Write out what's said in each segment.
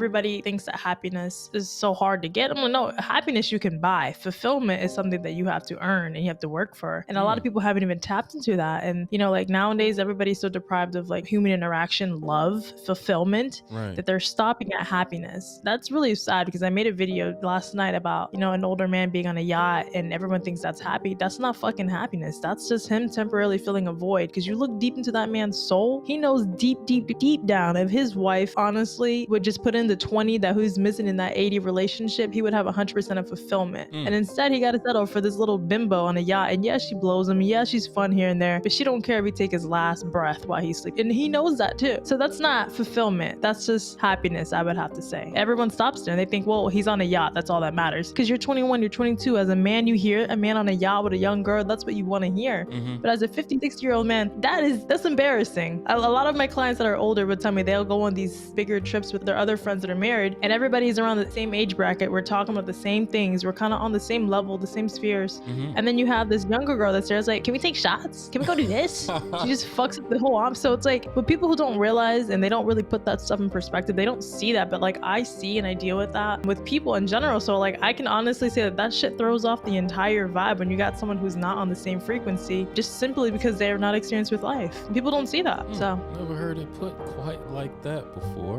everybody thinks that happiness is so hard to get. I'm like, no, happiness you can buy. Fulfillment is something that you have to earn and you have to work for. And a lot of people haven't even tapped into that. And, you know, like nowadays, everybody's so deprived of like human interaction, love, fulfillment, that they're stopping at happiness. That's really sad because I made a video last night about, you know, an older man being on a yacht and everyone thinks that's happy. That's not fucking happiness. That's just him temporarily filling a void. Because you look deep into that man's soul, he knows deep down if his wife honestly would just put in the 20 that who's missing in that 80 relationship, he would have 100% of fulfillment. And instead he got to settle for this little bimbo on a yacht. And yes, she blows him. Yeah, she's fun here and there, but she don't care if he take his last breath while he's sleeping. And he knows that too. So that's not fulfillment. That's just happiness, I would have to say. Everyone stops there and they think, well, he's on a yacht. That's all that matters. Because you're 21, you're 22. As a man, you hear a man on a yacht with a young girl. That's what you want to hear. But as a 50, 60-year-old man, that's embarrassing. A lot of my clients that are older would tell me they'll go on these bigger trips with their other friends that are married, and everybody's around the same age bracket. We're talking about the same things. We're kind of on the same level, the same spheres. And then you have this younger girl that's there. It's like, can we take shots? Can we go do this? She just fucks up the whole op. So it's like, but people who don't realize and they don't really put that stuff in perspective, they don't see that. But like I see and I deal with that with people in general. So like I can honestly say that shit throws off the entire vibe when you got someone who's not on the same frequency, just simply because they're not experienced with life. People don't see that. So never heard it put quite like that before.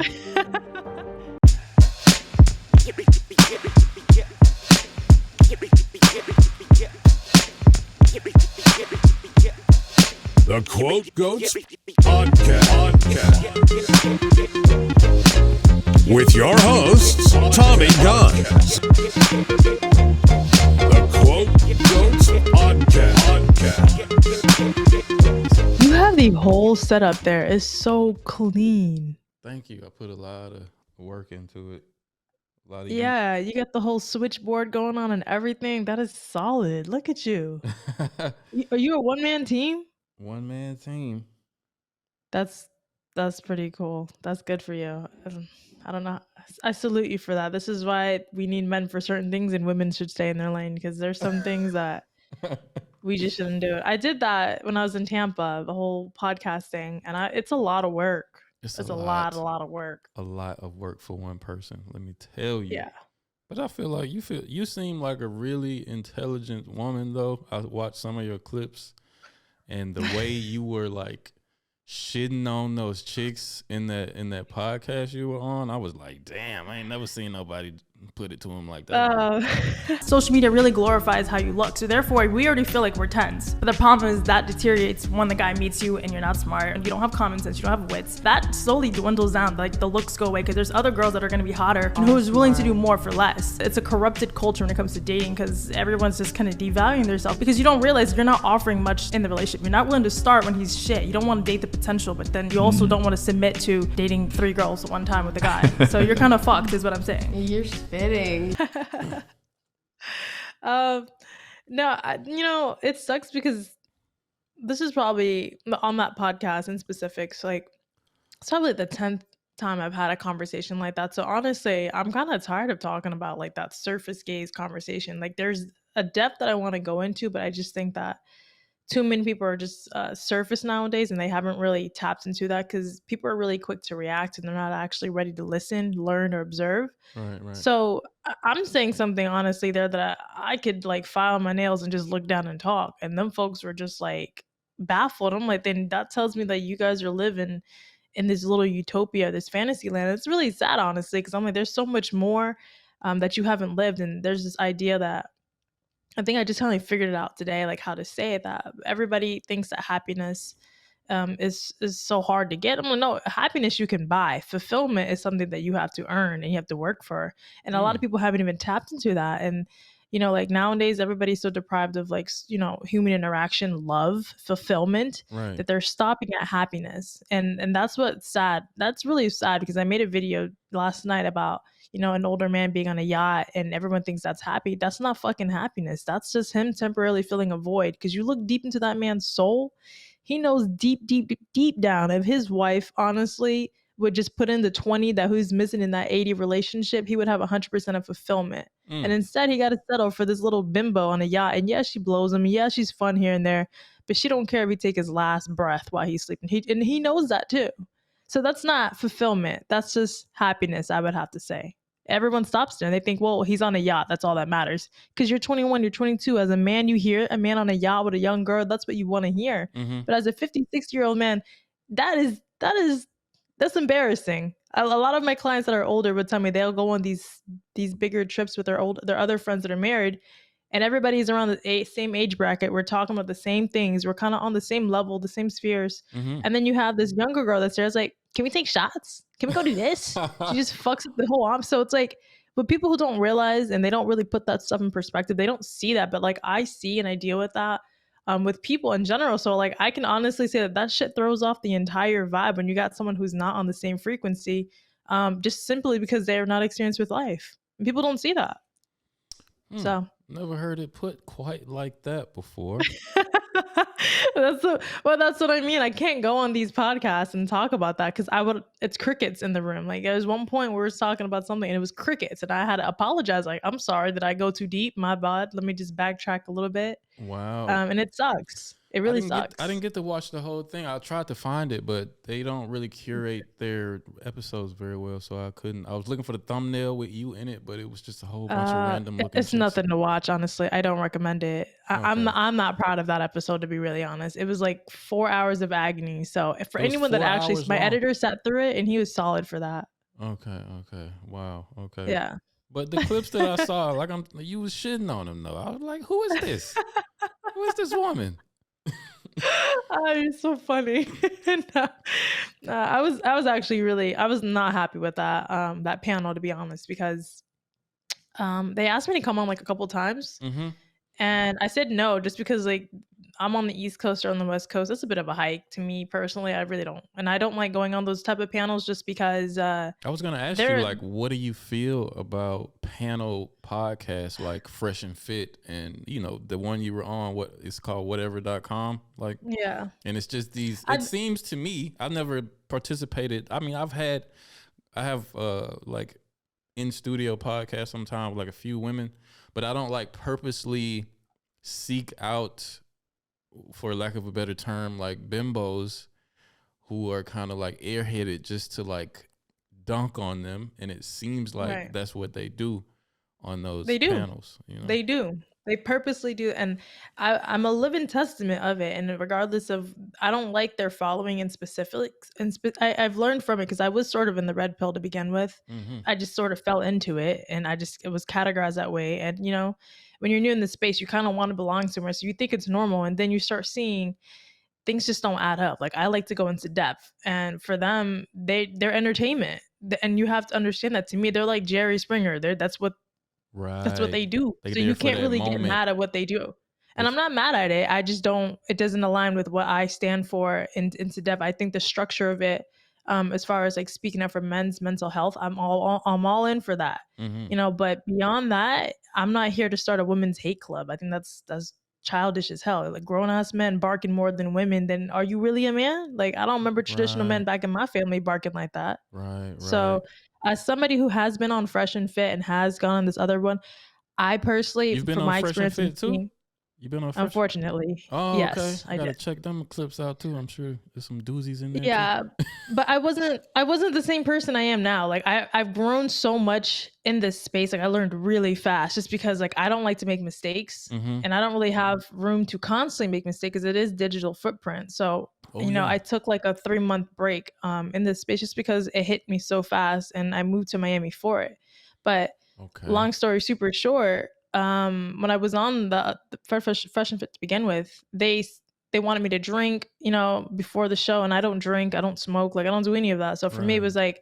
The Quote Goats Podcast. With your hosts, Tommy Guns. The Quote Goats Podcast. You have the whole setup there. It's so clean. Thank you. I put a lot of work into it. Yeah, you got the whole switchboard going on and everything. That is solid. Look at you. Are you a one-man team? One-man team. That's pretty cool. That's good for you. I don't know. I salute you for that. This is why we need men for certain things and women should stay in their lane, because there's some things that we just shouldn't do. I did that when I was in Tampa, the whole podcasting, and it's a lot of work. It's a lot of work. A lot of work for one person, let me tell you. Yeah. But I feel like you seem like a really intelligent woman, though. I watched some of your clips, and the way you were like shitting on those chicks in that podcast you were on, I was like, damn, I ain't never seen nobody put it to him like that. Social media really glorifies how you look, so therefore we already feel like we're 10s. But the problem is that deteriorates when the guy meets you and you're not smart and you don't have common sense, you don't have wits. That slowly dwindles down, like the looks go away, because there's other girls that are going to be hotter and who's willing to do more for less. It's a corrupted culture when it comes to dating, because everyone's just kind of devaluing themselves, because you don't realize you're not offering much in the relationship. You're not willing to start when he's shit. You don't want to date the potential, but then you also don't want to submit to dating 3 girls at one time with a guy. So you're kind of fucked is what I'm saying. You're spitting. No, it sucks because this is probably on that podcast in specifics, like it's probably the 10th time I've had a conversation like that. So honestly, I'm kind of tired of talking about like that surface gaze conversation. Like there's a depth that I want to go into, but I just think that too many people are just surface nowadays, and they haven't really tapped into that, because people are really quick to react and they're not actually ready to listen, learn, or observe. Right. So I'm saying something honestly there that I could like file my nails and just look down and talk, and them folks were just like baffled. I'm like, then that tells me that you guys are living in this little utopia, this fantasy land. It's really sad, honestly, because I'm like, there's so much more that you haven't lived, and there's this idea that I think I just finally figured it out today, like how to say it, that everybody thinks that happiness is so hard to get. I'm like, no, happiness you can buy. Fulfillment is something that you have to earn and you have to work for. And a lot of people haven't even tapped into that. And, you know, like nowadays, everybody's so deprived of like, you know, human interaction, love, fulfillment, that they're stopping at happiness. And that's what's sad. That's really sad, because I made a video last night about, you know, an older man being on a yacht and everyone thinks that's happy. That's not fucking happiness. That's just him temporarily filling a void, because you look deep into that man's soul. He knows deep down if his wife honestly would just put in the 20 that who's missing in that 80 relationship, he would have 100% of fulfillment. And instead he got to settle for this little bimbo on a yacht. And yeah, she blows him. Yeah, she's fun here and there, but she don't care if he take his last breath while he's sleeping. He knows that too. So that's not fulfillment. That's just happiness, I would have to say. Everyone stops there and they think, well, he's on a yacht. That's all that matters. Because you're 21, you're 22. As a man, you hear a man on a yacht with a young girl. That's what you want to hear. Mm-hmm. But as a 50, 60-year-old man, that's embarrassing. A lot of my clients that are older would tell me they'll go on these bigger trips with their other friends that are married, and everybody's around the same age bracket. We're talking about the same things. We're kind of on the same level, the same spheres. Mm-hmm. And then you have this younger girl that's there. It's like, can we take shots? Can we go do this? She just fucks up the whole arm. So it's like, but people who don't realize and they don't really put that stuff in perspective, they don't see that. But like I see and I deal with that with people in general. So like I can honestly say that shit throws off the entire vibe when you got someone who's not on the same frequency, just simply because they're not experienced with life. And people don't see that. So never heard it put quite like that before. that's what I mean. I can't go on these podcasts and talk about that because it's crickets in the room. Like there was one point where we were talking about something and it was crickets and I had to apologize. Like, I'm sorry that I go too deep. My bad. Let me just backtrack a little bit. Wow. And it sucks. It really sucks. I didn't get to watch the whole thing. I tried to find it, but they don't really curate their episodes very well, so I couldn't. I was looking for the thumbnail with you in it, but it was just a whole bunch of random looking. It's nothing to watch, honestly. I don't recommend it. I'm not proud of that episode, to be really honest. It was like 4 hours of agony. So for anyone that actually, my editor sat through it, and he was solid for that. Okay. Wow. Okay. Yeah. But the clips that I saw, like you was shitting on him though. I was like, who is this? Who is this woman? Oh, you're so funny. I was actually I was not happy with that panel, to be honest, because they asked me to come on like a couple times. Mm-hmm. And I said no, just because like I'm on the East Coast or on the West Coast. That's a bit of a hike to me personally. I really don't. And I don't like going on those type of panels just because I was gonna ask you, like, what do you feel about panel podcasts like Fresh and Fit and, you know, the one you were on, what it's called, whatever.com? Like, yeah. And it's just these, it seems to me, I've never participated. I mean, I have like in studio podcasts sometimes with like a few women, but I don't like purposely seek out, for lack of a better term, like bimbos who are kind of like airheaded just to like dunk on them. And it seems like that's what they do on those panels. You know? They do. They purposely do. And I'm a living testament of it. And regardless of, I don't like their following in specifics. And I've learned from it because I was sort of in the red pill to begin with. Mm-hmm. I just sort of fell into it and it was categorized that way. And, you know, when you're new in the space, you kind of want to belong somewhere. So you think it's normal. And then you start seeing things just don't add up. Like I like to go into depth. And for them, they're entertainment. And you have to understand that. To me, they're like Jerry Springer. That's what they do. So you can't really get mad at what they do. And I'm not mad at it. I just it doesn't align with what I stand for into depth. I think the structure of it, as far as like speaking up for men's mental health, I'm all in for that. Mm-hmm. You know, but beyond that, I'm not here to start a women's hate club. I think that's childish as hell. Like grown ass men barking more than women, then are you really a man? Like I don't remember traditional men back in my family barking like that. Right. So as somebody who has been on Fresh and Fit and has gone on this other one, I personally, you've been from on my Fresh experience and Fit too? You've been on Fresh? Unfortunately. Oh, yes, okay. I gotta check them clips out too. I'm sure there's some doozies in there. Yeah, but I wasn't the same person I am now. Like I've grown so much in this space. Like I learned really fast just because like I don't like to make mistakes, mm-hmm. and I don't really have room to constantly make mistakes because it is digital footprint. So you know, I took like a 3-month break in this space just because it hit me so fast, and I moved to Miami for it. But long story super short, when I was on the Fresh and Fit to begin with, they wanted me to drink, you know, before the show, and I don't drink, I don't smoke, like I don't do any of that. So for me, it was like,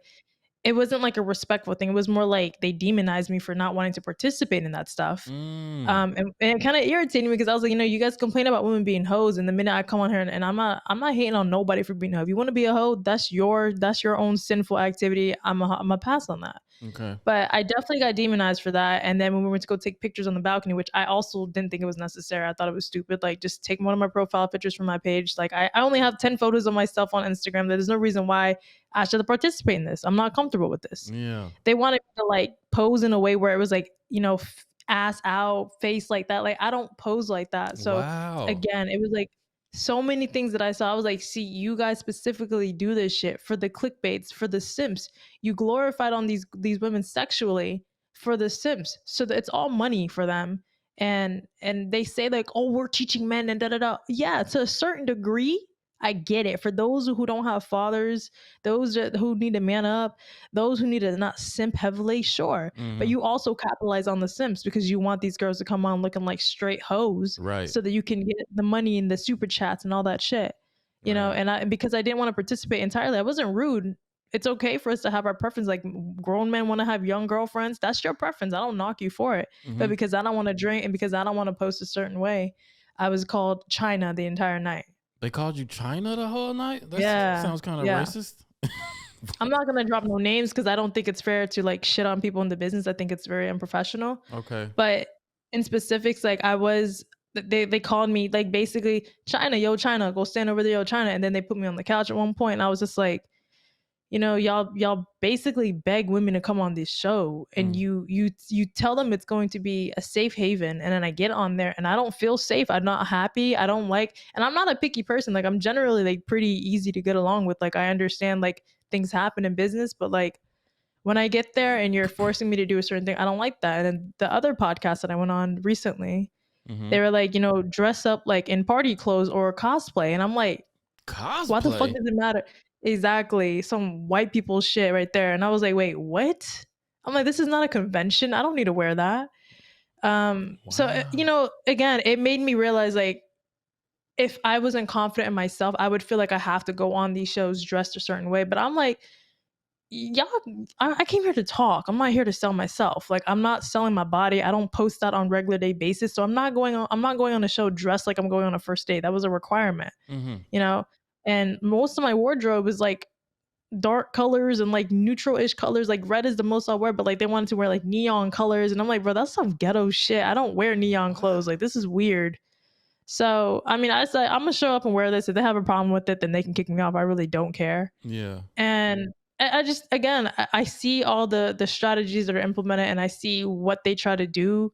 it wasn't like a respectful thing. It was more like they demonized me for not wanting to participate in that stuff. And it kind of irritated me because I was like, you know, you guys complain about women being hoes, and the minute I come on here and I'm not hating on nobody for being a hoe. If you want to be a hoe, that's your own sinful activity. I'm a pass on that. Okay. But I definitely got demonized for that. And then when we went to go take pictures on the balcony, which I also didn't think it was necessary. I thought it was stupid. Like just take one of my profile pictures from my page. Like I only have 10 photos of myself on Instagram. There's no reason why I should participate in this. I'm not comfortable with this. Yeah. They wanted me to like pose in a way where it was like, you know, ass out, face like that. Like I don't pose like that. So again, it was like so many things that I saw. I was like, see, you guys specifically do this shit for the clickbaits, for the simps. You glorified on these women sexually for the simps. So that it's all money for them. And they say like, oh, we're teaching men and da da da. Yeah, to a certain degree, I get it. For those who don't have fathers, who need to man up, those who need to not simp heavily, sure. But Mm-hmm. you also capitalize on the simps because you want these girls to come on looking like straight hoes Right. so that you can get the money and the super chats and all that shit. You know, Right. and because I didn't want to participate entirely, I wasn't rude. It's okay for us to have our preference. Like grown men want to have young girlfriends. That's your preference. I don't knock you for it. But Mm-hmm. because I don't want to drink and because I don't want to post a certain way, I was called China the entire night. They called you China the whole night? That Yeah. sounds kind of Yeah. racist. I'm not gonna drop no names because I don't think it's fair to like shit on people in the business. I think it's very unprofessional. Okay. But in specifics, like they called me like basically China, yo China, go stand over there, yo China, and then they put me on the couch at one point, and I was just like, you know, y'all basically beg women to come on this show, and you tell them it's going to be a safe haven, and then I get on there and I don't feel safe. I'm not happy. I don't like, and I'm not a picky person. Like I'm generally like pretty easy to get along with. Like I understand like things happen in business, but like when I get there and you're forcing me to do a certain thing, I don't like that. And then the other podcast that I went on recently, Mm-hmm. they were like, you know, dress up like in party clothes or cosplay. And I'm like, Cosplay. what the fuck does it matter? Exactly. Some white people shit right there. And I was like, wait, what? I'm like, this is not a convention. I don't need to wear that. So, you know, again, it made me realize like, if I wasn't confident in myself, I would feel like I have to go on these shows dressed a certain way. But I'm like, y'all, I came here to talk. I'm not here to sell myself. Like I'm not selling my body. I don't post that on regular day basis. So I'm not going on a show dressed like I'm going on a first date. That was a requirement, Mm-hmm. you know? And most of my wardrobe is like dark colors and like neutral-ish colors. Like red is the most I'll wear, but like they wanted to wear like neon colors. And I'm like, bro, that's some ghetto shit. I don't wear neon clothes. Like this is weird. So, I mean, I said, I'm going to show up and wear this. If they have a problem with it, then they can kick me off. I really don't care. Yeah. And I just, again, I see all the strategies that are implemented and I see what they try to do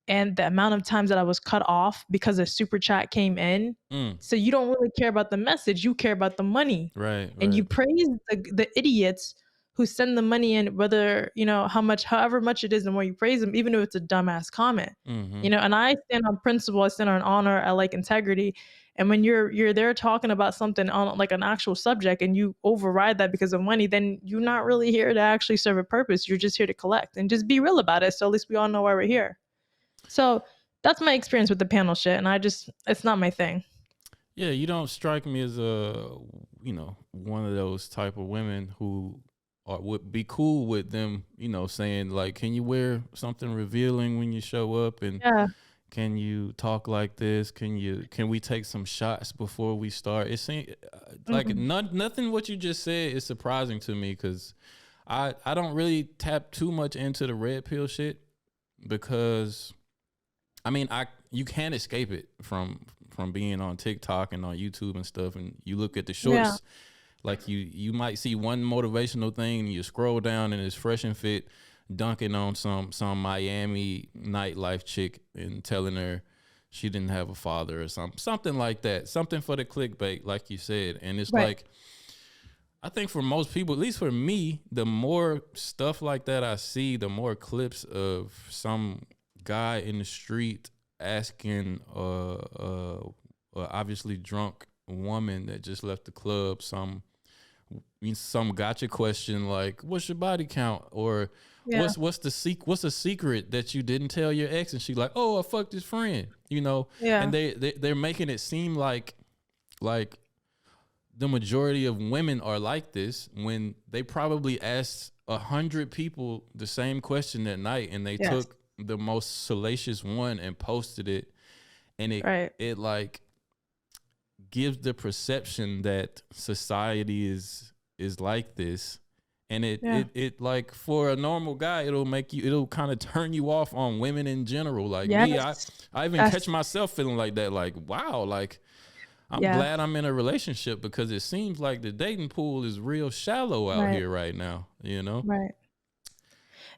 and the amount of times that I was cut off because a super chat came in. So you don't really care about the message. You care about the money. Right. And you praise the idiots who send the money in, whether, you know, however much it is, the more you praise them, even if it's a dumbass comment, you know, and I stand on principle, I stand on honor, I like integrity. And when you're there talking about something on like an actual subject and you override that because of money, then you're not really here to actually serve a purpose. You're just here to collect and just be real about it. So at least we all know why we're here. So that's my experience with the panel shit. And it's not my thing. Yeah, you don't strike me as one of those type of women who would be cool with them, you know, saying like, can you wear something revealing when you show up, and can you talk like this? Can we take some shots before we start? It seems like nothing what you just said is surprising to me because I don't really tap too much into the red pill shit because I mean you can't escape it from being on TikTok and on YouTube and stuff, and you look at the shorts, like you might see one motivational thing and you scroll down and it's fresh and fit dunking on some Miami nightlife chick and telling her she didn't have a father or something like that, something for the clickbait, like you said. And it's like, I think for most people, at least for me, the more stuff like that I see, the more clips of some guy in the street asking obviously drunk woman that just left the club some gotcha question like, what's your body count, or what's the secret that you didn't tell your ex, and she like, oh, I fucked his friend, you know. And they're making it seem like the majority of women are like this when they probably asked 100 people the same question that night, and they took the most salacious one and posted it, and it like gives the perception that society is like this, and it like for a normal guy it'll kind of turn you off on women in general. Like me, I even catch myself feeling like that, like, wow, like I'm glad I'm in a relationship because it seems like the dating pool is real shallow out here right now, you know? Right.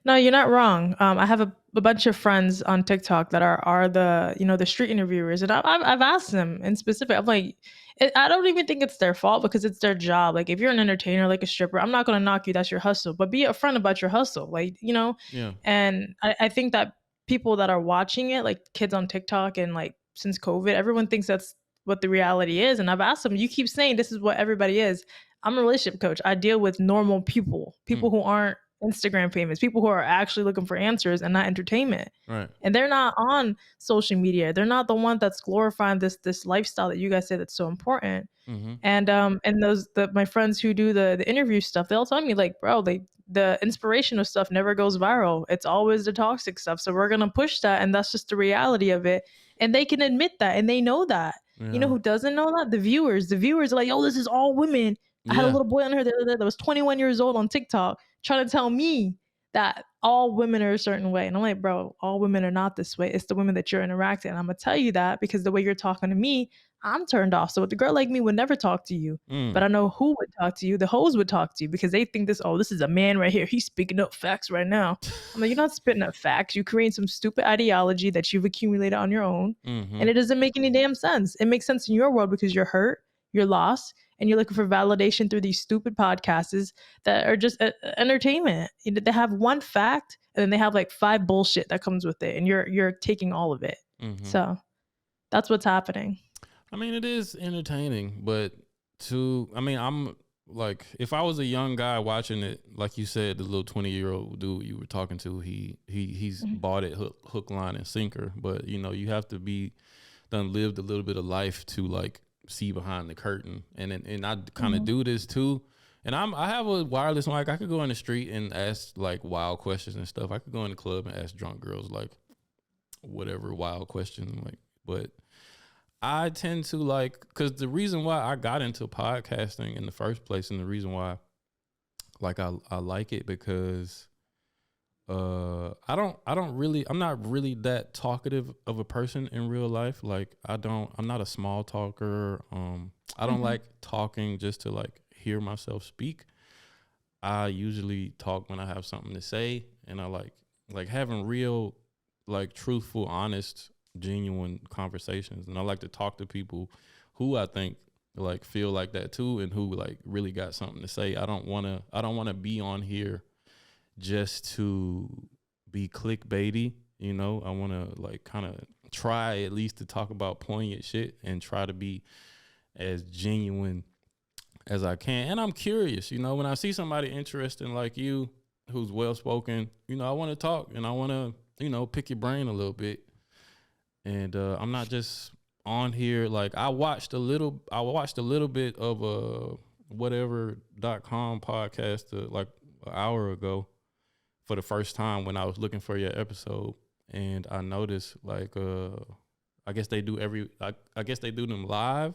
No, you're not wrong. I have a bunch of friends on TikTok that are the the street interviewers, and I've asked them in specific. I'm like, I don't even think it's their fault because it's their job. Like, if you're an entertainer, like a stripper, I'm not gonna knock you. That's your hustle, but be upfront about your hustle. Like, Yeah. and I think that people that are watching it, like kids on TikTok, and like since COVID, everyone thinks that's what the reality is. And I've asked them, you keep saying this is what everybody is. I'm a relationship coach. I deal with normal people, people Mm. who aren't Instagram famous, people who are actually looking for answers and not entertainment. Right. And they're not on social media. They're not the one that's glorifying this lifestyle that you guys say that's so important. Mm-hmm. And those my friends who do the interview stuff, they'll tell me like, bro, the inspirational stuff never goes viral. It's always the toxic stuff. So we're gonna push that, and that's just the reality of it. And they can admit that, and they know that. You know Yeah. who doesn't know that? The viewers. The viewers are like, oh, this is all women. I had a Yeah. little boy on her the other day that was 21 years old on TikTok trying to tell me that all women are a certain way. And I'm like, bro, all women are not this way. It's the women that you're interacting. And I'm going to tell you that because the way you're talking to me, I'm turned off. So the girl like me would never talk to you. But Mm. I know who would talk to you. The hoes would talk to you because they think this is a man right here. He's speaking up facts right now. I'm like, you're not spitting up facts. You're creating some stupid ideology that you've accumulated on your own. Mm-hmm. And it doesn't make any damn sense. It makes sense in your world because you're hurt, you're lost, and you're looking for validation through these stupid podcasts that are just entertainment. They have one fact and then they have like 5 bullshit that comes with it, and you're taking all of it. Mm-hmm. So that's what's happening. I mean, it is entertaining, but I'm like, if I was a young guy watching it, like you said, the little 20-year-old dude you were talking to, he's bought it hook, line, and sinker. But you have to be done lived a little bit of life to like see behind the curtain, and I kind of do this too. And I have a wireless mic. I could go in the street and ask like wild questions and stuff. I could go in the club and ask drunk girls like whatever wild question, like, but I tend to like, because the reason why I got into podcasting in the first place, and the reason why like I like it, because I'm not really that talkative of a person in real life. Like I'm not a small talker. I don't like talking just to like hear myself speak. I usually talk when I have something to say, and I like having real, like truthful, honest, genuine conversations. And I like to talk to people who I think like feel like that too, and who like really got something to say. I don't want to be on here just to be clickbaity, I want to like kind of try at least to talk about poignant shit and try to be as genuine as I can. And I'm curious, when I see somebody interesting like you who's well spoken, I want to talk and I want to, pick your brain a little bit. And I'm not just on here. Like I watched a little bit of a whatever.com podcast like an hour ago for the first time when I was looking for your episode, and I noticed like I guess they do them live.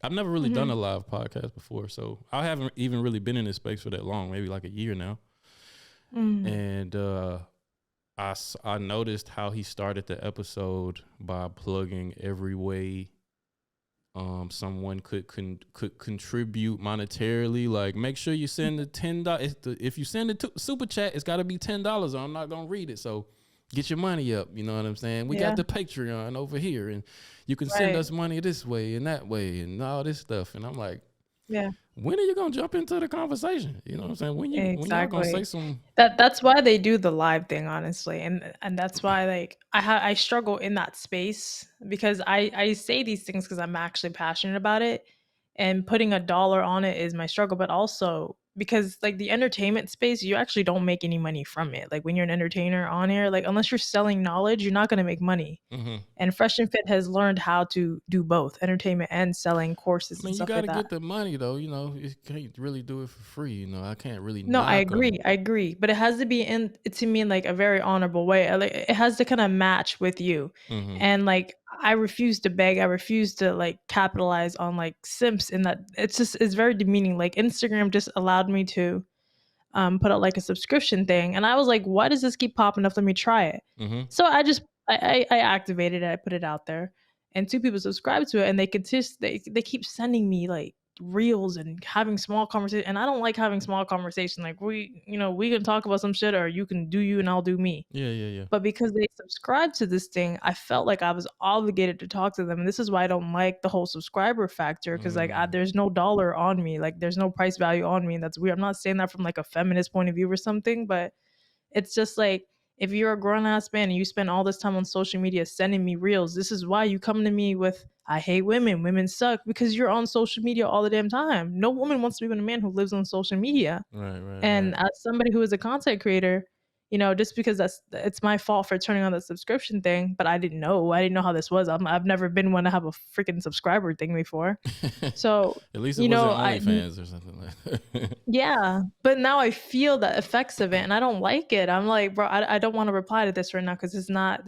I've never really done a live podcast before, so I haven't even really been in this space for that long, maybe like a year now. And I noticed how he started the episode by plugging every way someone could contribute monetarily. Like, make sure you send the $10. If you send it to super chat, it's got to be $10, or I'm not gonna read it. So get your money up. You know what I'm saying? We got the Patreon over here, and you can send us money this way and that way and all this stuff. And I'm like, yeah. When are you gonna jump into the conversation? You know what I'm saying? When you're gonna say some. That's why they do the live thing, honestly, and that's why like I struggle in that space because I say these things because I'm actually passionate about it, and putting a dollar on it is my struggle, but also because like the entertainment space, you actually don't make any money from it. Like when you're an entertainer on air, like unless you're selling knowledge, you're not gonna make money. Mm-hmm. And Fresh and Fit has learned how to do both entertainment and selling courses. I mean, and stuff you got to like that. get the money though. You can't really do it for free. I can't really. No, knock I 'em. agree, but it has to be to me in like a very honorable way. Like it has to kind of match with you, and like I refuse to beg. I refuse to like capitalize on like simps in that. It's very demeaning. Like Instagram just allowed me to put out like a subscription thing, and I was like, why does this keep popping up? Let me try it. So I activated it. I put it out there, and 2 people subscribed to it, and they keep sending me like reels and having small conversation. And I don't like having small conversation. Like we can talk about some shit, or you can do you and I'll do me. Yeah, yeah, yeah. But because they subscribed to this thing, I felt like I was obligated to talk to them. And this is why I don't like the whole subscriber factor, because there's no dollar on me. Like there's no price value on me. And that's weird. I'm not saying that from like a feminist point of view or something, but it's just like, if you're a grown ass man and you spend all this time on social media sending me reels, this is why you come to me with, I hate women, women suck, because you're on social media all the damn time. No woman wants to be with a man who lives on social media. Right, right, And right. as somebody who is a content creator, just because it's my fault for turning on the subscription thing, but I didn't know how this was. I've never been one to have a freaking subscriber thing before. So, At least it wasn't I OnlyFans or something like that. yeah, but now I feel the effects of it, and I don't like it. I'm like, bro, I don't want to reply to this right now because this is not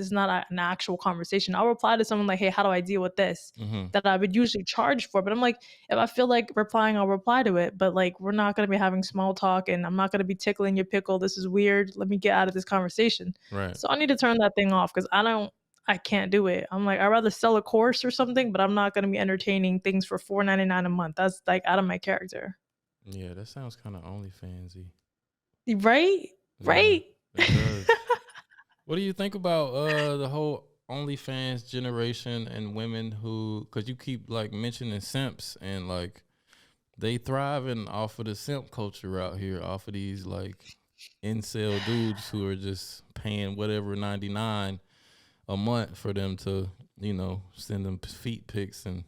an actual conversation. I'll reply to someone like, hey, how do I deal with this? Mhm. That I would usually charge for. But I'm like, if I feel like replying, I'll reply to it. But like, we're not gonna be having small talk, and I'm not gonna be tickling your pickle. This is weird. Let me get out of this conversation. Right. So I need to turn that thing off because I can't do it. I'm like, I'd rather sell a course or something, but I'm not gonna be entertaining things for $4.99 a month. That's like out of my character. Yeah, that sounds kind of OnlyFansy. Right? Yeah, Right? it does. What do you think about the whole OnlyFans generation and women who, because you keep like mentioning simps, and like they thriving off of the simp culture out here, off of these like incel dudes who are just paying whatever 99 a month for them to, send them feet pics and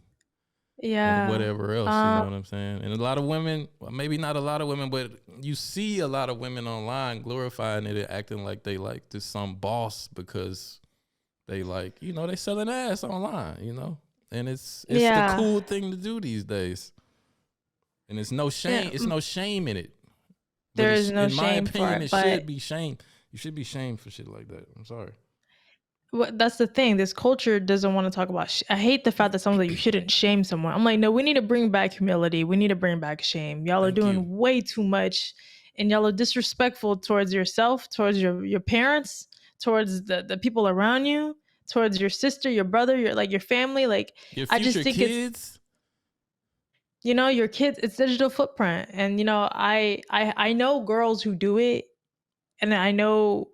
Yeah. whatever else, you know what I'm saying? And a lot of women, well, maybe not a lot of women, but you see a lot of women online glorifying it and acting like they like this some boss because they like, they selling ass online, and it's the Yeah. cool thing to do these days. And it's no shame. Yeah. It's no shame in it. But There is no in my shame for opinion, it, it but should be shame. You should be shamed for shit like that. I'm sorry. that's the thing. This culture doesn't want to talk about. I hate the fact that someone's like, you shouldn't shame someone. I'm like, no, we need to bring back humility. We need to bring back shame. Y'all are Thank doing you. way too much, and y'all are disrespectful towards yourself, towards your parents, towards the people around you, towards your sister, your brother, your family. Like, Your I just future think kids. your kids. It's digital footprint, and I know girls who do it, and I know.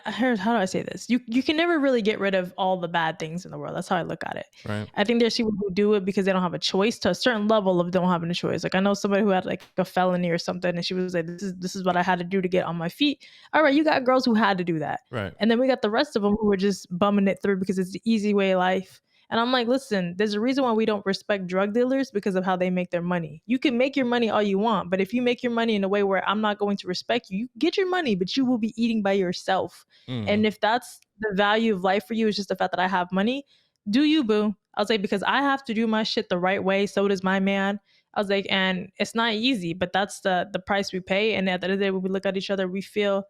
How do I say this? You can never really get rid of all the bad things in the world. That's how I look at it. Right. I think there's people who do it because they don't have a choice, to a certain level of don't having a choice. Like I know somebody who had like a felony or something, and she was like, "This is what I had to do to get on my feet." All right, you got girls who had to do that, Right. and then we got the rest of them who were just bumming it through because it's the easy way of life. And I'm like, listen, there's a reason why we don't respect drug dealers, because of how they make their money. You can make your money all you want, but if you make your money in a way where I'm not going to respect you, you get your money, but you will be eating by yourself. And if that's the value of life for you, is just the fact that I have money, do you, boo? I was like, because I have to do my shit the right way. So does my man. I was like, and it's not easy, but that's the price we pay. And at the end of the day, when we look at each other, we feel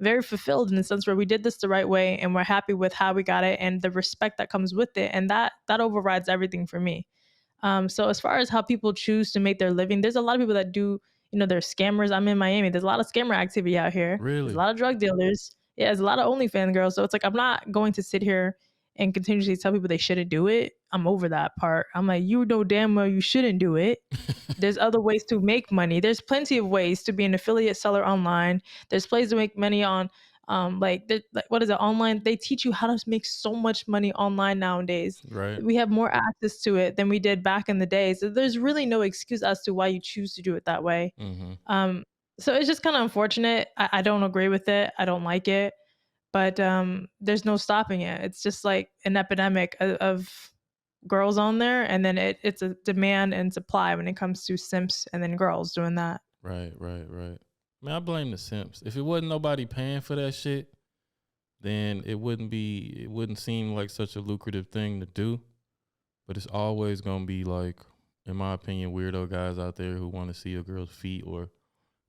very fulfilled in the sense where we did this the right way and we're happy with how we got it and the respect that comes with it. And that overrides everything for me. So as far as how people choose to make their living, there's a lot of people that do, they're scammers. I'm in Miami. There's a lot of scammer activity out here. Really? There's a lot of drug dealers. Yeah, there's a lot of OnlyFans girls. So it's like, I'm not going to sit here and continuously tell people they shouldn't do it. I'm over that part. I'm like, you know damn well you shouldn't do it. There's other ways to make money. There's plenty of ways to be an affiliate seller online. There's ways to make money on what is it, online? They teach you how to make so much money online nowadays. Right. We have more access to it than we did back in the day. So there's really no excuse as to why you choose to do it that way. Mm-hmm. So it's just kind of unfortunate. I don't agree with it. I don't like it. But there's no stopping it. It's just like an epidemic of girls on there, and then it's a demand and supply when it comes to simps and then girls doing that. Right. Man, I blame the simps. If it wasn't nobody paying for that shit, then it wouldn't seem like such a lucrative thing to do. But it's always gonna be like, in my opinion, weirdo guys out there who want to see a girl's feet or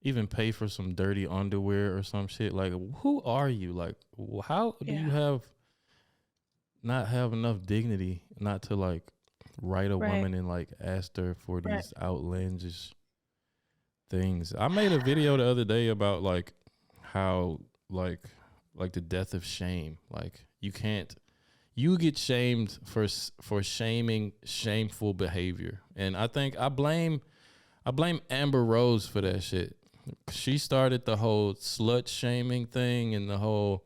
even pay for some dirty underwear or some shit. Like, who are you? Like, how do you not have enough dignity not to like write a woman and like ask her for these outlandish things? I made a video the other day about like how like the death of shame. Like you you get shamed for shaming shameful behavior, and I think I blame Amber Rose for that shit. She started the whole slut shaming thing and the whole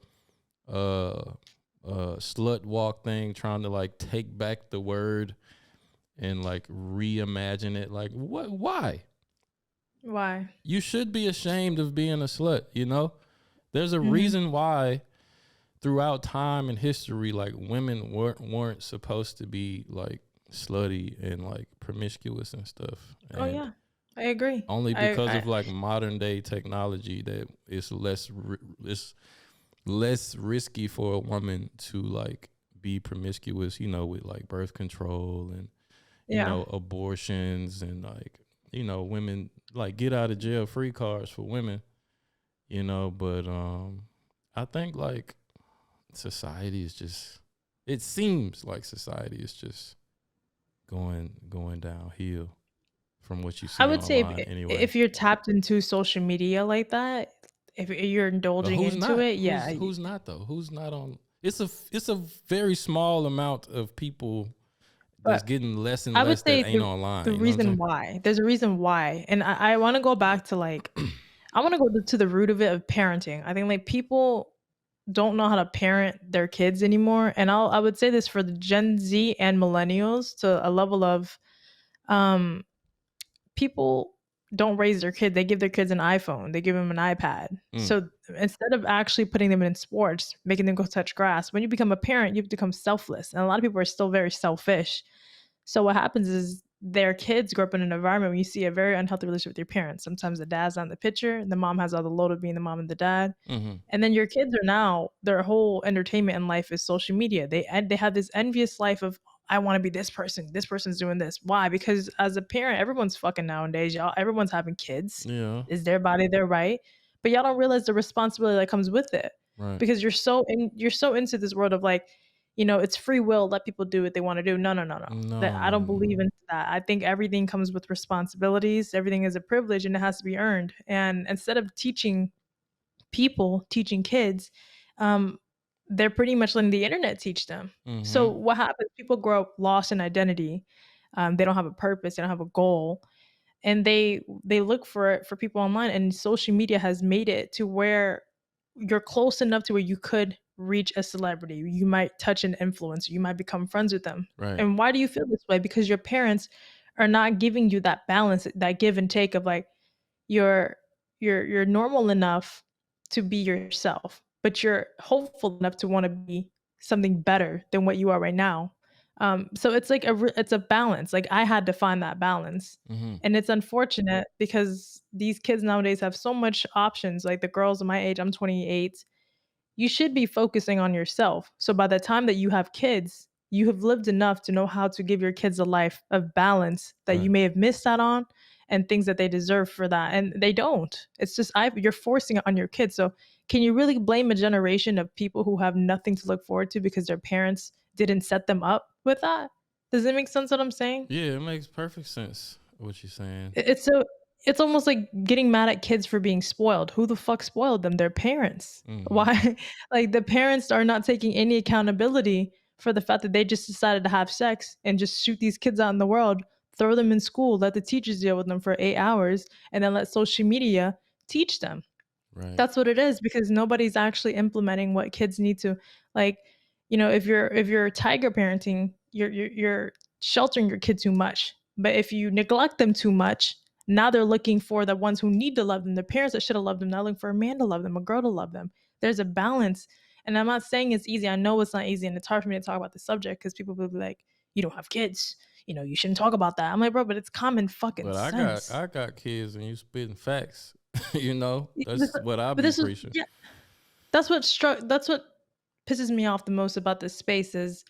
slut walk thing, trying to like take back the word and like reimagine it. Like, what? Why? Why? You should be ashamed of being a slut. You know, there's a Mm-hmm. reason why throughout time and history, like women weren't supposed to be like slutty and like promiscuous and stuff. Oh And yeah, I agree. only because I of like modern day technology that it's less risky for a woman to like be promiscuous, you know, with like birth control and you yeah. know abortions and like you know women like get out of jail free cards for women, you know. But I think like society is just, it seems like society is just going downhill from what you see I would say online anyway. if you're tapped into social media like that, if you're But indulging who's into not? it, yeah. Who's not though? Who's not on? It's a very small amount of people that's But getting less and I would less say that ain't online. the You know what I'm reason saying? why, there's a reason why. And I want to go back to like, I want to go to the root of it of parenting. I think like people don't know how to parent their kids anymore. And I would say this for the Gen Z and millennials to a level of um people don't raise their kid. They give their kids an iPhone. They give them an iPad. Mm. So instead of actually putting them in sports, making them go touch grass, when you become a parent, you become selfless. And a lot of people are still very selfish. So what happens is their kids grow up in an environment where you see a very unhealthy relationship with your parents. Sometimes the dad's not in the picture, and the mom has all the load of being the mom and the dad. Mm-hmm. And then your kids are now, their whole entertainment in life is social media. They have this envious life of, I want to be this person. This person's doing this. Why? Because as a parent, everyone's fucking nowadays, y'all. Everyone's having kids. Yeah. Is their body their right? But y'all don't realize the responsibility that comes with it. Right. Because you're so into this world of like, it's free will. Let people do what they want to do. No. I don't believe in that. I think everything comes with responsibilities. Everything is a privilege and it has to be earned. And instead of teaching kids, they're pretty much letting the internet teach them. Mm-hmm. So what happens? People grow up lost in identity. They don't have a purpose. They don't have a goal. And they look for people online, and social media has made it to where you're close enough to where you could reach a celebrity. You might touch an influencer. You might become friends with them. Right. And why do you feel this way? Because your parents are not giving you that balance, that give and take of like you're normal enough to be yourself, but you're hopeful enough to want to be something better than what you are right now. So it's like it's a balance. Like I had to find that balance. Mm-hmm. And it's unfortunate because these kids nowadays have so much options. Like the girls of my age, I'm 28. You should be focusing on yourself. So by the time that you have kids, you have lived enough to know how to give your kids a life of balance that you Right. may have missed out on and things that they deserve for that. And they don't. It's just you're forcing it on your kids. So can you really blame a generation of people who have nothing to look forward to because their parents didn't set them up with that? Does it make sense what I'm saying? Yeah, it makes perfect sense what you're saying. It's almost like getting mad at kids for being spoiled. Who the fuck spoiled them? Their parents. Mm-hmm. Why? Like the parents are not taking any accountability for the fact that they just decided to have sex and just shoot these kids out in the world, throw them in school, let the teachers deal with them for 8 hours, and then let social media teach them. Right. That's what it is, because nobody's actually implementing what kids need to, like, if you're tiger parenting, you're sheltering your kid too much. But if you neglect them too much, now they're looking for the ones who need to love them, the parents that should have loved them, now looking for a man to love them, a girl to love them. There's a balance. And I'm not saying it's easy. I know it's not easy, and it's hard for me to talk about the subject because people will be like, you don't have kids, you shouldn't talk about that. I'm like, bro, but it's common fucking But sense. I got kids and you spitting facts. That's This- what I but be this is preaching. yeah, that's what pisses me off the most about this space is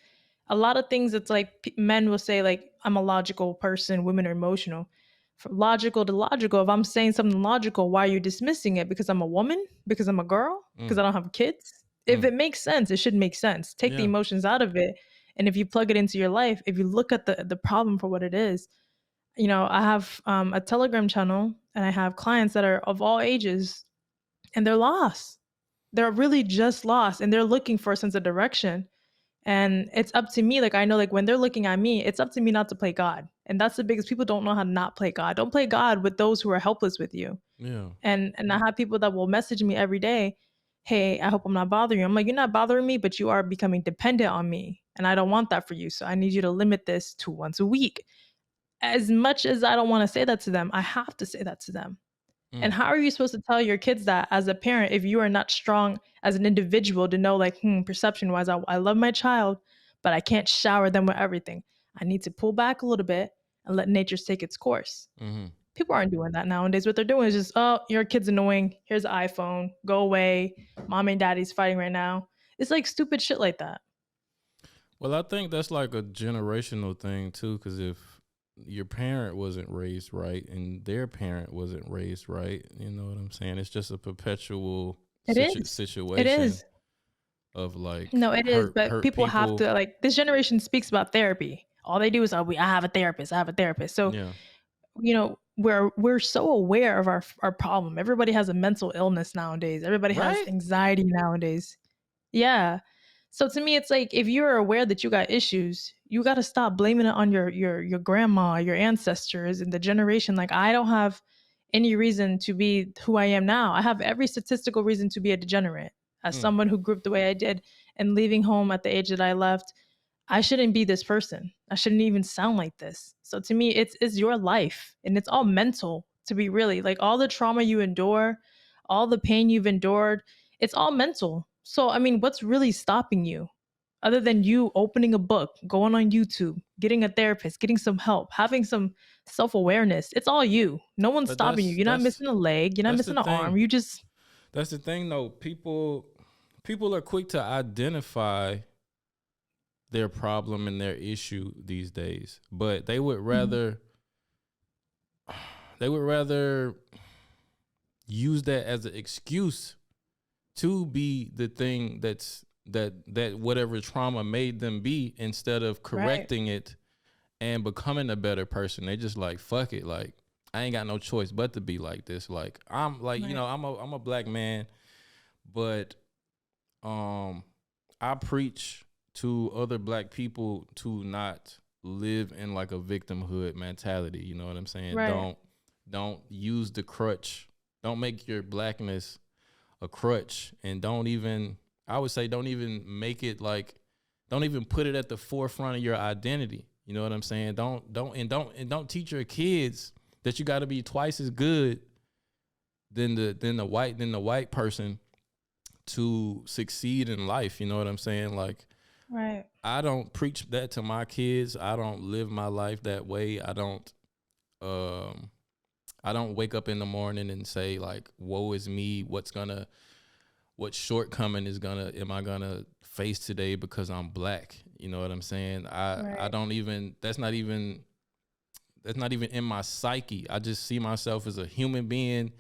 a lot of things. It's like men will say like, I'm a logical person, women are emotional. From logical to logical, if I'm saying something logical, why are you dismissing it? Because I'm a woman? Because I'm a girl? Because I don't have kids? If it makes sense, it should make sense. Take the Yeah. emotions out of it. And if you plug it into your life, if you look at the problem for what it is, I have a Telegram channel, and I have clients that are of all ages, and they're lost. They're really just lost, and they're looking for a sense of direction. And it's up to me. Like, I know, like, when they're looking at me, it's up to me not to play God. And that's the biggest, people don't know how to not play God. Don't play God with those who are helpless with you. Yeah. And I have people that will message me every day, hey, I hope I'm not bothering you. I'm like, you're not bothering me, but you are becoming dependent on me. And I don't want that for you. So I need you to limit this to once a week. As much as I don't want to say that to them, I have to say that to them. And how are you supposed to tell your kids that as a parent if you are not strong as an individual to know, like, perception wise, I love my child, but I can't shower them with everything. I need to pull back a little bit and let nature take its course. Mm-hmm. People aren't doing that nowadays. What they're doing is just, oh, your kid's annoying. Here's an iPhone. Go away. Mom and daddy's fighting right now. It's like stupid shit like that. Well, I think that's like a generational thing too, because if your parent wasn't raised right and their parent wasn't raised right, you know what I'm saying? It's just a perpetual situation. It is. Of like No, it is. But hurt people have to, like, this generation speaks about therapy. All they do is, oh, I have a therapist. I have a therapist. So, Yeah. you know, we're so aware of our problem. Everybody has a mental illness nowadays. Everybody has Right? anxiety nowadays. Yeah. So to me, it's like, if you're aware that you got issues, you got to stop blaming it on your grandma, your ancestors, and the generation. Like, I don't have any reason to be who I am now. I have every statistical reason to be a degenerate. As someone who grew up the way I did and leaving home at the age that I left, I shouldn't be this person. I shouldn't even sound like this. So to me, it's your life, and it's all mental, to be really, like, all the trauma you endure, all the pain you've endured, it's all mental. So I mean, what's really stopping you other than you opening a book, going on YouTube, getting a therapist, getting some help, having some self-awareness? It's all you. No one's But stopping you. You're not missing a leg, you're not that's the missing an arm. thing. You just That's the thing though. People are quick to identify their problem and their issue these days, but they would rather use that as an excuse to be the thing that whatever trauma made them be, instead of correcting it and becoming a better person. They just like, fuck it, like, I ain't got no choice but to be like this. Like, I'm like, you know, I'm a black man, but I preach to other black people to not live in like a victimhood mentality. You know what I'm saying? Right. Don't use the crutch. Don't make your blackness a crutch, and don't even make it like, don't even put it at the forefront of your identity. You know what I'm saying? Don't teach your kids that you got to be twice as good than the white person to succeed in life. You know what I'm saying? Like, right. I don't preach that to my kids. I don't live my life that way. I don't wake up in the morning and say like, woe is me. What shortcoming am I gonna face today because I'm black? You know what I'm saying? I don't even, that's not even in my psyche. I just see myself as a human being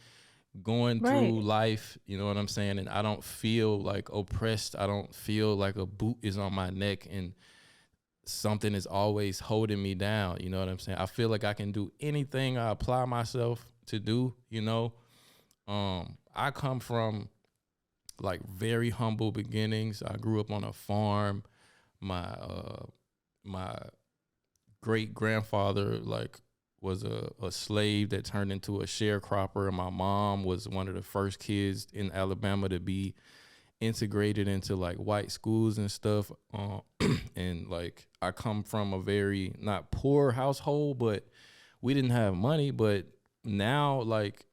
going through life, you know what I'm saying? And I don't feel like oppressed. I don't feel like a boot is on my neck and something is always holding me down. You know what I'm saying? I feel like I can do anything I apply myself to do, you know? I come from like very humble beginnings. I grew up on a farm. My great grandfather like was a slave that turned into a sharecropper, and my mom was one of the first kids in Alabama to be integrated into like white schools and stuff. And like, I come from a very not poor household, but we didn't have money. But now, like,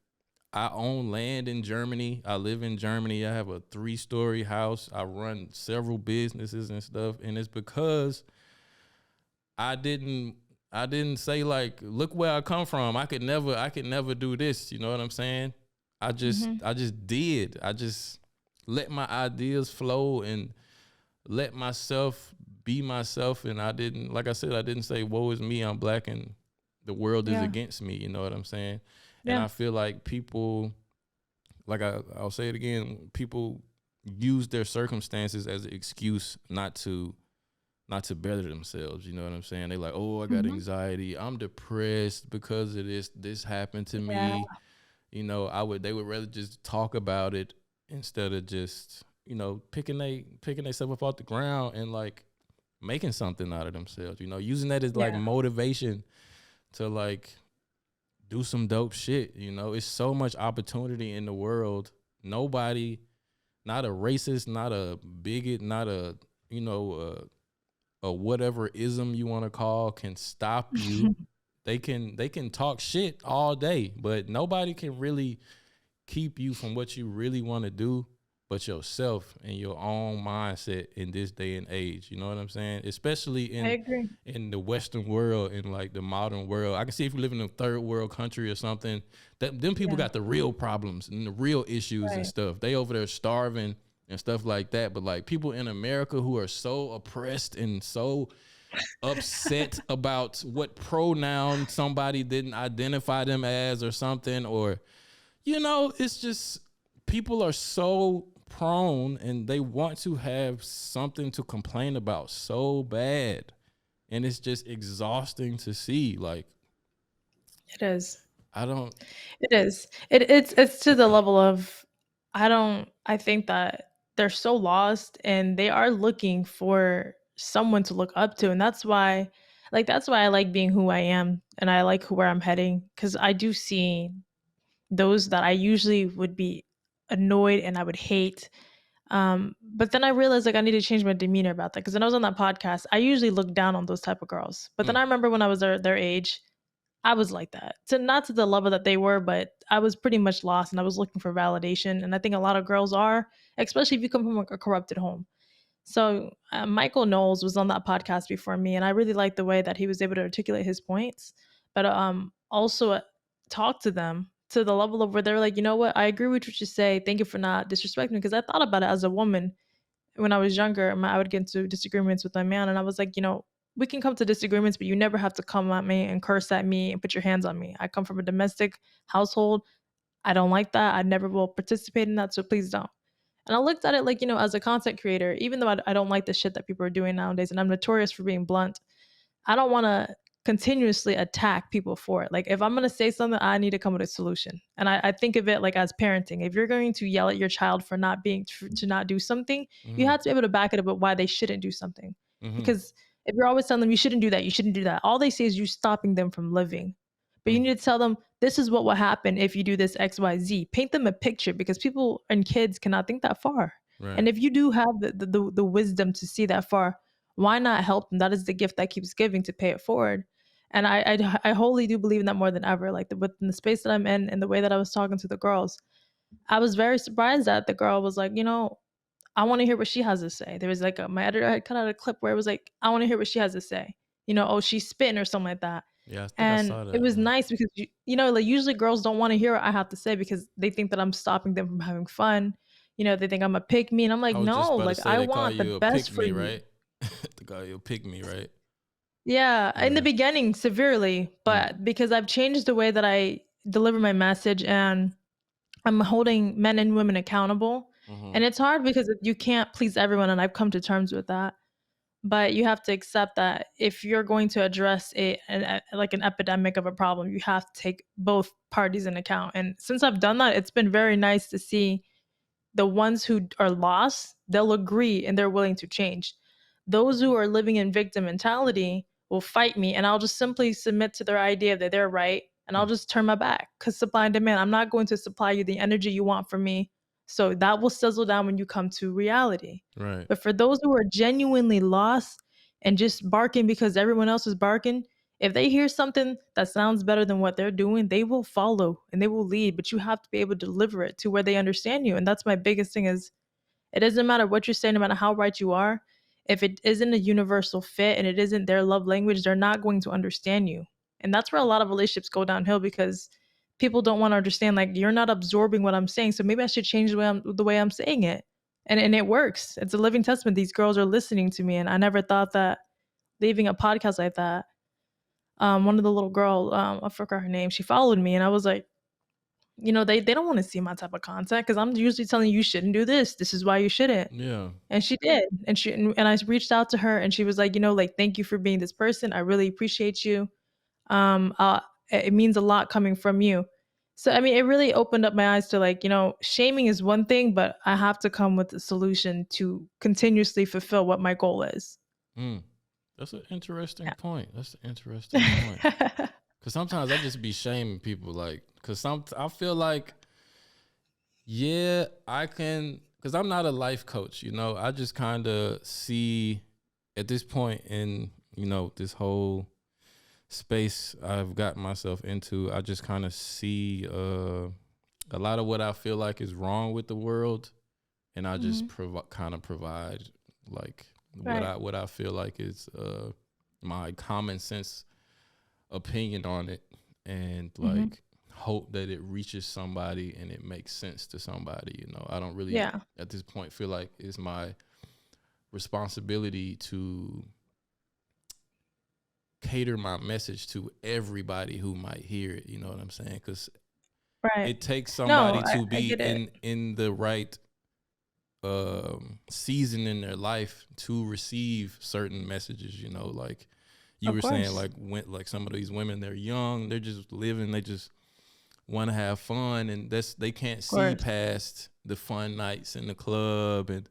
I own land in Germany. I live in Germany. I have a 3-story house. I run several businesses and stuff. And it's because I didn't say like, look where I come from. I could never do this. You know what I'm saying? I just did. I just let my ideas flow and let myself be myself. And I didn't, like I said, I didn't say, woe is me, I'm black and the world is against me. You know what I'm saying? Yeah. And I feel like people, like I'll say it again, people use their circumstances as an excuse not to better themselves. You know what I'm saying? They like, oh, I got anxiety. I'm depressed because of this happened to me. You know, they would rather just talk about it instead of just, you know, picking themselves up off the ground and like making something out of themselves, using that as like Yeah. motivation to like do some dope shit. It's so much opportunity in the world. Nobody, not a racist, not a bigot, not a, a whatever ism you want to call can stop you. They can talk shit all day, but nobody can really keep you from what you really want to do but yourself and your own mindset in this day and age. You know what I'm saying? Especially I agree. in the Western world, in like the modern world. I can see if you live in a third world country or something, that them people Yeah. got the real problems and the real issues and Right. stuff. They over there starving and stuff like that. But like people in America who are so oppressed and so upset about what pronoun somebody didn't identify them as or something, or it's just people are so prone and they want to have something to complain about so bad, and it's just exhausting to see. Like, It is. I don't. It is. It's to the level of I think that they're so lost and they are looking for someone to look up to, and that's why I like being who I am and I like where I'm heading, cuz I do see those that I usually would be annoyed and I would hate. But then I realized like I need to change my demeanor about that, cuz when I was on that podcast, I usually look down on those type of girls. But then Mm, I remember when I was their age, I was like that. To not to the level that they were, but I was pretty much lost and I was looking for validation. And I think a lot of girls are, especially if you come from a corrupted home. So Michael Knowles was on that podcast before me, and I really liked the way that he was able to articulate his points, but also talk to them to the level of where they're like, you know what, I agree with what you say. Thank you for not disrespecting me, because I thought about it as a woman when I was younger. I would get into disagreements with my man, and I was like, we can come to disagreements, but you never have to come at me and curse at me and put your hands on me. I come from a domestic household. I don't like that. I never will participate in that, so please don't. And I looked at it like, as a content creator, even though I don't like the shit that people are doing nowadays, and I'm notorious for being blunt, I don't want to continuously attack people for it. Like, if I'm going to say something, I need to come with a solution. And I think of it like as parenting. If you're going to yell at your child for not to not do something, you mm-hmm, have to be able to back it up with why they shouldn't do something. mm-hmm, Because if you're always telling them you shouldn't do that, you shouldn't do that, all they say is you stopping them from living. But you mm, need to tell them this is what will happen if you do this XYZ. Paint them a picture, because people and kids cannot think that far. right. And if you do have the wisdom to see that far, why not help them? That is the gift that keeps giving, to pay it forward. And I wholly do believe in that more than ever. Like within the space that I'm in and the way that I was talking to the girls, I was very surprised that the girl was like, I want to hear what she has to say. There was like my editor had cut out a clip where it was like, I want to hear what she has to say. Oh, she's spitting or something like that. Yeah, I think I And saw it that. was Yeah. nice because like usually girls don't want to hear what I have to say because they think that I'm stopping them from having fun. They think I'm a pick me, and I'm like, I was just no, about to like say I they call want the you a best pick for me, you. right? They call you a pick me, right? Yeah, in the Yeah. beginning, severely, Mm, but because I've changed the way that I deliver my message, and I'm holding men and women accountable. mm-hmm, And it's hard because you can't please everyone, and I've come to terms with that. But you have to accept that if you're going to address like an epidemic of a problem, you have to take both parties in account. And since I've done that, it's been very nice to see the ones who are lost, they'll agree and they're willing to change. Those who are living in victim mentality will fight me, and I'll just simply submit to their idea that they're right, and I'll mm, just turn my back, because supply and demand, I'm not going to supply you the energy you want from me. So that will sizzle down when you come to reality. right. But for those who are genuinely lost and just barking because everyone else is barking, if they hear something that sounds better than what they're doing, they will follow and they will lead. But you have to be able to deliver it to where they understand you. And that's my biggest thing is, it doesn't matter what you say, no matter how right you are. If it isn't a universal fit and it isn't their love language, they're not going to understand you. And that's where a lot of relationships go downhill, because people don't want to understand, like, you're not absorbing what I'm saying. So maybe I should change the way I'm saying it. And it works. It's a living testament. These girls are listening to me. And I never thought that leaving a podcast like that, one of the little girl, I forgot her name, she followed me, and I was like, they don't want to see my type of content, because I'm usually telling you shouldn't do this. This is why you shouldn't. Yeah. And she did. And I reached out to her, and she was like, like, thank you for being this person. I really appreciate you. Um, uh, it means a lot coming from you. So, I mean, it really opened up my eyes to, like, shaming is one thing, but I have to come with a solution to continuously fulfill what my goal is. Mm. That's an interesting Yeah. point. That's an interesting point. Because sometimes I just be shaming people, like, because I feel like, yeah, I can, because I'm not a life coach, you know. I just kind of see at this point in, you know, this whole space I've gotten myself into, I just kind of see a lot of what I feel like is wrong with the world, and I just kind of provide like Right. what I feel like is my common sense opinion on it, and like hope that it reaches somebody and it makes sense to somebody. You know, I don't really Yeah. at this point feel like it's my responsibility to cater my message to everybody who might hear it. You know what I'm saying? Because Right. it takes No, somebody to I be get it. in the right season in their life to receive certain messages. You know, like you Of were saying, course. like some of these women, they're young, they're just living, they just want to have fun, and they can't Of see course. past the fun nights in the club, and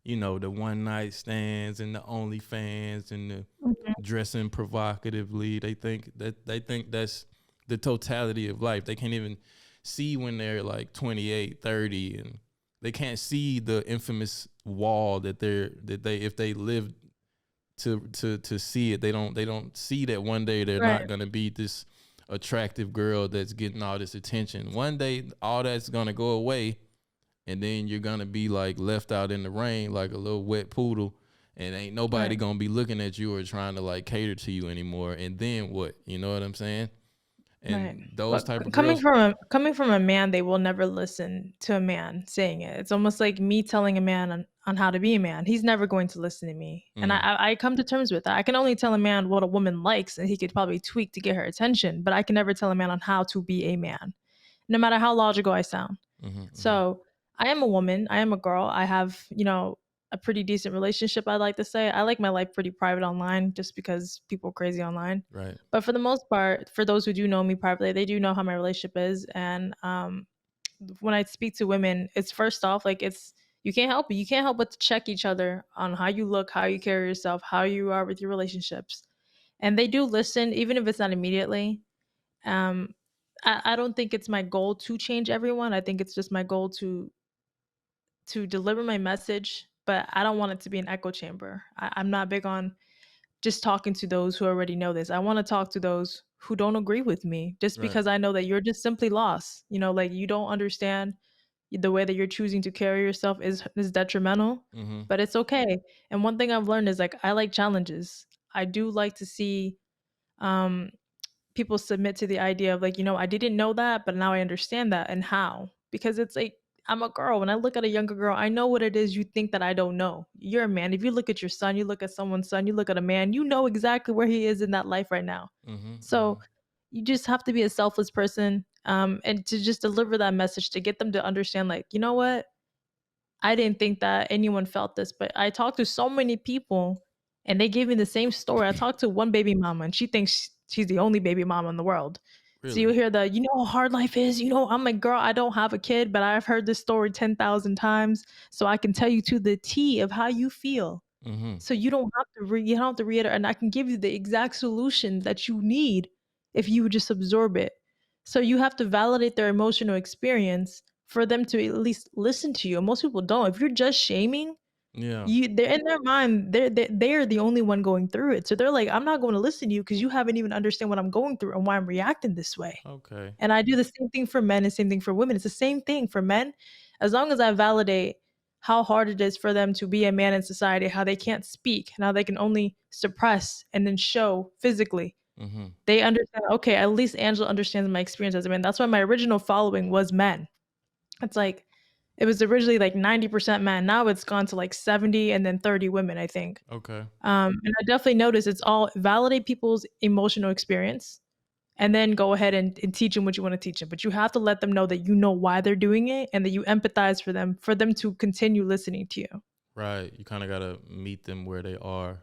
you know, the one night stands and the OnlyFans and the Mhm. dressing provocatively. They think that's the totality of life. They can't even see when they're like 28, 30, and they can't see the infamous wall that they if they live to see it, they don't see that one day they're Right. not gonna be this attractive girl that's getting all this attention. One day all that's gonna go away, and then you're gonna be like left out in the rain like a little wet poodle, and ain't nobody Right. gonna be looking at you or trying to like cater to you anymore. And then what? You know what I'm saying? Right. And those But type of girls. coming from a man, they will never listen to a man saying it. It's almost like me telling a man on how to be a man. He's never going to listen to me. And Mm, I come to terms with that. I can only tell a man what a woman likes, and he could probably tweak to get her attention, but I can never tell a man on how to be a man, no matter how logical I sound. mm-hmm. So I am a woman. I am a girl. I have, a pretty decent relationship, I'd like to say. I like my life pretty private online just because people are crazy online. Right. But for the most part, for those who do know me privately, they do know how my relationship is. And when I speak to women, it's first off, like you can't help it. You can't help but to check each other on how you look, how you carry yourself, how you are with your relationships. And they do listen, even if it's not immediately. Um, I don't think it's my goal to change everyone. I think it's just my goal to deliver my message, but I don't want it to be an echo chamber. I'm not big on just talking to those who already know this. I want to talk to those who don't agree with me just Right. because I know that you're just simply lost. Like you don't understand the way that you're choosing to carry yourself is detrimental, Mm-hmm. but it's okay. And one thing I've learned is like I like challenges. I do like to see um people submit to the idea of like, I didn't know that, but now I understand that and how. Because it's like I'm a girl. When I look at a younger girl, I know what it is you think that I don't know. You're a man. If you look at your son, you look at someone's son, you look at a man, you know exactly where he is in that life right now. Mm-hmm. So you just have to be a selfless person, and to just deliver that message to get them to understand, like, you know what? I didn't think that anyone felt this, but I talked to so many people and they gave me the same story. I talked to one baby mama and she thinks she's the only baby mama in the world. So you Really. hear how hard life is. I'm like, girl, I don't have a kid, but I've heard this story 10,000 times. So I can tell you to the T of how you feel. Mm-hmm. So you don't have to you don't have to reiterate, and I can give you the exact solution that you need if you would just absorb it. So you have to validate their emotional experience for them to at least listen to you. And most people don't. If you're just shaming, Yeah. they're in their mind, they're the only one going through it. So they're like, I'm not going to listen to you because you haven't even understand what I'm going through and why I'm reacting this way. Okay. And I do the same thing for men and same thing for women. It's the same thing for men. As long as I validate how hard it is for them to be a man in society, how they can't speak, and how they can only suppress and then show physically. Mm-hmm. They understand, okay, at least Angela understands my experience as a man. That's why my original following was men. It's like it was originally like 90% men. Now it's gone to like 70 and then 30 women, I think. Okay. And I definitely notice it's all validate people's emotional experience and then go ahead and teach them what you want to teach them. But you have to let them know that you know why they're doing it and that you empathize for them to continue listening to you. Right. You kind of gotta meet them where they are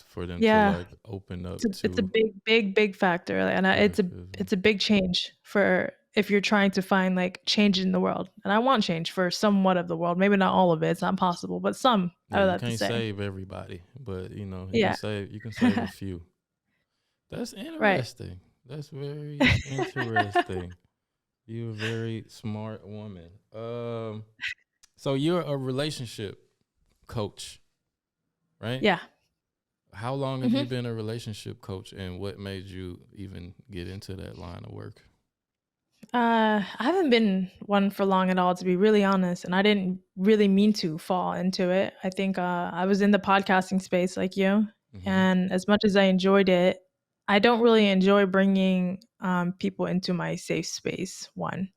for them to Yeah, like open up it's a to big factor, and what it it's a feels like. it's a big change for if you're trying to find like change in the world. And I want change for somewhat of the world. Maybe not all of it. It's not possible, but some, I Yeah, would you have to can't say. save everybody, but you know, Yeah. you can save a few. That's Right. interesting. That's very interesting. You're a very smart woman. So you're a relationship coach, right? Yeah. How long have hmm you been a relationship coach, and what made you even get into that line of work? I haven't been one for long at all, to be really honest. And I didn't really mean to fall into it. I think I was in the podcasting space like you. Mm-hmm. And as much as I enjoyed it, I don't really enjoy bringing people into my safe space. One,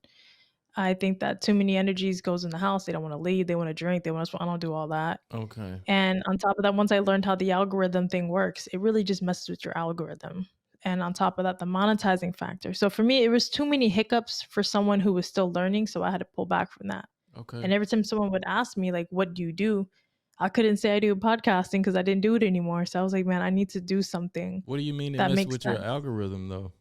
I think that too many energies goes in the house. They don't want to leave. They want to drink. They want to. I don't do all that. Okay. And on top of that, once I learned how the algorithm thing works, it really just messes with your algorithm. And on top of that, the monetizing factor. So for me, it was too many hiccups for someone who was still learning. So I had to pull back from that. Okay. And every time someone would ask me, like, what do you do? I couldn't say I do podcasting because I didn't do it anymore. So I was like, man, I need to do something What do you mean it that messed makes with your sense. algorithm though?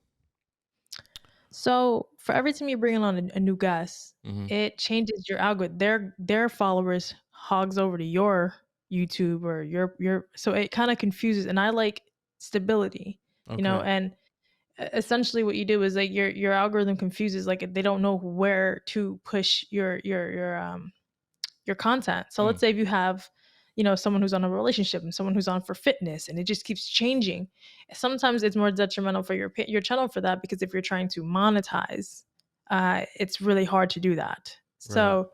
So for every time you bring on a new guest, Mm-hmm. it changes your algorithm. Their followers hogs over to your YouTube or your so it kind of confuses. And I like stability, Okay. and essentially what you do is like your algorithm confuses, like they don't know where to push your content. So Mm. let's say if you have, someone who's on a relationship and someone who's on for fitness, and it just keeps changing. Sometimes it's more detrimental for your channel for that, because if you're trying to monetize, it's really hard to do that. Right. So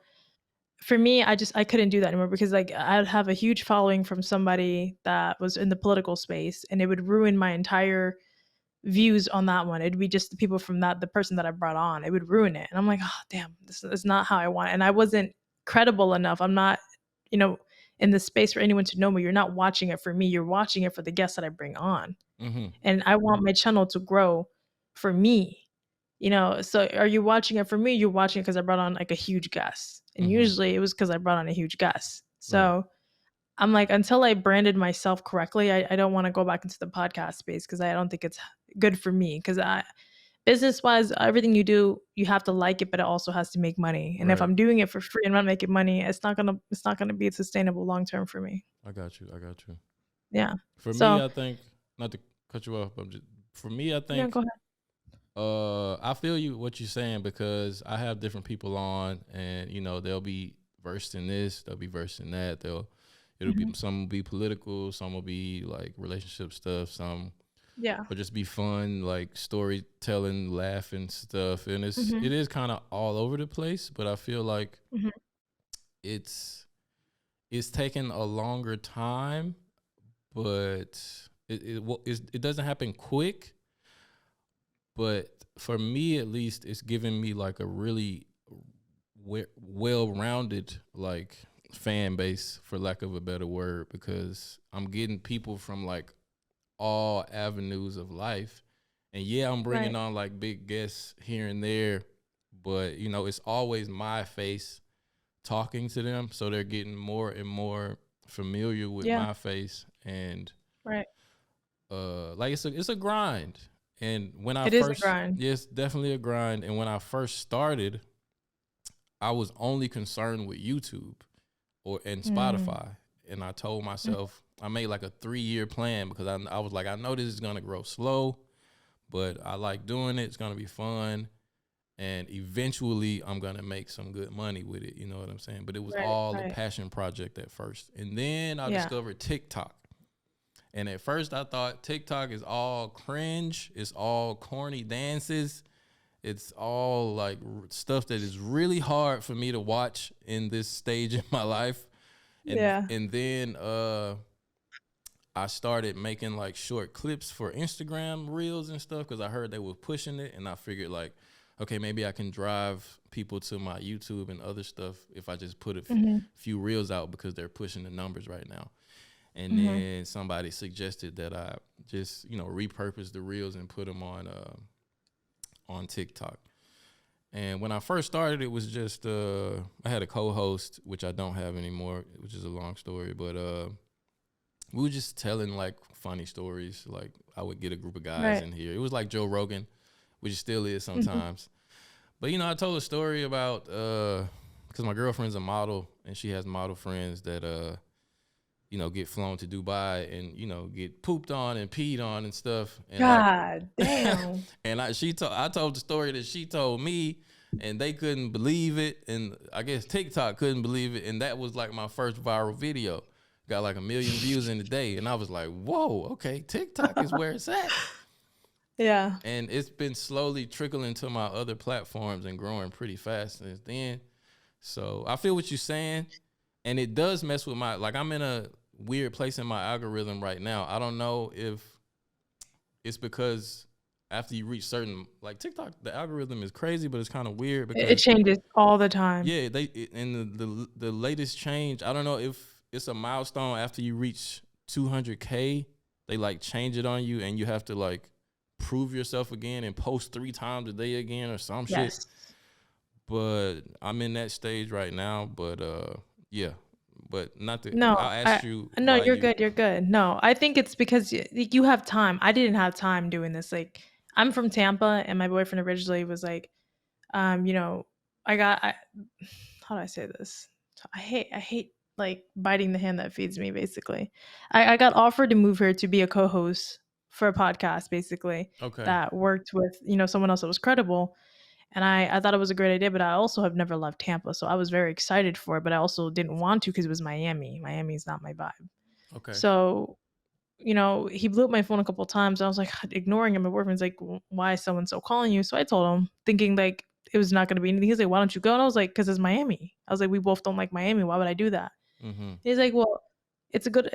for me, I couldn't do that anymore, because like I'd have a huge following from somebody that was in the political space, and it would ruin my entire views on that one. It'd be just the people from the person that I brought on. It would ruin it. And I'm like, oh damn, this is not how I want it. And I wasn't credible enough. I'm not, you know, in the space for anyone to know me. You're not watching it for me. You're watching it for the guests that I bring on. Mm-hmm. And I want my channel to grow for me. So are you watching it for me? You're watching it because I brought on like a huge guest. And Mm-hmm. usually it was because I brought on a huge guest. Right. So I'm like, until I branded myself correctly, I don't want to go back into the podcast space, because I don't think it's good for me. Because business wise, everything you do, you have to like it, but it also has to make money. And if Right. I'm doing it for free and not making money, it's not gonna be sustainable long term for me. I got you. I got you. Yeah. For me, So I think, not to cut you off, but for me, I yeah, think go ahead. I feel you what you're saying, because I have different people on, and they'll be versed in this, they'll be versed in that. It'll be, some will be political, some will be like relationship stuff, some Yeah. will just be fun, like storytelling, laughing stuff, and hmm it is kind of all over the place. But I feel like hmm it's taking a longer time, but it doesn't happen quick. But for me, at least, it's giving me like a really well-rounded like fan base, for lack of a better word, because I'm getting people from like all avenues of life. And yeah, I'm bringing Right. on like big guests here and there, but it's always my face talking to them, so they're getting more and more familiar with Yeah. my face. And Right. like it's a grind. And when I It is a first, grind. yes, definitely a grind. And when I first started, I was only concerned with YouTube and Mm. Spotify. And I told myself, I made like a 3-year plan, because I was like, I know this is gonna grow slow, but I like doing it. It's gonna be fun, and eventually I'm gonna make some good money with it. You know what I'm saying? But it was Right. all a Right. passion project at first, and then I Yeah. discovered TikTok. And at first I thought TikTok is all cringe. It's all corny dances. It's all like stuff that is really hard for me to watch in this stage in my life. Yeah. And then I started making like short clips for Instagram reels and stuff, because I heard they were pushing it, and I figured like, okay, maybe I can drive people to my YouTube and other stuff if I just put a hmm few reels out, because they're pushing the numbers right now. And hmm then somebody suggested that I just, repurpose the reels and put them on TikTok. And when I first started, it was just I had a co-host, which I don't have anymore, which is a long story. But we were just telling like funny stories. Like I would get a group of guys Right. in here. It was like Joe Rogan, which it still is hmm sometimes. But I told a story about because my girlfriend's a model and she has model friends that get flown to Dubai and get pooped on and peed on and stuff. And God damn. and I told the story that she told me, and they couldn't believe it, and I guess TikTok couldn't believe it, and that was like my first viral video. Got like 1 million views in a day, and I was like, whoa, okay, TikTok is where it's at. Yeah. And it's been slowly trickling to my other platforms and growing pretty fast since then. So I feel what you're saying, and it does mess with I'm in a weird place in my algorithm right now. I don't know if it's because after you reach certain, like TikTok, the algorithm is crazy, but it's kind of weird because It changes all the time. yeah, in the latest change, I don't know if it's a milestone after you reach 200K, they like change it on you and you have to like prove yourself again and post 3 times a day again or some shit. But I'm in that stage right now. But yeah, but not to. No, I'll ask you. no, why you're good. You're good. No, I think it's because you have time. I didn't have time doing this. Like, I'm from Tampa, and my boyfriend originally was like, you know, how do I say this? I hate like biting the hand that feeds me. Basically, I got offered to move here to be a co-host for a podcast, basically Okay. that worked with someone else that was credible. And I thought it was a great idea, but I also have never left Tampa. So I was very excited for it, but I also didn't want to because it was Miami. Miami is not my vibe. Okay. So, he blew up my phone a couple of times. I was like, ignoring him. My boyfriend's like, why is so-and-so calling you? So I told him, thinking like it was not going to be anything. He's like, why don't you go? And I was like, because it's Miami. I was like, we both don't like Miami. Why would I do that? Mm-hmm. He's like, well, it's a good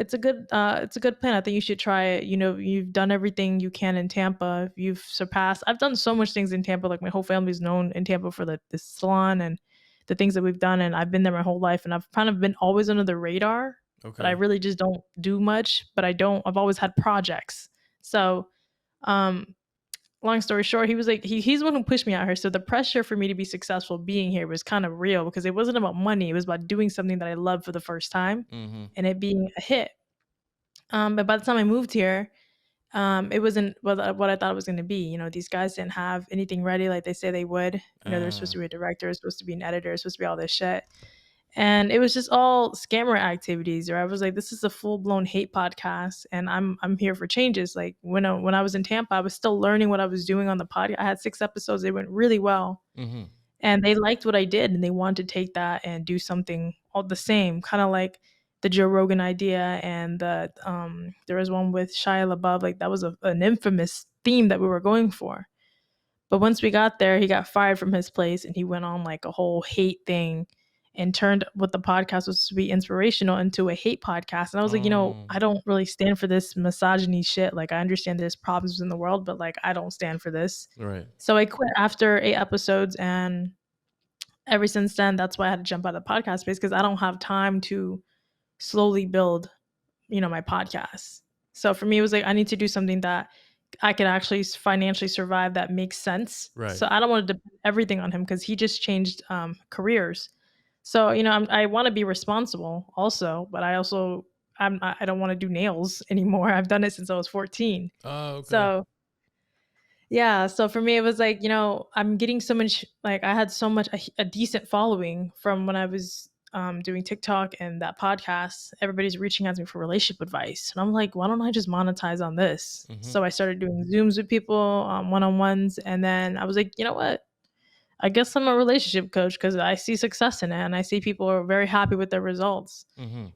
plan. I think you should try it. You've done everything you can in Tampa. You've surpassed. I've done so much things in Tampa. Like my whole family's known in Tampa for the salon and the things that we've done. And I've been there my whole life. And I've kind of been always under the radar. Okay. But I really just don't do much. But I've always had projects. So, long story short, he was like, he's the one who pushed me out here. So the pressure for me to be successful being here was kind of real because it wasn't about money. It was about doing something that I loved for the first time and it being a hit. But by the time I moved here, it wasn't what I thought it was going to be. These guys didn't have anything ready like they say they would. They're supposed to be a director, they're supposed to be an editor, they're supposed to be all this shit. And it was just all scammer activities. Or I was like, this is a full blown hate podcast, and I'm here for changes. Like when I was in Tampa, I was still learning what I was doing on the podcast. I had 6 episodes; they went really well, and they liked what I did, and they wanted to take that and do something all the same, kind of like the Joe Rogan idea, and there was one with Shia LaBeouf. Like that was an infamous theme that we were going for. But once we got there, he got fired from his place, and he went on like a whole hate thing and turned what the podcast was to be inspirational into a hate podcast. And I was like, I don't really stand for this misogyny shit. Like, I understand there's problems in the world, but like, I don't stand for this. Right. So I quit after 8 episodes. And ever since then, that's why I had to jump out of the podcast space because I don't have time to slowly build, my podcast. So for me, it was like, I need to do something that I could actually financially survive that makes sense. Right. So I don't want to depend everything on him because he just changed careers. So, I want to be responsible also, but I don't want to do nails anymore. I've done it since I was 14. Oh, okay. So, yeah. So for me, it was like, I'm getting so much, like I had so much, a decent following from when I was doing TikTok and that podcast. Everybody's reaching out to me for relationship advice. And I'm like, why don't I just monetize on this? So I started doing Zooms with people, one-on-ones. And then I was like, you know what? I guess I'm a relationship coach because I see success in it and I see people are very happy with their results.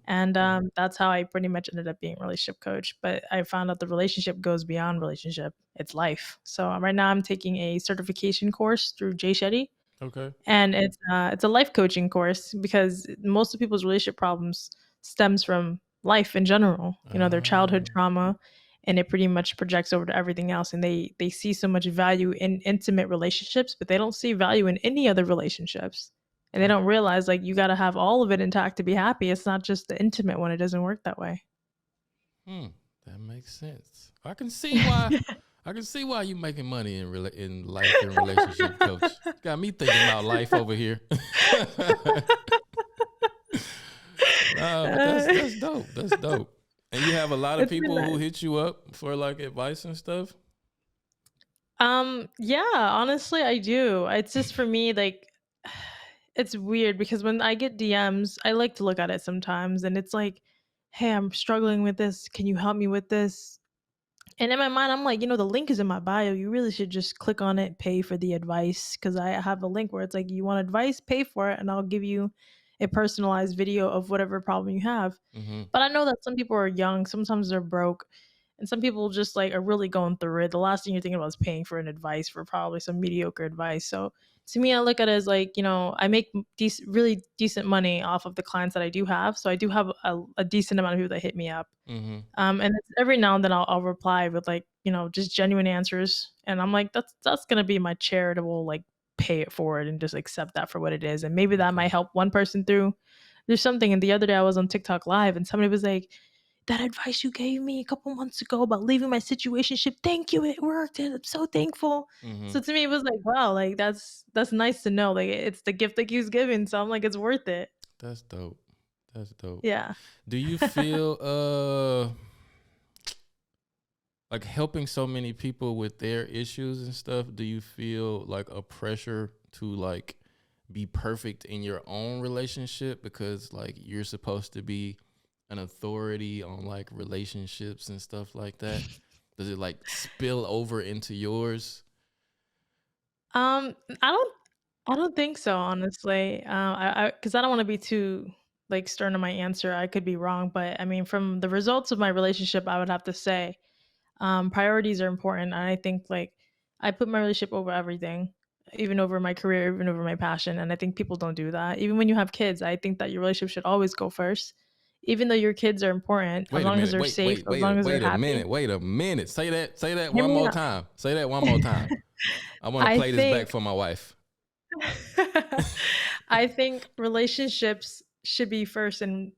And that's how I pretty much ended up being a relationship coach. But I found out the relationship goes beyond relationship. It's life. So right now I'm taking a certification course through Jay Shetty. Okay. And it's a life coaching course because most of people's relationship problems stems from life in general, their childhood trauma. And it pretty much projects over to everything else. And they see so much value in intimate relationships, but they don't see value in any other relationships. And they don't realize like you got to have all of it intact to be happy. It's not just the intimate one. It doesn't work that way. That makes sense. I can see why. I can see why you making money in life and relationship coach. Got me thinking about life over here. But that's dope. That's dope. And you have a lot of people who hit you up for like advice and stuff? Yeah, honestly, I do. It's just for me, like, it's weird because when I get DMs, I like to look at it sometimes, and it's like, "Hey, I'm struggling with this. Can you help me with this?" And in my mind, I'm like, the link is in my bio. You really should just click on it, pay for the advice. Cause I have a link where it's like, you want advice, pay for it, and I'll give you a personalized video of whatever problem you have. Mm-hmm. But I know that some people are young, sometimes they're broke, and some people just like are really going through it. The last thing you're thinking about is paying for an advice for probably some mediocre advice. So to me, I look at it as like, I make really decent money off of the clients that I do have. So I do have a decent amount of people that hit me up. Mm-hmm. And it's every now and then I'll reply with like, just genuine answers. And I'm like, that's gonna be my charitable, like, pay it forward and just accept that for what it is. And maybe that might Okay. help one person through. There's something. And the other day I was on TikTok live and somebody was like, that advice you gave me a couple months ago about leaving my situationship, thank you, it worked. And I'm so thankful. Mm-hmm. So to me it was like, wow, like that's nice to know. Like it's the gift that keeps giving. So I'm like, it's worth it. That's dope. That's dope. Yeah. Do you feel like helping so many people with their issues and stuff? Do you feel like a pressure to like be perfect in your own relationship because like you're supposed to be an authority on like relationships and stuff like that? Does it like spill over into yours? I don't think so, honestly. Because I don't want to be too like stern in my answer. I could be wrong, but I mean, from the results of my relationship, I would have to say, priorities are important. And I think like I put my relationship over everything, even over my career, even over my passion. And I think people don't do that. Even when you have kids, I think that your relationship should always go first, even though your kids are important, as Wait a long as minute. they're Wait, safe, wait, as wait, long as they're wait a happy. minute. Wait a minute. Say that Hear one me more out. time. Say that one more time. I want to I play this back think for my wife. I think relationships should be first, and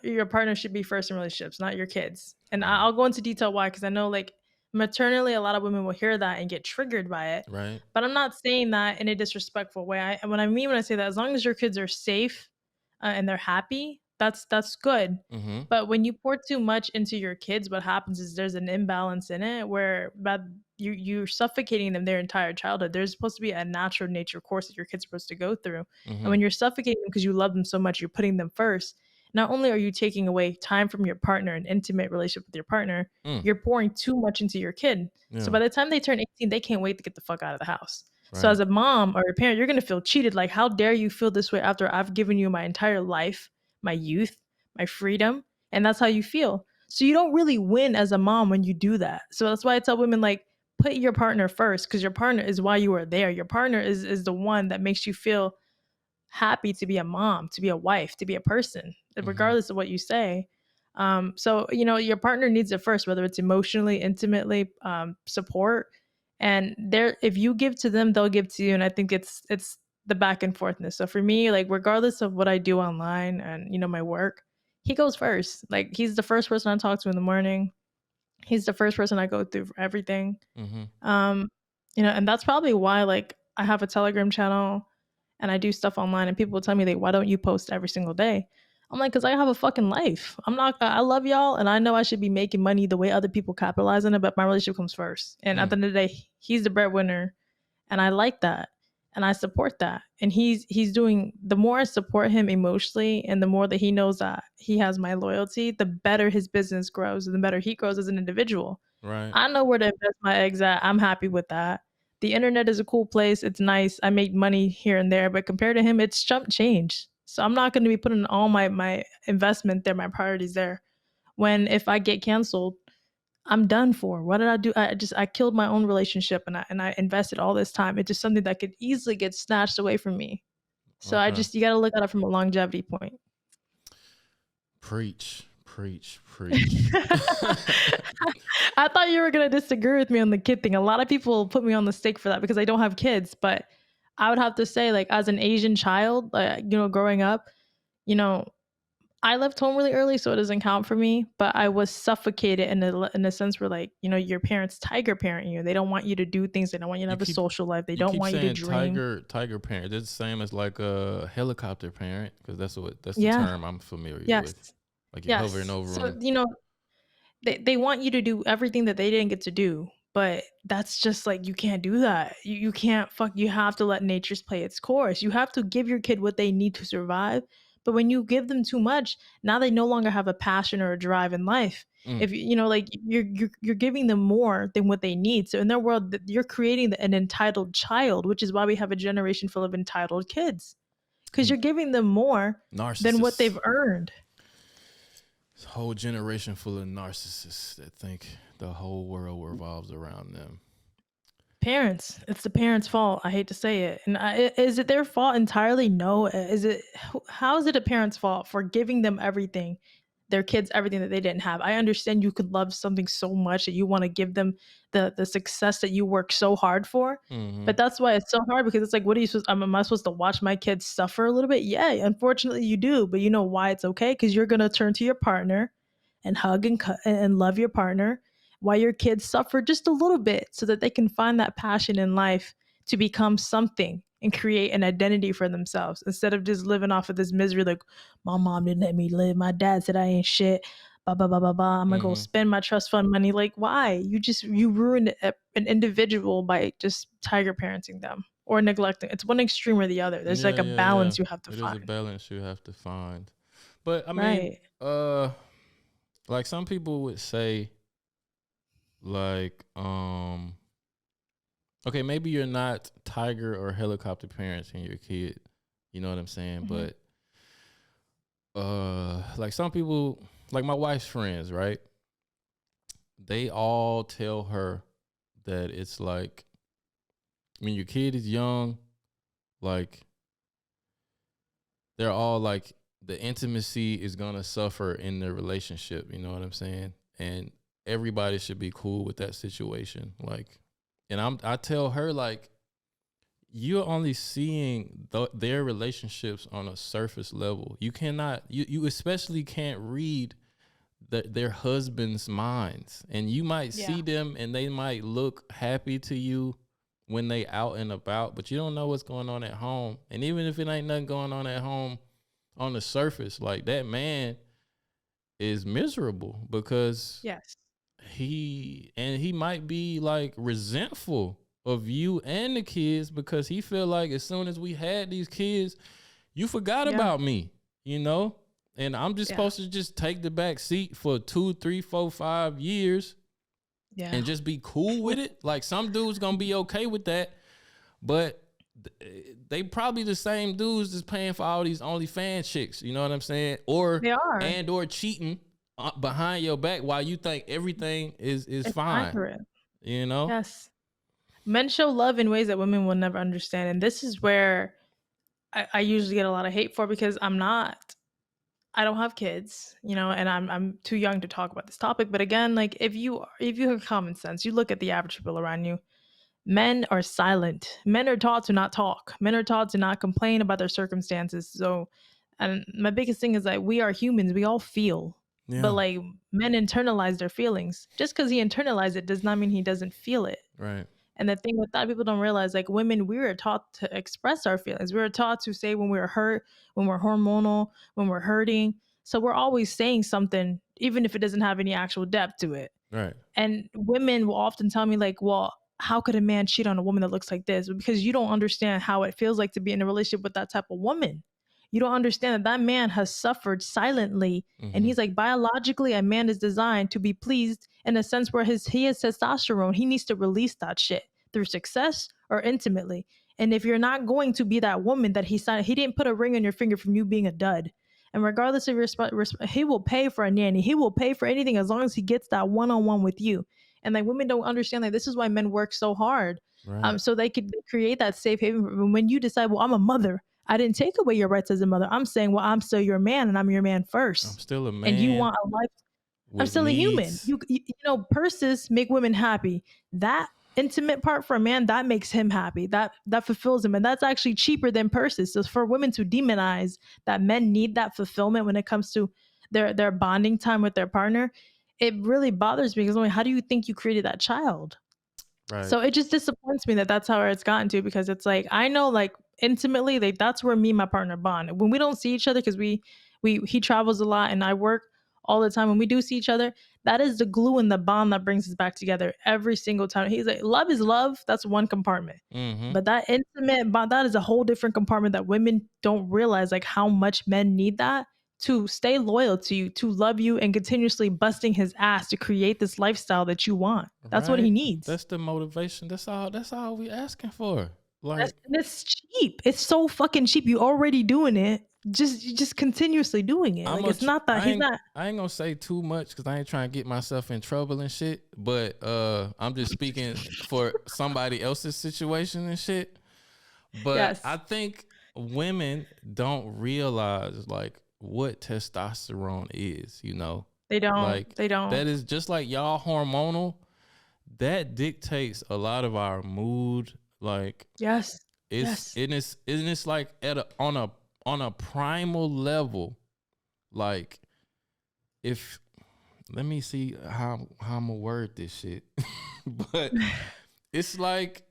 your partner should be first in relationships, not your kids. And Right. I'll go into detail why, because I know like maternally, a lot of women will hear that and get triggered by it. Right. But I'm not saying that in a disrespectful way. What I mean when I say that, as long as your kids are safe and they're happy, that's good. Mm-hmm. But when you pour too much into your kids, what happens is there's an imbalance in it where you're suffocating them their entire childhood. There's supposed to be a natural nature course that your kids are supposed to go through. And Mm-hmm. when you're suffocating them because you love them so much, you're putting them first. Not only are you taking away time from your partner, an intimate relationship with your partner, Mm. you're pouring too much into your kid. So Yeah. by the time they turn 18, they can't wait to get the fuck out of the house. So Right. as a mom or a parent, you're gonna feel cheated. Like, how dare you feel this way after I've given you my entire life, my youth, my freedom, and that's how you feel. So you don't really win as a mom when you do that. So that's why I tell women, like, put your partner first, because your partner is why you are there. Your partner is the one that makes you feel happy to be a mom, to be a wife, to be a person, Mm-hmm. regardless of what you say. So your partner needs it first, whether it's emotionally, intimately, support, and if you give to them, they'll give to you. And I think it's the back and forthness. So for me, like, regardless of what I do online and my work, he goes first. Like, he's the first person I talk to in the morning. He's the first person I go through for everything. Mm-hmm. um and that's probably why, like, I have a Telegram channel and I do stuff online, and people will tell me, like, why don't you post every single day? I'm like, because I have a fucking life. I love y'all, and I know I should be making money the way other people capitalize on it, but my relationship comes first. And at the Mm. end of the day, he's the breadwinner, and I like that. And I support that. And he's doing, the more I support him emotionally and the more that he knows that he has my loyalty, the better his business grows and the better he grows as an individual. Right. I know where to invest my eggs at. I'm happy with that. The internet is a cool place. It's nice. I make money here and there, but compared to him, it's chump change. So I'm not going to be putting all my investment there, my priorities there. When if I get canceled, I'm done for. What did I do? I killed my own relationship, and I invested all this time. It's just something that could easily get snatched away from me. So Okay. you got to look at it from a longevity point. Preach, preach, preach. I thought you were gonna disagree with me on the kid thing. A lot of people put me on the stake for that because I don't have kids. But I would have to say, like, as an Asian child, growing up, you know, I left home really early, so it doesn't count for me. But I was suffocated in a sense where, like, your parents tiger parent you. They don't want you to do things. They don't want you to you have a keep social life. They you don't keep want you to saying dream. tiger parent. It's the same as like a helicopter parent because that's the Yeah. term I'm familiar Yes. with. Like you're hovering Yes. over So them. they want you to do everything that they didn't get to do, But that's just like, you can't do that. You can't you have to let nature's play its course. You have to give your kid what they need to survive. But when you give them too much, now they no longer have a passion or a drive in life. Mm. If like you're giving them more than what they need. So in their world, you're creating an entitled child, which is why we have a generation full of entitled kids. Because you're giving them more than what Narcissists. they've earned. This whole generation full of narcissists that think the whole world revolves around them. Parents, it's the parents' fault. I hate to say it. And is it their fault entirely? No. How is it a parent's fault for giving them everything, their kids everything that they didn't have? I understand you could love something so much that you want to give them the success that you work so hard for. Mm-hmm. But that's why it's so hard, because it's like, what are you supposed? Am I supposed to watch my kids suffer a little bit? Yeah, unfortunately you do. But you know why it's okay? Because you're gonna turn to your partner and hug and love your partner while your kids suffer just a little bit, so that they can find that passion in life to become something and create an identity for themselves, instead of just living off of this misery. Like, my mom didn't let me live. My dad said I ain't shit. Blah, blah, blah, blah, blah. I'm going to go Mm-hmm. spend my trust fund money. Like, why? You ruined an individual by just tiger parenting them or neglecting. It's one extreme or the other. There's like a balance you have to It find. is a balance you have to find. But I mean, Right. like some people would say, like, okay, maybe you're not tiger or helicopter parenting your kid. You know what I'm saying? Mhm. But like some people, like my wife's friends, right? They all tell her that it's like, when your kid is young, like, they're all like, the intimacy is gonna suffer in their relationship. You know what I'm saying? And everybody should be cool with that situation. Like, and I tell her, like, you're only seeing their relationships on a surface level. You cannot, you especially can't read their husband's minds. And you might see them and they might look happy to you when they out and about, but you don't know what's going on at home. And even if it ain't nothing going on at home on the surface, like, that man is miserable because Yes. he might be like resentful of you and the kids, because he feel like as soon as we had these kids, you forgot about me, you know? And I'm just supposed to just take the back seat for 2, 3, 4, 5 years and just be cool with it. Like, some dudes gonna be okay with that, but they probably the same dudes that's paying for all these OnlyFans chicks, you know what I'm saying? Or They are. or cheating behind your back while you think everything is It's fine. accurate. You know? Yes. Men show love in ways that women will never understand. And this is where I usually get a lot of hate for, because I don't have kids, and I'm too young to talk about this topic. But again, like, if you have common sense, you look at the average people around you. Men are silent. Men are taught to not talk. Men are taught to not complain about their circumstances. So, and my biggest thing is that we are humans. We all feel. Yeah. But like, men internalize their feelings. Just because he internalized it does not mean he doesn't feel it. Right. And the thing with that, people don't realize, like, women, we were taught to express our feelings. We were taught to say when we're hurt, when we're hormonal, when we're hurting. So we're always saying something, even if it doesn't have any actual depth to it. Right. And women will often tell me, like, well, how could a man cheat on a woman that looks like this? Because you don't understand how it feels like to be in a relationship with that type of woman. You don't understand that man has suffered silently. And he's like, biologically, a man is designed to be pleased in a sense where he has testosterone. He needs to release that shit through success or intimately. And if you're not going to be that woman that he didn't put a ring on your finger from you being a dud. And regardless of your he will pay for a nanny. He will pay for anything as long as he gets that one-on-one with you. And like, women don't understand, like, this is why men work so hard. Right. So they could create that safe haven. When you decide, well, I'm a mother, I didn't take away your rights as a mother. I'm saying, well, I'm still your man, and I'm your man first. I'm still a man. And you want a life. I'm still a human. You purses make women happy. That intimate part for a man, that makes him happy. That fulfills him. And that's actually cheaper than purses. So for women to demonize that men need that fulfillment when it comes to their bonding time with their partner, it really bothers me, because how do you think you created that child? Right. So it just disappoints me that that's how it's gotten to, because it's like, I know, like, intimately, like, that's where me and my partner bond. When we don't see each other, because he travels a lot and I work, all the time when we do see each other, that is the glue and the bond that brings us back together every single time. He's like, love is love. That's one compartment. Mm-hmm. But that intimate bond, that is a whole different compartment that women don't realize, like how much men need that to stay loyal to you, to love you, and continuously busting his ass to create this lifestyle that you want. That's what he Right. needs. That's the motivation. That's all we asking for. Like, It's cheap. It's so fucking cheap. You already doing it. Just continuously doing it. Like it's not that he's not. I ain't gonna say too much because I ain't trying to get myself in trouble and shit. But I'm just speaking for somebody else's situation and shit. But Yes. I think women don't realize like what testosterone is. You know, They don't. like They don't. that is just like y'all hormonal. That dictates a lot of our mood. Like Yes. it's Yes. it's like on a primal level. Like if let me see how I'm gonna word this shit. But it's like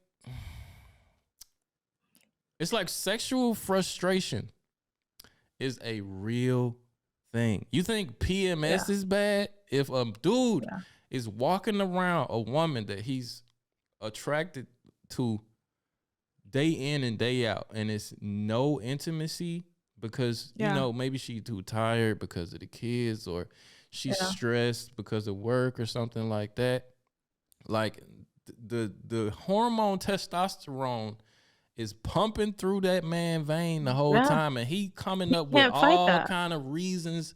sexual frustration is a real thing. You think PMS is bad? If a dude is walking around a woman that he's attracted to day in and day out, and it's no intimacy because you know maybe she's too tired because of the kids, or she's stressed because of work or something like that. Like the hormone testosterone is pumping through that man vein the whole time, and he coming up with all kind of reasons.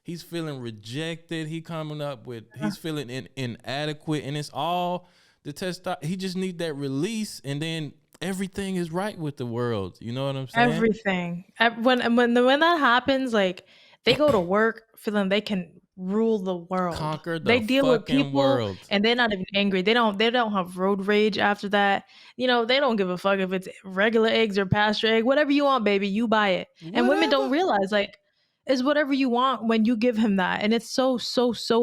He's feeling rejected. He coming up with he's feeling inadequate, and it's all the testosterone. He just need that release, and then everything is right with the world. You know what I'm saying? Everything. When that happens, like they go to work feeling they can rule the world. Conquer the They deal with fucking people world. and they're not even angry. They don't have road rage after that. You know, they don't give a fuck if it's regular eggs or pasture egg. Whatever you want, baby, you buy it. And women don't realize like it's whatever you want when you give him that. And it's so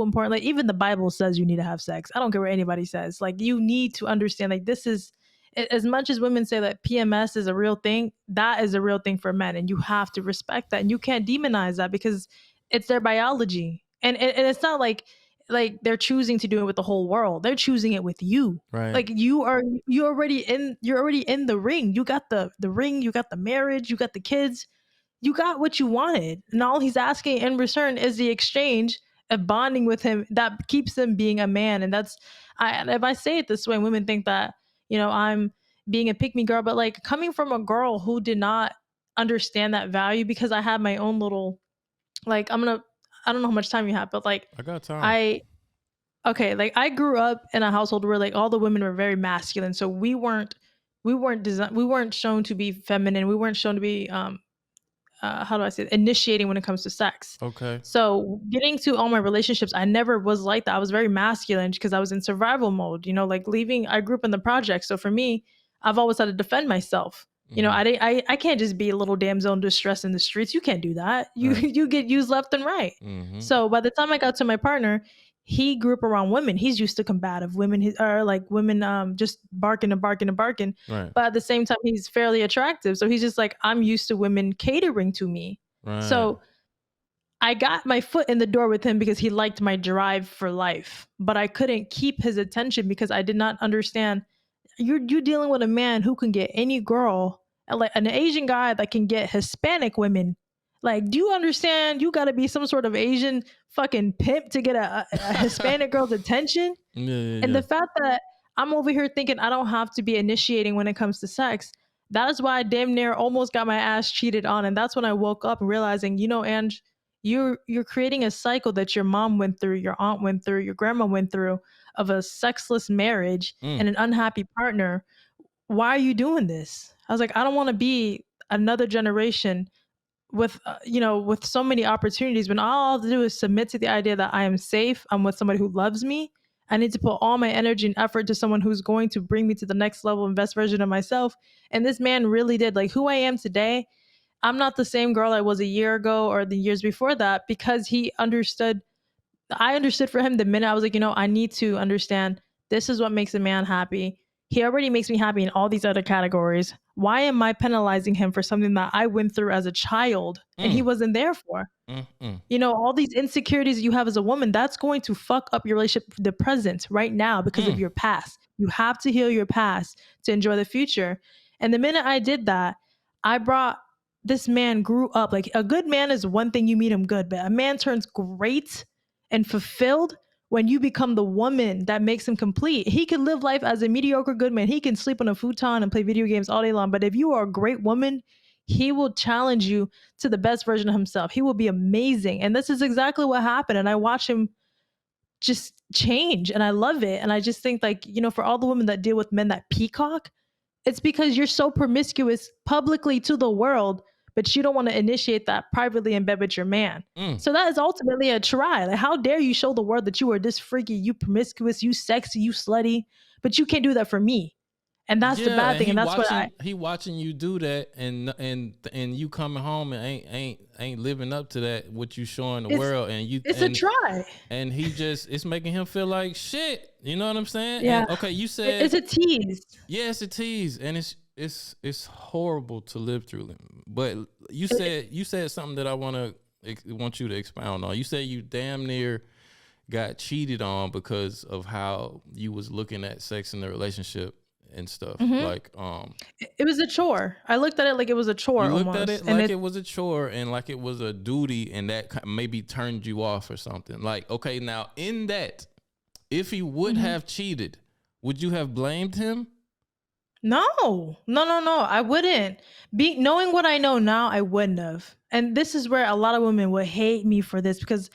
important. Like even the Bible says you need to have sex. I don't care what anybody says. Like you need to understand like this is as much as women say that PMS is a real thing, that is a real thing for men. And you have to respect that. And you can't demonize that because it's their biology. And it's not like they're choosing to do it with the whole world. They're choosing it with you. Right. Like you're already in the ring. You got the ring, you got the marriage, you got the kids. You got what you wanted. And all he's asking in return is the exchange of bonding with him that keeps him being a man. And that's if I say it this way, women think that, you know, I'm being a pick me girl, but like coming from a girl who did not understand that value because I had my own little like I don't know how much time you have, but like I got time. I grew up in a household where like all the women were very masculine. So we weren't shown to be feminine. We weren't shown to be how do I say it? Initiating when it comes to sex. Okay. So getting to all my relationships, I never was like that. I was very masculine because I was in survival mode, you know, like I grew up in the project. So for me, I've always had to defend myself. You know, I can't just be a little damsel in distress in the streets. You can't do that. You get used left and right. So by the time I got to my partner, he grew up around women. He's used to combative women, or like women just barking and barking and barking. Right. But at the same time, he's fairly attractive. So he's just like, I'm used to women catering to me. Right. So I got my foot in the door with him because he liked my drive for life. But I couldn't keep his attention because I did not understand. You're dealing with a man who can get any girl, like an Asian guy that can get Hispanic women. Like, do you understand? You got to be some sort of Asian fucking pimp to get a Hispanic girl's attention. And the fact that I'm over here thinking I don't have to be initiating when it comes to sex, that is why I damn near almost got my ass cheated on. And that's when I woke up realizing, you know, Ange, you're creating a cycle that your mom went through, your aunt went through, your grandma went through of a sexless marriage and an unhappy partner. Why are you doing this? I was like, I don't want to be another generation with with so many opportunities when all I have to do is submit to the idea that I am safe. I'm with somebody who loves me. I need to put all my energy and effort to someone who's going to bring me to the next level and best version of myself. And this man really did. Like who I am today, I'm not the same girl I was a year ago or the years before that because he understood. I understood for him the minute I was like, you know, I need to understand this is what makes a man happy. He already makes me happy in all these other categories. Why am I penalizing him for something that I went through as a child and he wasn't there for? You know, all these insecurities you have as a woman, that's going to fuck up your relationship for the present right now because of your past. You have to heal your past to enjoy the future. And the minute I did that, I brought this man grew up. Like, a good man is one thing, you meet him good, but a man turns great and fulfilled when you become the woman that makes him complete. He can live life as a mediocre good man. He can sleep on a futon and play video games all day long. But if you are a great woman, he will challenge you to the best version of himself. He will be amazing. And this is exactly what happened. And I watch him just change and I love it. And I just think, like, you know, for all the women that deal with men that peacock, it's because you're so promiscuous publicly to the world, but you don't want to initiate that privately in bed with your man. So that is ultimately a try. Like, how dare you show the world that you are this freaky, you promiscuous, you sexy, you slutty, but you can't do that for me. And that's the bad thing. And that's what he watching you do that, and you coming home and ain't living up to that, what you showing the world, and you it's a try. And he just, it's making him feel like shit. You know what I'm saying? Yeah. And, okay, you said it's a tease. Yeah, it's a tease, and it's horrible to live through. But you said something that I want you to expound on. You said you damn near got cheated on because of how you was looking at sex in the relationship and stuff. Like, it was a chore. I looked at it like it was a chore. You looked almost. at it like it was a chore and like it was a duty, and that maybe turned you off or something. Like, okay, now in that, if he would have cheated, would you have blamed him? No. I wouldn't. Knowing what I know now, I wouldn't have. And this is where a lot of women would hate me for this, because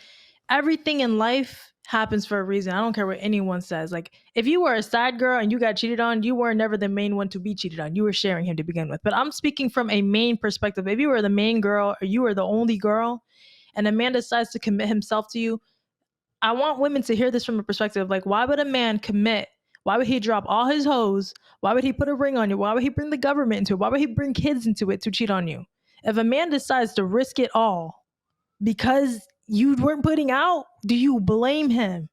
everything in life happens for a reason. I don't care what anyone says. Like, if you were a side girl and you got cheated on, you were never the main one to be cheated on. You were sharing him to begin with. But I'm speaking from a main perspective. If you were the main girl or you were the only girl and a man decides to commit himself to you, I want women to hear this from a perspective. Like, why would a man commit? Why would he drop all his hoes? Why would he put a ring on you? Why would he bring the government into it? Why would he bring kids into it to cheat on you? If a man decides to risk it all because you weren't putting out, do you blame him?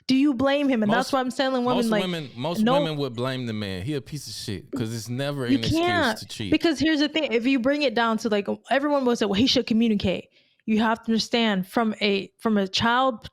And that's why I'm telling women, most women would blame the man. He a piece of shit, because it's never an excuse to cheat. Because here's the thing: if you bring it down to, like, everyone will say, well, he should communicate. You have to understand from a childhood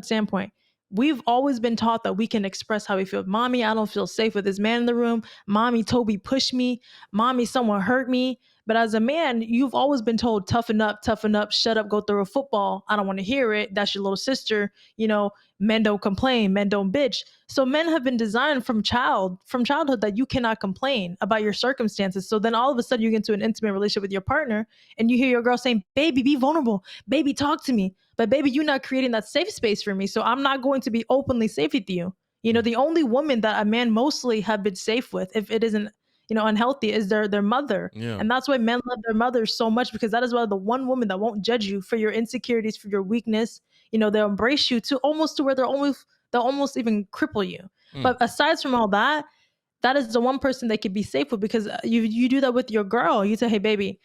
standpoint, we've always been taught that we can express how we feel. Mommy, I don't feel safe with this man in the room. Mommy, Toby pushed me. Mommy, someone hurt me. But as a man, you've always been told, toughen up, shut up, go throw a football. I don't want to hear it. That's your little sister. You know, men don't complain, men don't bitch. So men have been designed from childhood that you cannot complain about your circumstances. So then all of a sudden you get into an intimate relationship with your partner and you hear your girl saying, baby, be vulnerable. Baby, talk to me. But baby, you're not creating that safe space for me. So I'm not going to be openly safe with you. You know, the only woman that a man mostly have been safe with, if it isn't, you know, unhealthy, is their mother. Yeah. And that's why men love their mothers so much, because that is why the one woman that won't judge you for your insecurities, for your weakness, you know, they'll embrace you to where they'll almost even cripple you. But aside from all that, that is the one person they could be safe with, because you do that with your girl. You say, hey, baby,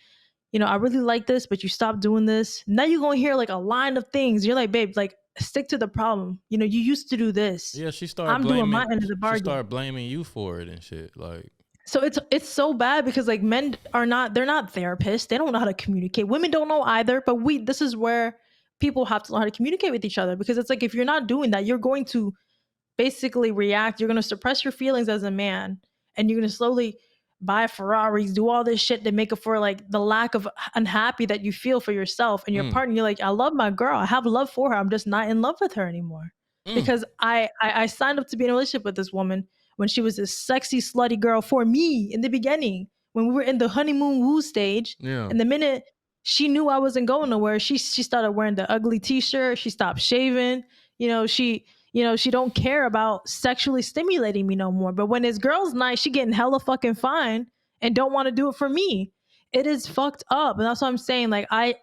you know, I really like this, but you stop doing this. Now you're going to hear like a line of things. You're like, babe, like, stick to the problem. You know, you used to do this. Yeah, she started doing my end of the bargain. She started blaming you for it and shit. Like, so it's so bad, because like men they're not therapists. They don't know how to communicate. Women don't know either, but this is where people have to learn how to communicate with each other, because it's like, if you're not doing that, you're going to basically react. You're going to suppress your feelings as a man, and you're going to slowly buy Ferraris, do all this shit to make up for like the lack of unhappy that you feel for yourself and your partner. You're like, I love my girl. I have love for her. I'm just not in love with her anymore. Because I signed up to be in a relationship with this woman when she was this sexy, slutty girl for me in the beginning, when we were in the honeymoon woo stage. Yeah. And the minute she knew I wasn't going nowhere, she started wearing the ugly t-shirt. She stopped shaving. She don't care about sexually stimulating me no more. But when it's girls' night, she getting hella fucking fine and don't want to do it for me. It is fucked up. And that's what I'm saying. Like, I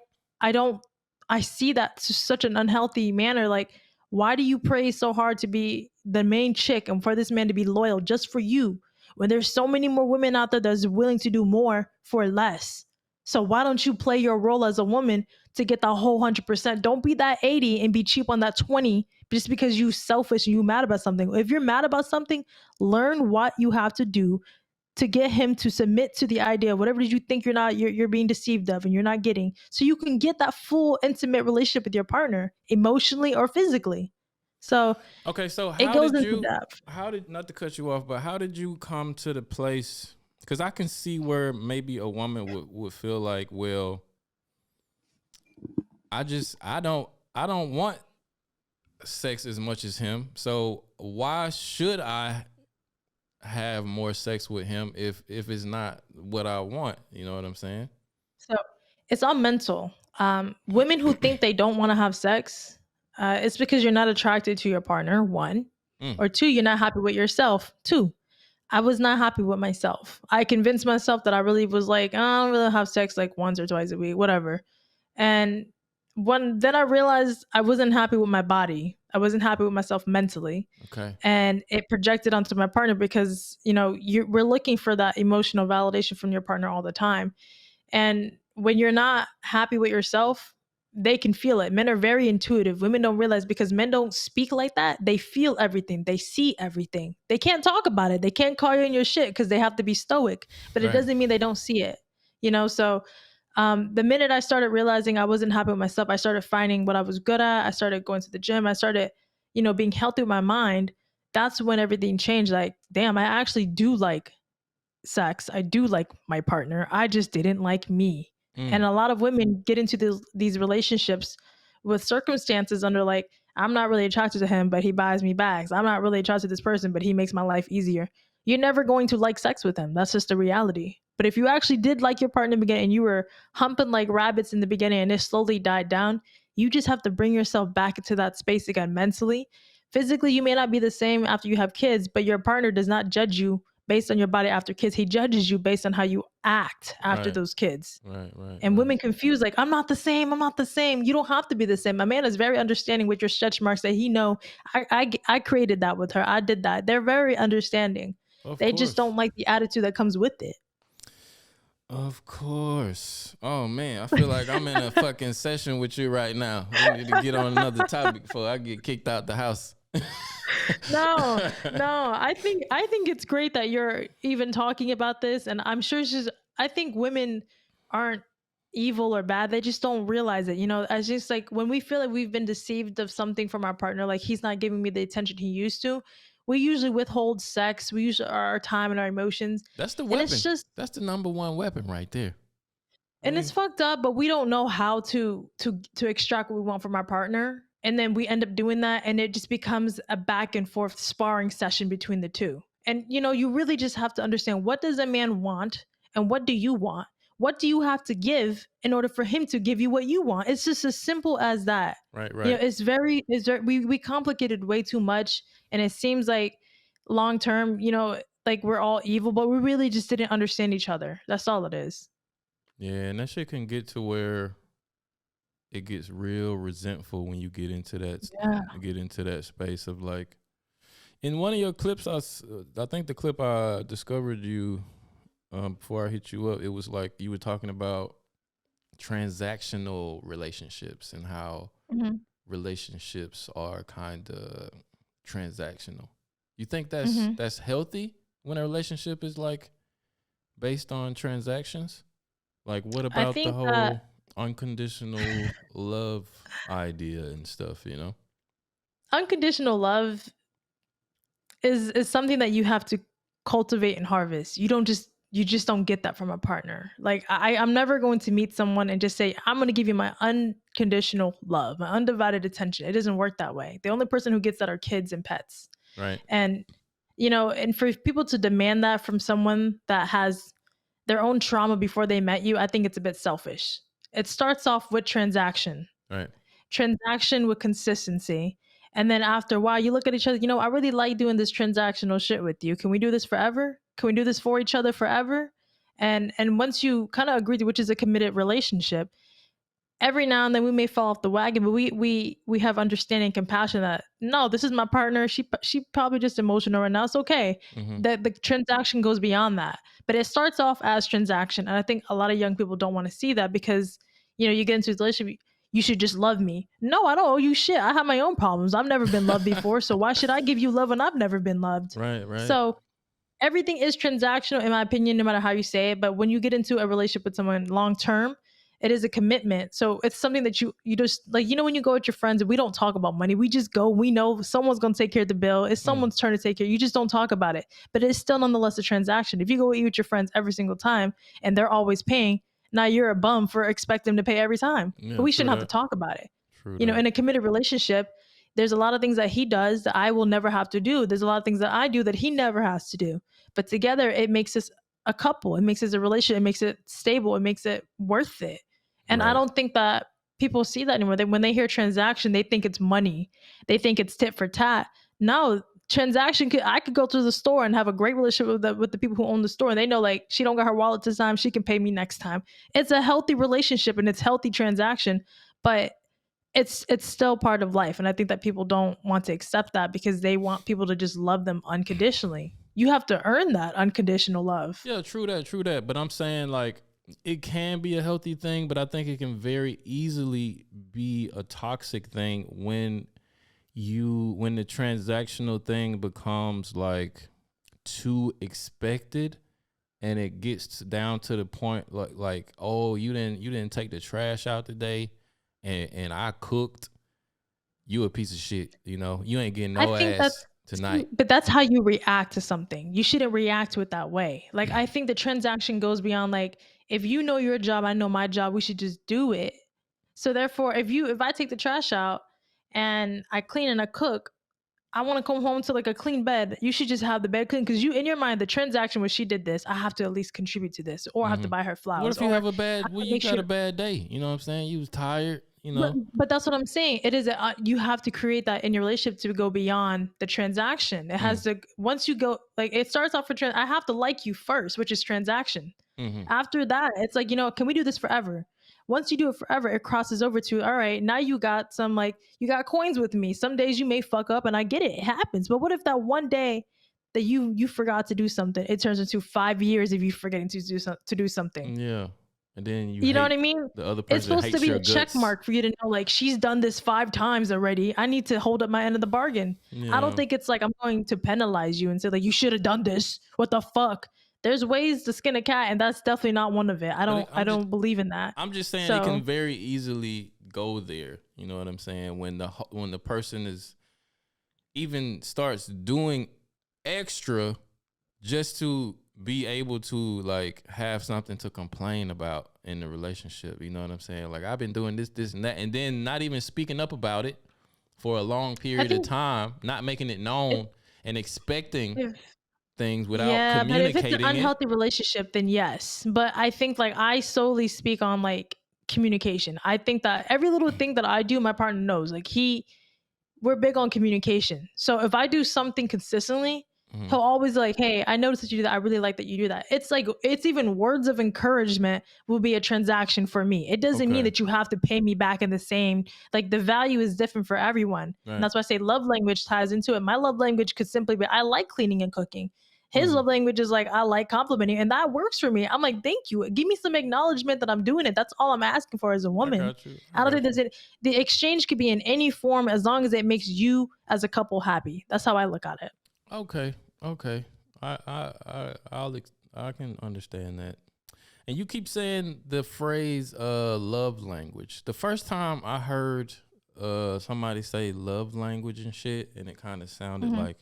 see that to such an unhealthy manner. Like, why do you pray so hard to be the main chick and for this man to be loyal just for you, when there's so many more women out there that's willing to do more for less? So why don't you play your role as a woman to get the whole 100%. Don't be that 80 and be cheap on that 20 just because you selfish and you mad about something. If you're mad about something, learn what you have to do to get him to submit to the idea of whatever it is you think you're being deceived of and you're not getting, so you can get that full intimate relationship with your partner emotionally or physically. So Okay, so it goes into depth. not to cut you off, but how did you come to the place? Because I can see where maybe a woman would feel like, well, I don't want sex as much as him. So why should I have more sex with him if it's not what I want? You know what I'm saying? So it's all mental. Women who think they don't want to have sex, it's because you're not attracted to your partner, one. Or two, you're not happy with yourself. Two, I was not happy with myself. I convinced myself that I really was like, I don't really have sex like once or twice a week, whatever. And then I realized I wasn't happy with my body. I wasn't happy with myself mentally. Okay. And it projected onto my partner because, we're looking for that emotional validation from your partner all the time. And when you're not happy with yourself, they can feel it. Men are very intuitive. Women don't realize because men don't speak like that. They feel everything. They see everything. They can't talk about it. They can't call you on your shit because they have to be stoic. But it doesn't mean they don't see it. So the minute I started realizing I wasn't happy with myself, I started finding what I was good at. I started going to the gym. I started, being healthy with my mind. That's when everything changed. Like, damn, I actually do like sex. I do like my partner. I just didn't like me. And a lot of women get into these relationships with circumstances under like, I'm not really attracted to him, but he buys me bags. I'm not really attracted to this person, but he makes my life easier. You're never going to like sex with him. That's just the reality. But if you actually did like your partner in the beginning and you were humping like rabbits in the beginning and it slowly died down, you just have to bring yourself back into that space again mentally. Physically, you may not be the same after you have kids, but your partner does not judge you based on your body after kids. He judges you based on how you act after those kids. Right. And women confuse like, I'm not the same. You don't have to be the same. A man is very understanding with your stretch marks that he know I created that with her. I did that. They're very understanding. They just don't like the attitude that comes with it. Of course. Oh man, I feel like I'm in a fucking session with you right now. We need to get on another topic before I get kicked out the house. No. I think it's great that you're even talking about this, and I'm sure I think women aren't evil or bad. They just don't realize it. As just like when we feel like we've been deceived of something from our partner, like he's not giving me the attention he used to, we usually withhold sex. We usually our time and our emotions. That's the weapon. And it's just that's the number one weapon right there. And it's fucked up, but we don't know how to extract what we want from our partner. And then we end up doing that, and it just becomes a back and forth sparring session between the two. And you really just have to understand, what does a man want and what do you want? What do you have to give in order for him to give you what you want? It's just as simple as that. Right. We complicated way too much, and it seems like long term, like we're all evil, but we really just didn't understand each other. That's all it is. Yeah, and that shit can get to where it gets real resentful when you get into that. Yeah. Get into that space of like, in one of your clips, I think the clip I discovered you before I hit you up, it was like you were talking about transactional relationships and how relationships are kind of transactional. You think that's healthy when a relationship is like based on transactions? Like, what about the whole unconditional love idea and stuff, Unconditional love is something that you have to cultivate and harvest. You just don't get that from a partner. Like I'm never going to meet someone and just say, I'm going to give you my unconditional love, my undivided attention. It doesn't work that way. The only person who gets that are kids and pets. Right. And, and for people to demand that from someone that has their own trauma before they met you, I think it's a bit selfish. It starts off with transaction. Right. Transaction with consistency. And then after a while, you look at each other, I really like doing this transactional shit with you. Can we do this forever? Can we do this for each other forever? And once you kind of agree to, which is a committed relationship, every now and then we may fall off the wagon, but we have understanding and compassion that, no, this is my partner. She probably just emotional right now. It's okay. That the transaction goes beyond that. But it starts off as transaction. And I think a lot of young people don't want to see that because, you get into a relationship, you should just love me. No, I don't owe you shit. I have my own problems. I've never been loved before, so why should I give you love when I've never been loved? Right. So everything is transactional, in my opinion, no matter how you say it. But when you get into a relationship with someone long term, it is a commitment. So it's something that you just like, when you go with your friends, we don't talk about money. We just go. We know someone's going to take care of the bill. It's someone's turn to take care. You just don't talk about it. But it's still nonetheless a transaction. If you go eat with your friends every single time and they're always paying, now you're a bum for expecting them to pay every time. Yeah, but we shouldn't true have to talk about it. True In a committed relationship, there's a lot of things that he does that I will never have to do. There's a lot of things that I do that he never has to do. But together, it makes us a couple. It makes us a relationship. It makes it stable. It makes it worth it. And I Right. don't think that people see that anymore. When they hear transaction, they think it's money. They think it's tit for tat. No, transaction I could go to the store and have a great relationship with the people who own the store, and they know like she don't got her wallet this time, she can pay me next time. It's a healthy relationship and it's healthy transaction, but it's still part of life. And I think that people don't want to accept that because they want people to just love them unconditionally. You have to earn that unconditional love. Yeah, true that. But I'm saying like it can be a healthy thing, but I think it can very easily be a toxic thing when the transactional thing becomes like too expected, and it gets down to the point like oh, you didn't take the trash out today, and I cooked. You a piece of shit, you ain't getting no ass tonight. But that's how you react to something. You shouldn't react to it that way. Like, I think the transaction goes beyond like, if you know your job, I know my job, we should just do it. So therefore, if I take the trash out and I clean and I cook, I want to come home to like a clean bed. You should just have the bed clean, because you, in your mind, the transaction was she did this, I have to at least contribute to this, or I have to buy her flowers. What if you have a bad? Well, you got a bad day. You know what I'm saying? You was tired. But that's what I'm saying. It is you have to create that in your relationship to go beyond the transaction. It has to, once you go, like, it starts off with I have to like you first, which is transaction. After that, it's like, can we do this forever? Once you do it forever, it crosses over to, all right, now you got you got coins with me. Some days you may fuck up, and I get it. It happens. But what if that one day that you forgot to do something, it turns into 5 years of you forgetting to do something? Yeah. And then you know what I mean? The other person it's supposed to be a guts. check mark for you to know, like, she's done this 5 times already. I need to hold up my end of the bargain. Yeah. I don't think it's like I'm going to penalize you and say like, you should have done this. What the fuck? There's ways to skin a cat, and that's definitely not one of it. I don't believe in that. I'm just saying it can very easily go there. You know what I'm saying? When the person is even starts doing extra just to be able to like have something to complain about in the relationship. You know what I'm saying? Like, I've been doing this and that, and then not even speaking up about it for a long period of time, not making it known, and expecting things without communicating. But if it's an unhealthy relationship, then yes. But I think like I solely speak on like communication. I think that every little thing that I do, my partner knows. Like, we're big on communication. So if I do something consistently, he'll always like, hey, I noticed that you do that. I really like that you do that. It's like, it's even words of encouragement will be a transaction for me. It doesn't mean that you have to pay me back in the same, like, the value is different for everyone. Right. And that's why I say love language ties into it. My love language could simply be, I like cleaning and cooking. His love language is like, I like complimenting, and that works for me. I'm like, thank you. Give me some acknowledgement that I'm doing it. That's all I'm asking for as a woman. I don't think the exchange could be in any form as long as it makes you as a couple happy. That's how I look at it. Okay. I can understand that. And you keep saying the phrase love language. The first time I heard somebody say love language and shit, and it kind of sounded like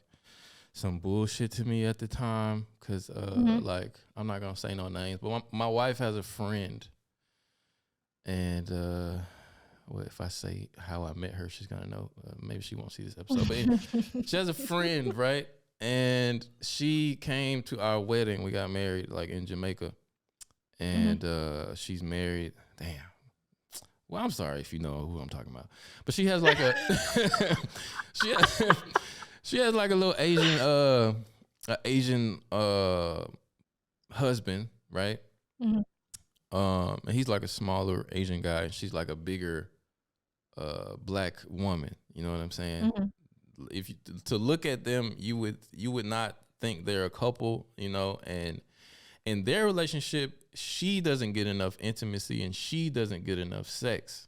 some bullshit to me at the time, because like, I'm not gonna say no names, but my wife has a friend, and well, if I say how I met her, she's gonna know. Maybe she won't see this episode, but she has a friend, right? And she came to our wedding. We got married like in Jamaica, and she's married. Damn. Well, I'm sorry if you know who I'm talking about, but she has like a she has like a little Asian husband, right? And he's like a smaller Asian guy, and she's like a bigger black woman. You know what I'm saying? If you, to look at them, you would not think they're a couple, and in their relationship, she doesn't get enough intimacy and she doesn't get enough sex.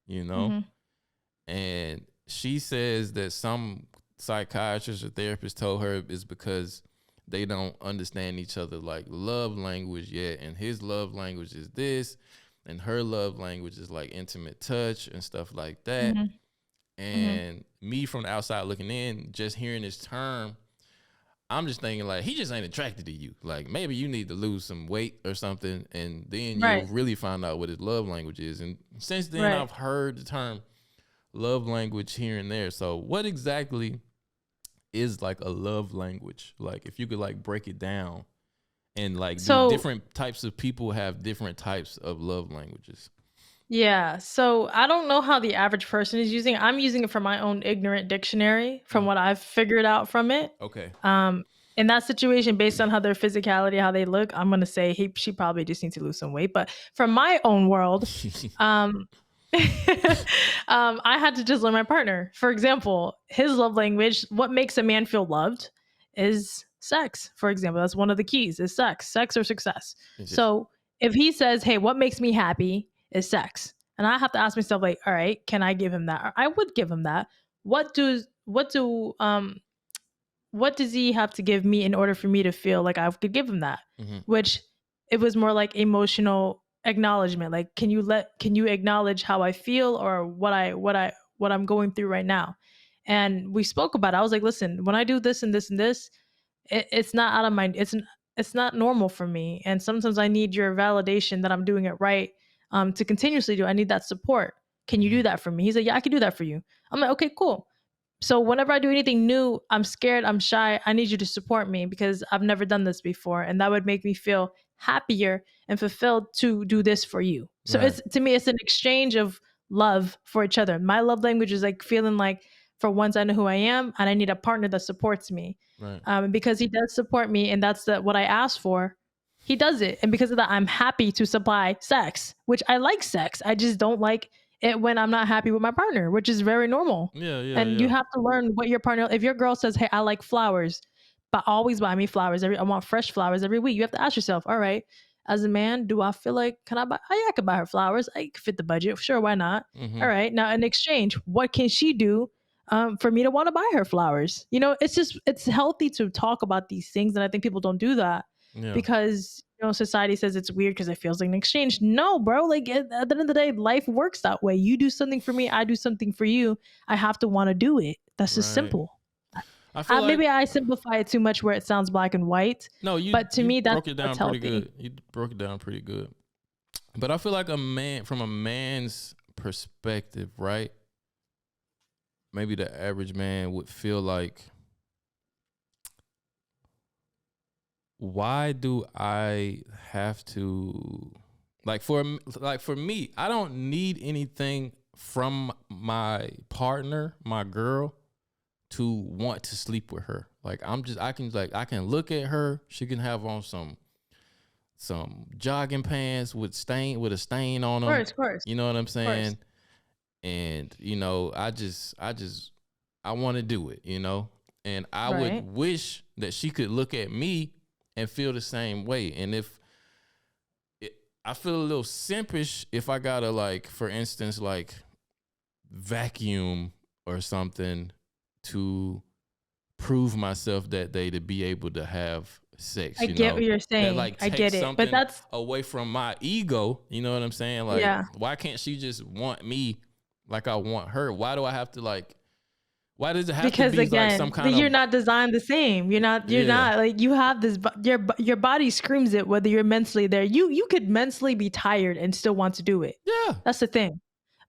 you know? Mm-hmm. And she says that some psychiatrist or therapist told her it's because they don't understand each other like love language yet. And his love language is this, and her love language is like intimate touch and stuff like that. Mm-hmm. And me from the outside looking in, just hearing this term, I'm just thinking like he just ain't attracted to you. Like maybe you need to lose some weight or something, and then Right. you'll really find out what his love language is. And since then, Right. I've heard the term love language here and there. So what exactly is like a love language? Like if you could like break it down, and like So- do different types of people have different types of love languages? Yeah. So I don't know how the average person is using it. I'm using it from my own ignorant dictionary from what I've figured out from it. Okay. In that situation, based on how their physicality, how they look, I'm gonna say she probably just needs to lose some weight. But from my own world, I had to just learn my partner. For example, his love language, what makes a man feel loved is sex. For example, that's one of the keys is sex or success. So if he says, hey, what makes me happy is sex. And I have to ask myself, like, all right, can I give him that? Or I would give him that. What does he have to give me in order for me to feel like I could give him that? Which it was more like emotional acknowledgement. Like, can you acknowledge how I feel or what I'm going through right now? And we spoke about it. I was like, listen, when I do this and this and this, it's not out of my, it's not normal for me. And sometimes I need your validation that I'm doing it right. To continuously do, I need that support. Can you do that for me? He's like, yeah, I can do that for you. I'm like, okay, cool. So whenever I do anything new, I'm scared, I'm shy. I need you to support me because I've never done this before. And that would make me feel happier and fulfilled to do this for you. So Right. it's, to me, it's an exchange of love for each other. My love language is like feeling like for once I know who I am and I need a partner that supports me. Right. Because he does support me and that's what I asked for. He does it. And because of that, I'm happy to supply sex, which I like sex. I just don't like it when I'm not happy with my partner, which is very normal. Yeah. Yeah. And yeah. you have to learn what your partner, if your girl says, hey, I like flowers, but always buy me flowers. I want fresh flowers every week. You have to ask yourself, all right, as a man, do I feel like, can I buy, oh, yeah, I could buy her flowers. I could fit the budget. Sure, why not? Mhm. All right. Now in exchange, what can she do for me to want to buy her flowers? You know, it's healthy to talk about these things. And I think people don't do that Yeah. because, you know, society says it's weird because it feels like an exchange. No, bro. Like at the end of the day, life works that way. You do something for me, I do something for you. I have to want to do it. That's just Right. simple. I feel like Maybe I simplify it too much where it sounds black and white. no, you. But to you me, broke it down that's pretty healthy. good. You broke it down pretty good. But I feel like from a man's perspective, right? Maybe the average man would feel like, why do I have to for me, I don't need anything from my partner, my girl, to want to sleep with her. Like I can look at her, she can have on some jogging pants with a stain on them. Of course. You know what I'm saying? And you know, I want to do it, you know? And I Right. would wish that she could look at me and feel the same way. And I feel a little simpish if I gotta, like, for instance, like vacuum or something to prove myself that day to be able to have sex. I get what you're saying. That, I get it. something But that's away from my ego. You know what I'm saying? Like, Yeah. why can't she just want me like I want her? Why do I have to why does it have because to be again, like some kind you're of not designed the same. You're not like you have this. Your body screams it whether you're mentally there. You could mentally be tired and still want to do it. yeah. That's the thing.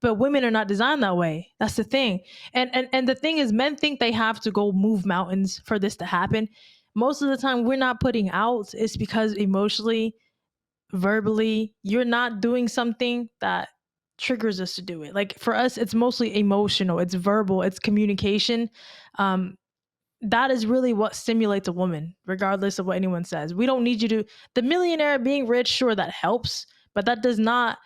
But women are not designed that way. That's the thing. And the thing is, men think they have to go move mountains for this to happen. Most of the time, we're not putting out. It's because emotionally, verbally, you're not doing something that triggers us to do it. Like for us, it's mostly emotional. It's verbal. It's communication. That is really what stimulates a woman, regardless of what anyone says. We don't need you to. The millionaire being rich, sure, that helps, but that does not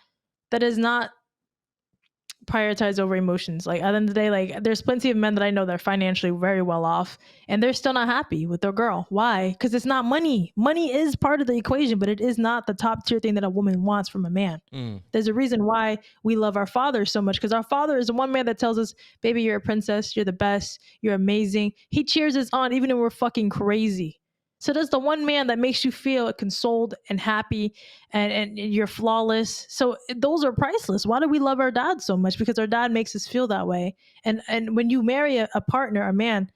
prioritize over emotions. Like at the end of the day, like there's plenty of men that I know that are financially very well off and they're still not happy with their girl. Why? Because it's not money. Money is part of the equation, but it is not the top tier thing that a woman wants from a man. There's a reason why we love our father so much, because our father is the one man that tells us, baby, you're a princess, you're the best, you're amazing. He cheers us on even if we're fucking crazy. So that's the one man that makes you feel consoled and happy, and you're flawless. So those are priceless. Why do we love our dad so much? Because our dad makes us feel that way. And when you marry a partner, a man,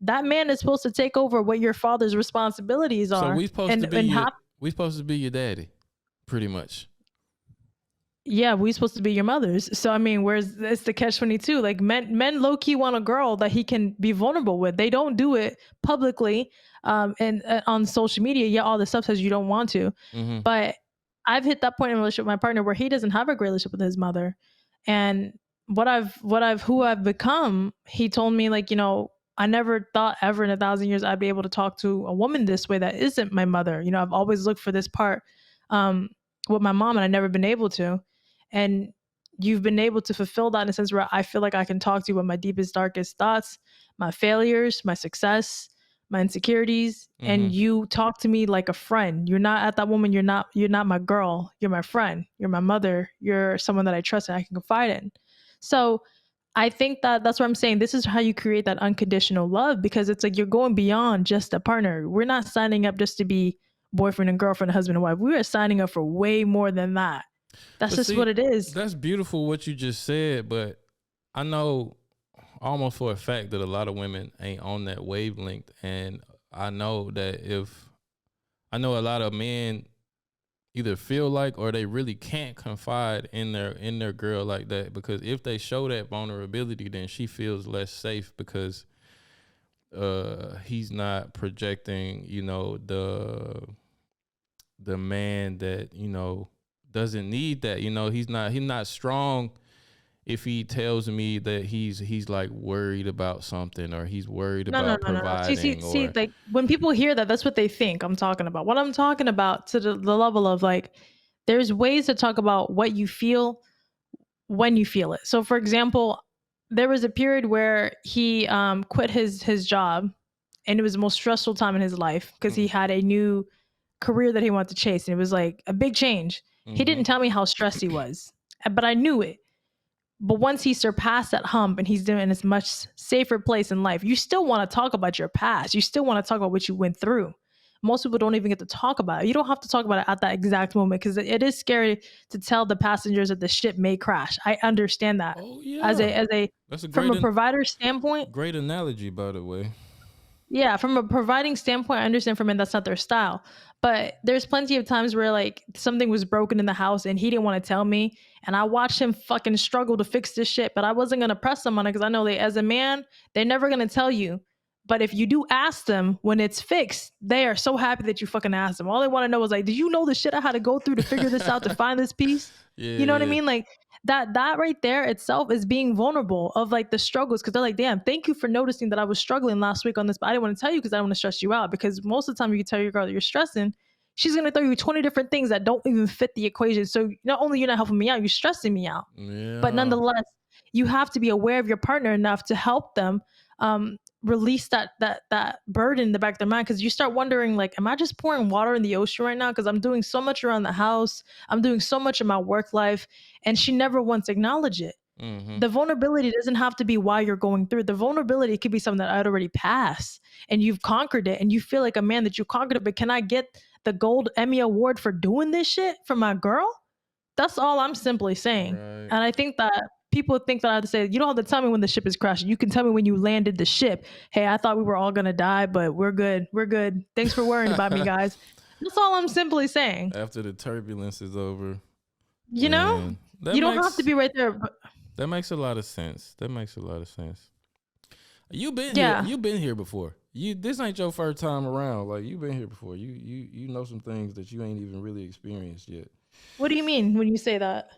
that man is supposed to take over what your father's responsibilities So are. we supposed to be we supposed to be your daddy, pretty much. Yeah, we're supposed to be your mothers. So I mean, where's it's the catch-22? Like men low key want a girl that he can be vulnerable with. They don't do it publicly, and on social media. Yeah, all the stuff says you don't want to, but I've hit that point in a relationship with my partner where he doesn't have a great relationship with his mother, and who I've become. He told me, like, I never thought ever in 1,000 years I'd be able to talk to a woman this way that isn't my mother. I've always looked for this part with my mom, and I've never been able to. And you've been able to fulfill that in a sense where I feel like I can talk to you about my deepest, darkest thoughts, my failures, my success, my insecurities, and you talk to me like a friend. You're not at that woman. You're not my girl. You're my friend. You're my mother. You're someone that I trust and I can confide in. So I think that's what I'm saying. This is how you create that unconditional love, because it's like you're going beyond just a partner. We're not signing up just to be boyfriend and girlfriend, husband and wife. We are signing up for way more than that. That's just what it is. That's beautiful what you just said, but I know almost for a fact that a lot of women ain't on that wavelength, and I know that a lot of men either feel like or they really can't confide in their girl like that, because if they show that vulnerability, then she feels less safe because he's not projecting, the man that, doesn't need that. He's not strong if he tells me that he's like worried about something, or he's worried about providing. See, like when people hear that, that's what they think I'm talking about. What I'm talking about to the level of like, there's ways to talk about what you feel when you feel it. So for example, there was a period where he quit his job, and it was the most stressful time in his life because he had a new career that he wanted to chase, and it was like a big change. He didn't tell me how stressed he was, but I knew it. But once he surpassed that hump and he's doing in a much safer place in life, you still want to talk about your past. You still want to talk about what you went through. Most people don't even get to talk about it. You don't have to talk about it at that exact moment, because it is scary to tell the passengers that the ship may crash. I understand that. Oh yeah. From a provider standpoint. Great analogy, by the way. Yeah, from a providing standpoint, I understand for men that's not their style. But there's plenty of times where like something was broken in the house and he didn't want to tell me. And I watched him fucking struggle to fix this shit. But I wasn't going to press him on it, because I know that as a man, they're never going to tell you. But if you do ask them when it's fixed, they are so happy that you fucking asked them. All they want to know is like, did you know the shit I had to go through to figure this out to find this piece? Yeah, you know what I mean? Like that right there itself is being vulnerable of like the struggles, because they're like, damn, thank you for noticing that I was struggling last week on this, but I didn't want to tell you because I don't want to stress you out. Because most of the time you can tell your girl that you're stressing, she's going to throw you 20 different things that don't even fit the equation. So not only you're not helping me out, you're stressing me out. Yeah. But nonetheless, you have to be aware of your partner enough to help them release that burden in the back of their mind, because you start wondering like, am I just pouring water in the ocean right now, because I'm doing so much around the house, I'm doing so much in my work life, and she never once acknowledged it. The vulnerability doesn't have to be why you're going through it. The vulnerability could be something that I'd already passed and you've conquered it, and you feel like a man that you conquered it. But can I get the gold Emmy award for doing this shit for my girl? That's all I'm simply saying. Right. And I think that people think that I have to say, you don't have to tell me when the ship is crashing. You can tell me when you landed the ship. Hey, I thought we were all going to die, but we're good. We're good. Thanks for worrying about me, guys. That's all I'm simply saying. After the turbulence is over. You know? You don't have to be right there. But that makes a lot of sense. You've been here before. This ain't your first time around. Like, you've been here before. You know some things that you ain't even really experienced yet. What do you mean when you say that?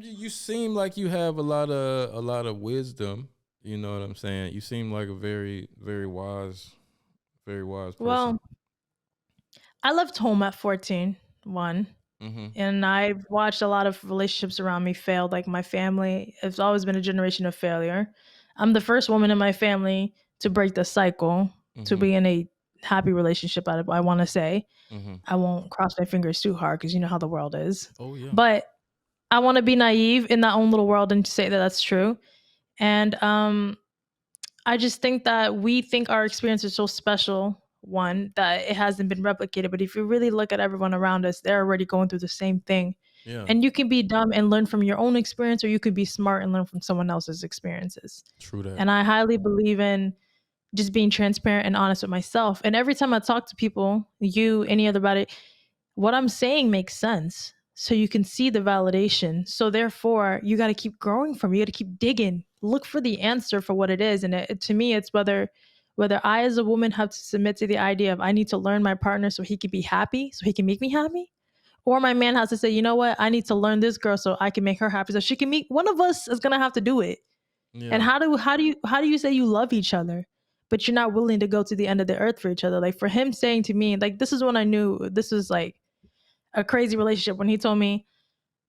You seem like you have a lot of wisdom. You know what I'm saying? You seem like a very, very wise person. Well, I left home at 14, one. And I've watched a lot of relationships around me fail. Like my family, it's always been a generation of failure. I'm the first woman in my family to break the cycle, to be in a happy relationship. I want to say, I won't cross my fingers too hard because you know how the world is. Oh yeah. But I want to be naive in that own little world and say that that's true. And I just think that we think our experience is so special, one, that it hasn't been replicated. But if you really look at everyone around us, they're already going through the same thing. Yeah. And you can be dumb and learn from your own experience, or you can be smart and learn from someone else's experiences. True that. And I highly believe in just being transparent and honest with myself. And every time I talk to people, you, any other body, what I'm saying makes sense. So you can see the validation. So therefore, you got to keep growing from it. You got to keep digging. Look for the answer for what it is. And to me, it's whether I as a woman have to submit to the idea of I need to learn my partner so he can be happy, so he can make me happy. Or my man has to say, you know what, I need to learn this girl so I can make her happy. So she can meet one of us is gonna have to do it. Yeah. And how do you say you love each other, but you're not willing to go to the end of the earth for each other? Like for him saying to me, like this is when I knew this was like a crazy relationship, when he told me,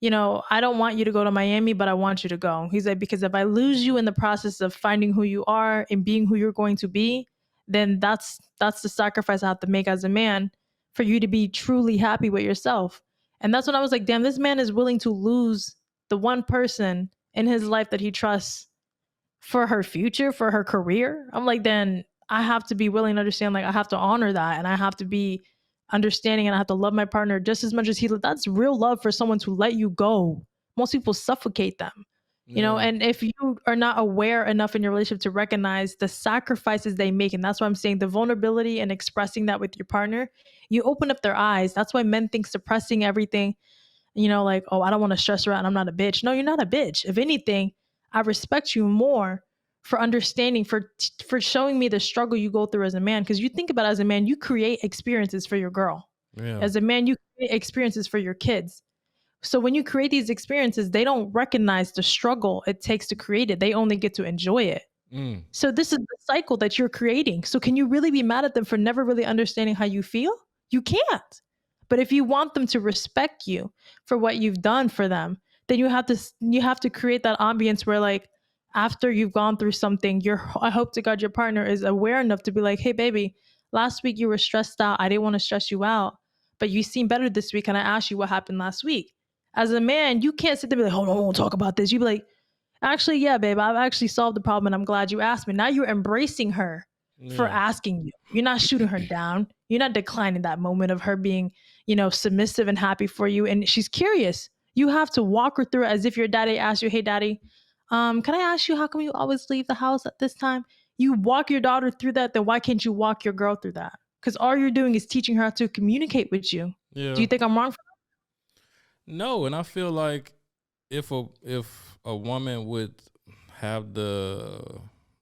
you know, I don't want you to go to Miami, but I want you to go. He's like, because if I lose you in the process of finding who you are and being who you're going to be, then that's the sacrifice I have to make as a man for you to be truly happy with yourself. And that's when I was like, damn, this man is willing to lose the one person in his life that he trusts for her future, for her career. I'm like, then I have to be willing to understand, like I have to honor that, and I have to be understanding, and I have to love my partner just as much as he. That's real love for someone to let you go. Most people suffocate them, you know. And if you are not aware enough in your relationship to recognize the sacrifices they make, and that's why I'm saying the vulnerability and expressing that with your partner, you open up their eyes. That's why men think suppressing everything, you know, like, oh, I don't want to stress her out and I'm not a bitch. No, you're not a bitch. If anything, I respect you more for understanding, for showing me the struggle you go through as a man. Because you think about it, as a man, you create experiences for your girl. Yeah. As a man, you create experiences for your kids. So when you create these experiences, they don't recognize the struggle it takes to create it. They only get to enjoy it. So this is the cycle that you're creating. So can you really be mad at them for never really understanding how you feel? You can't. But if you want them to respect you for what you've done for them, then you have to create that ambience where, like, after you've gone through something, I hope to God your partner is aware enough to be like, hey baby, last week you were stressed out. I didn't want to stress you out, but you seem better this week. And I asked you what happened last week. As a man, you can't sit there and be like, hold on, I won't talk about this. You be like, actually, yeah, babe, I've actually solved the problem and I'm glad you asked me. Now you're embracing her for asking you. You're not shooting her down. You're not declining that moment of her being, you know, submissive and happy for you. And she's curious. You have to walk her through it as if your daddy asked you, hey, daddy, can I ask you, how come you always leave the house at this time? You walk your daughter through that, then why can't you walk your girl through that? Because all you're doing is teaching her how to communicate with you. Yeah. Do you think I'm wrong for that? No, and I feel like if a woman would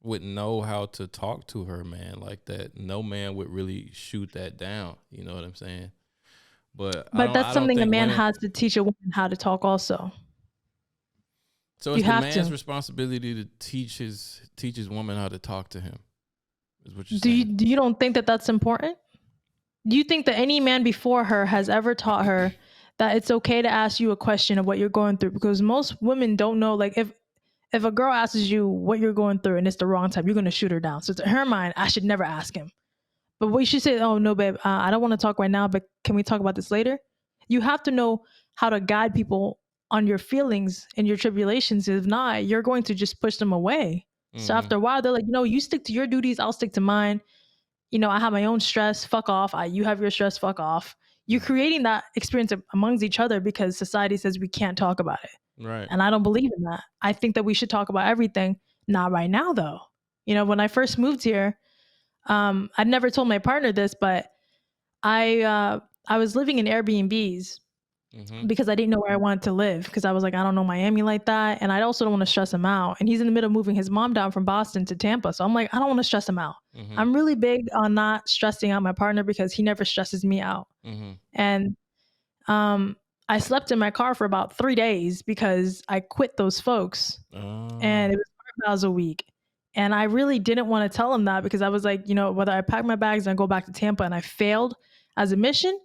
know how to talk to her man like that, no man would really shoot that down. You know what I'm saying? But that's something a man has to teach a woman how to talk also. So it's the man's responsibility to teach his woman how to talk to him. Is what you're saying? Do you don't think that that's important? Do you think that any man before her has ever taught her that it's okay to ask you a question of what you're going through? Because most women don't know, like, if a girl asks you what you're going through and it's the wrong time, you're going to shoot her down. So to her mind, I should never ask him. But what she said, oh no, babe, I don't want to talk right now, but can we talk about this later? You have to know how to guide people on your feelings and your tribulations. If not, you're going to just push them away. So after a while, they're like, you know, you stick to your duties, I'll stick to mine. You know, I have my own stress, fuck off. You have your stress, fuck off. You're creating that experience amongst each other because society says we can't talk about it. Right. And I don't believe in that. I think that we should talk about everything. Not right now, though. You know, when I first moved here, I'd never told my partner this, but I was living in Airbnbs because I didn't know where I wanted to live, because I was like, I don't know Miami like that. And I also don't want to stress him out. And he's in the middle of moving his mom down from Boston to Tampa. So I'm like, I don't want to stress him out. I'm really big on not stressing out my partner because he never stresses me out. And I slept in my car for about 3 days because I quit those folks. And it was $5 a week. And I really didn't want to tell him that because I was like, you know, whether I pack my bags and go back to Tampa and I failed as a mission,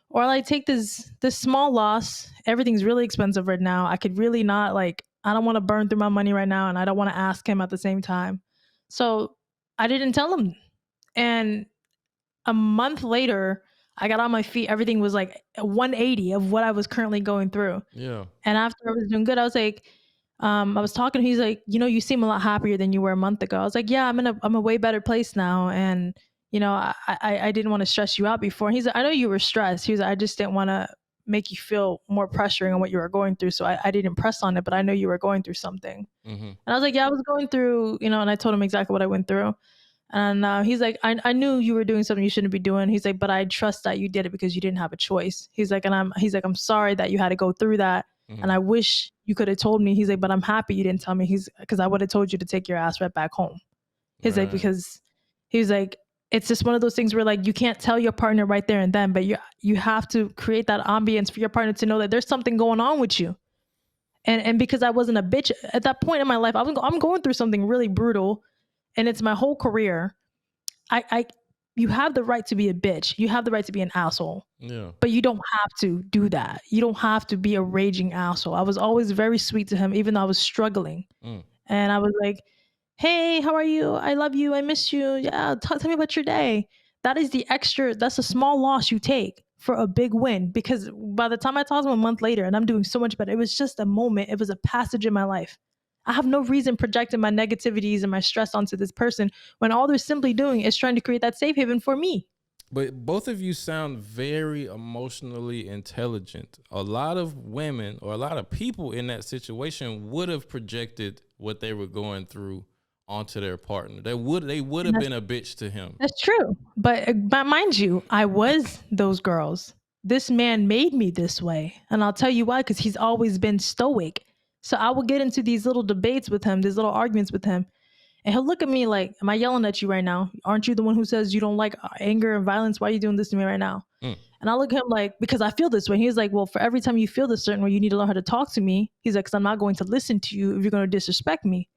or like take this small loss. Everything's really expensive right now. I could really not like, I don't want to burn through my money right now, and I don't want to ask him at the same time. So I didn't tell him. And a month later, I got on my feet. Everything was like 180 of what I was currently going through. Yeah. And after I was doing good, I was like, I was talking. He's like, you seem a lot happier than you were a month ago. I was like, yeah, I'm a way better place now. And I didn't want to stress you out before. And he's like, I know you were stressed. He was like, I just didn't want to make you feel more pressuring on what you were going through. So I didn't press on it, but I know you were going through something. Mm-hmm. And I was like, yeah, I was going through, and I told him exactly what I went through. And he's like, I knew you were doing something you shouldn't be doing. He's like, but I trust that you did it because you didn't have a choice. He's like, I'm sorry that you had to go through that. Mm-hmm. And I wish you could have told me. He's like, but I'm happy you didn't tell me. Because I would have told you to take your ass right back home. He's like, because he's like, it's just one of those things where like you can't tell your partner right there and then, but you have to create that ambience for your partner to know that there's something going on with you. And because I wasn't a bitch at that point in my life, I'm going through something really brutal, and it's my whole career. You have the right to be a bitch. You have the right to be an asshole. Yeah. But you don't have to do that. You don't have to be a raging asshole. I was always very sweet to him, even though I was struggling. And I was like, hey, how are you? I love you. I miss you. Yeah, tell me about your day. That's a small loss you take for a big win. Because by the time I talked to him a month later and I'm doing so much better, it was just a moment. It was a passage in my life. I have no reason projecting my negativities and my stress onto this person when all they're simply doing is trying to create that safe haven for me. But both of you sound very emotionally intelligent. A lot of women or a lot of people in that situation would have projected what they were going through onto their partner. They would have been a bitch to him. That's true. But mind you, I was those girls. This man made me this way. And I'll tell you why, because he's always been stoic. So I will get into these little debates with him, these little arguments with him. And he'll look at me like, am I yelling at you right now? Aren't you the one who says you don't like anger and violence? Why are you doing this to me right now? And I look at him like, because I feel this way. He's like, well, for every time you feel this certain way, you need to learn how to talk to me. He's like, because I'm not going to listen to you if you're going to disrespect me.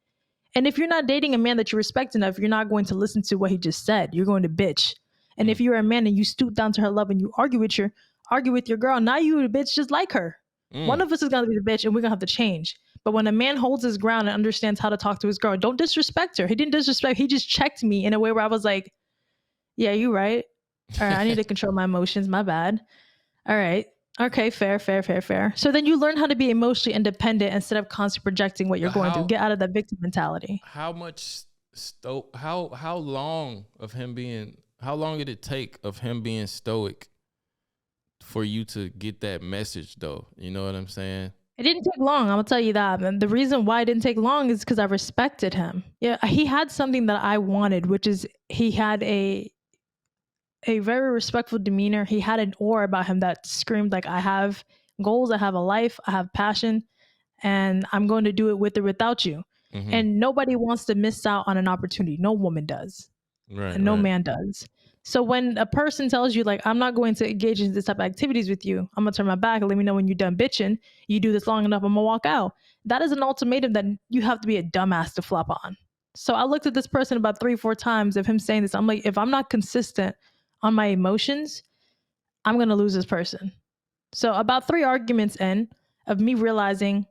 And if you're not dating a man that you respect enough, you're not going to listen to what he just said. You're going to bitch. And if you're a man and you stoop down to her level and you argue with your girl, now you a bitch just like her. One of us is going to be the bitch and we're going to have to change. But when a man holds his ground and understands how to talk to his girl, don't disrespect her. He didn't disrespect. He just checked me in a way where I was like, yeah, you right. All right, I need to control my emotions. My bad. All right. Okay, fair. So then you learn how to be emotionally independent instead of constantly projecting what you're going through. Get out of that victim mentality. How long did it take of him being stoic for you to get that message though? You know what I'm saying? It didn't take long. I'm gonna tell you that. And the reason why it didn't take long is because I respected him. Yeah, he had something that I wanted, which is he had a very respectful demeanor. He had an aura about him that screamed like, I have goals, I have a life, I have passion, and I'm going to do it with or without you. And nobody wants to miss out on an opportunity. No woman does. Right. And no man does. So when a person tells you like, I'm not going to engage in this type of activities with you, I'm gonna turn my back and let me know when you're done bitching. You do this long enough, I'm gonna walk out. That is an ultimatum that you have to be a dumbass to flop on. So I looked at this person about 3-4 times of him saying this. I'm like, if I'm not consistent on my emotions, I'm gonna lose this person. So about 3 arguments in of me realizing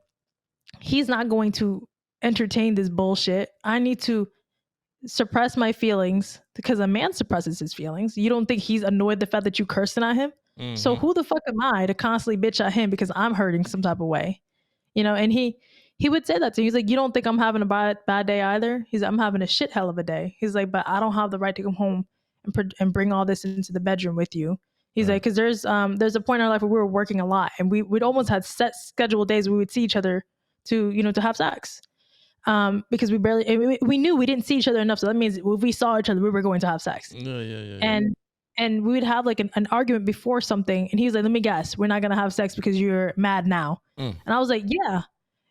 he's not going to entertain this bullshit. I need to suppress my feelings because a man suppresses his feelings. You don't think he's annoyed the fact that you cursing at him? So who the fuck am I to constantly bitch at him because I'm hurting some type of way? And he would say that to me. He's like, you don't think I'm having a bad day either? He's like, I'm having a shit hell of a day. He's like, but I don't have the right to come home and bring all this into the bedroom with you. He's like, because there's a point in our life where we were working a lot and we'd almost had set scheduled days we would see each other to have sex. Because we knew we didn't see each other enough. So that means if we saw each other, we were going to have sex. Yeah. And we would have like an argument before something. And he was like, let me guess, we're not going to have sex because you're mad now. And I was like, yeah.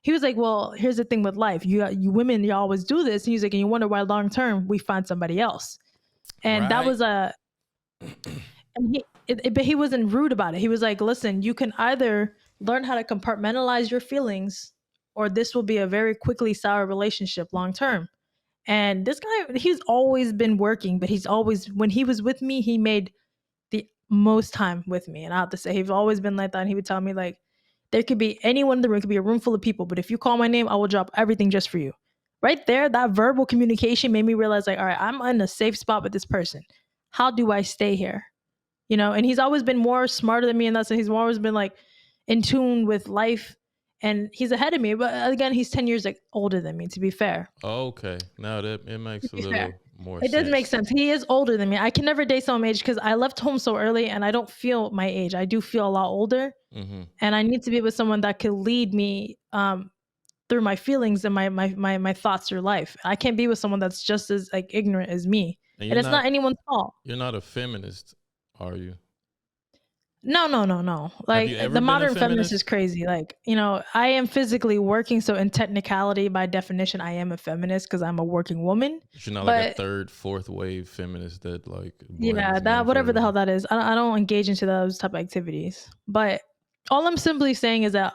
He was like, well, here's the thing with life. You women, you always do this. And he's like, and you wonder why long term we find somebody else. And that was but he wasn't rude about it. He was like, listen, you can either learn how to compartmentalize your feelings or this will be a very quickly sour relationship long term. And this guy, he's always been working, but when he was with me, he made most time with me. And I have to say, he's always been like that. And he would tell me, like, there could be anyone in the room, it could be a room full of people, but if you call my name, I will drop everything just for you. Right there, that verbal communication made me realize, like, all right, I'm in a safe spot with this person. How do I stay here? You know, and he's always been more smarter than me in that sense. He's always been like in tune with life, and he's ahead of me. But again, he's 10 years like older than me, to be fair. Okay, now that it makes a To be little fair. more It sense. does make sense. He is older than me. I can never date someone my age because I left home so early and I don't feel my age. I do feel a lot older. Mm-hmm. And I need to be with someone that could lead me through my feelings and my thoughts through life. I can't be with someone that's just as like ignorant as me. And And it's not anyone's fault. you're not a feminist, are you? No. Have you Like ever the been a modern feminist feminist? is crazy. Like, you know, I am physically working. So in technicality, by definition, I am a feminist because I'm a working woman. But you're not like a But third, fourth wave feminist that like yeah, blends that in for whatever the hell everything. that is, I don't engage into those type of activities. But all I'm simply saying is that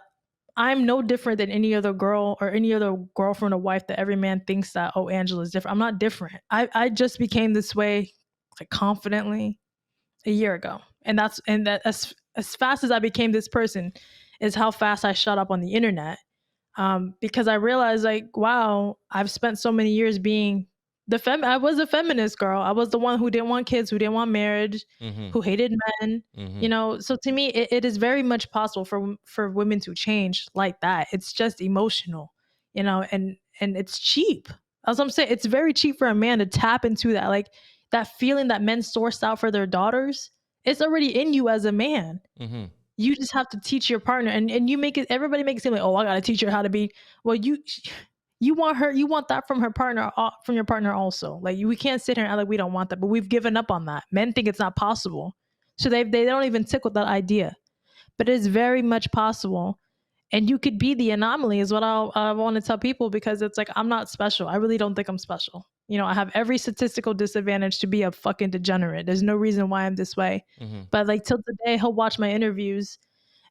I'm no different than any other girl or any other girlfriend or wife that every man thinks that, oh, Angela's different. I'm not different. I just became this way like confidently a year ago. And that as fast as I became this person is how fast I shut up on the internet. Because I realized, like, wow, I've spent so many years being I was a feminist girl. I was the one who didn't want kids, who didn't want marriage, Mm-hmm. who hated men. Mm-hmm. You know, so to me, it is very much possible for women to change like that. It's just emotional, you know, and it's cheap. As I'm saying, it's very cheap for a man to tap into that, like that feeling that men sourced out for their daughters. It's already in you as a man. Mm-hmm. You just have to teach your partner, and you make it, everybody makes it seem like, oh, I gotta teach her how to be. Well, you want that from her partner, from your partner also. Like, we can't sit here and act like we don't want that, but we've given up on that. Men think it's not possible, so they don't even tick with that idea, but it is very much possible. And you could be the anomaly is what I want to tell people, because it's like, I'm not special. I really don't think I'm special. You know, I have every statistical disadvantage to be a fucking degenerate. There's no reason why I'm this way. Mm-hmm. But like till today, he'll watch my interviews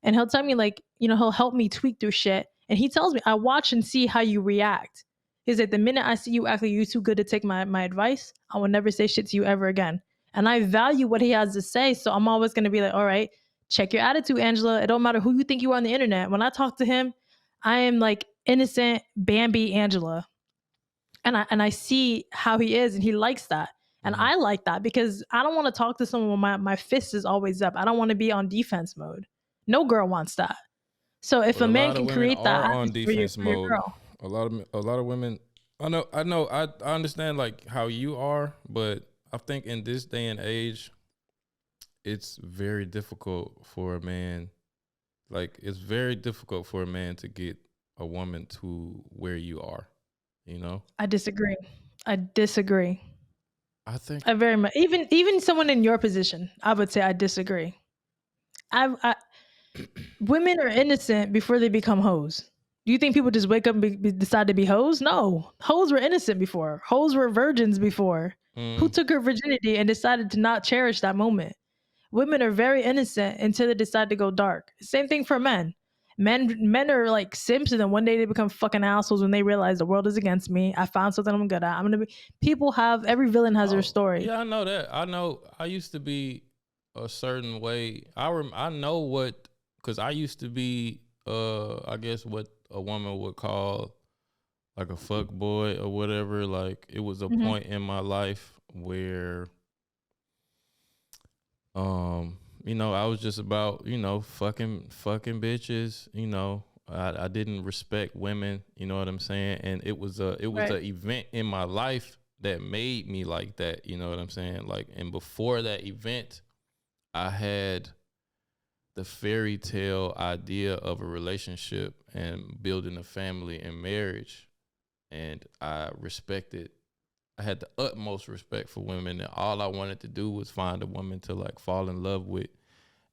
and he'll tell me, like, you know, he'll help me tweak through shit. And he tells me, I watch and see how you react. He's like, the minute I see you act like you're too good to take my advice, I will never say shit to you ever again. And I value what he has to say. So I'm always going to be like, all right, check your attitude, Angela. It don't matter who you think you are on the internet. When I talk to him, I am like innocent Bambi Angela. And I see how he is, and he likes that. And Mhm. I like that because I don't want to talk to someone when my fist is always up. I don't want to be on defense mode. No girl wants that. So if But a a man lot of can women create that are on atmosphere for defense your mode. girl. A lot of women. I understand like how you are, but I think in this day and age, it's very difficult for a man. Like, it's very difficult for a man to get a woman to where you are. You know, I disagree. I think. I very much, even someone in your position, I would say I disagree. I Women are innocent before they become hoes. Do you think people just wake up and decide to be hoes? No, hoes were innocent before. Hoes were virgins before. Who took her virginity and decided to not cherish that moment? Women are very innocent until they decide to go dark. Same thing for men. Men are like simps, and then one day they become fucking assholes when they realize the world is against me. I found something I'm good at. I'm gonna be. People have, every villain has their story. Yeah, I know that. I know. I used to be a certain way. I know what, because I used to be, I guess what a woman would call like a fuck boy or whatever. Like, it was a point in my life where, you know, I was just about, you know, fucking bitches. You know, I didn't respect women. You know what I'm saying? And it was an event in my life that made me like that. You know what I'm saying? Like, and before that event, I had the fairy tale idea of a relationship and building a family and marriage, and I had the utmost respect for women, and all I wanted to do was find a woman to like fall in love with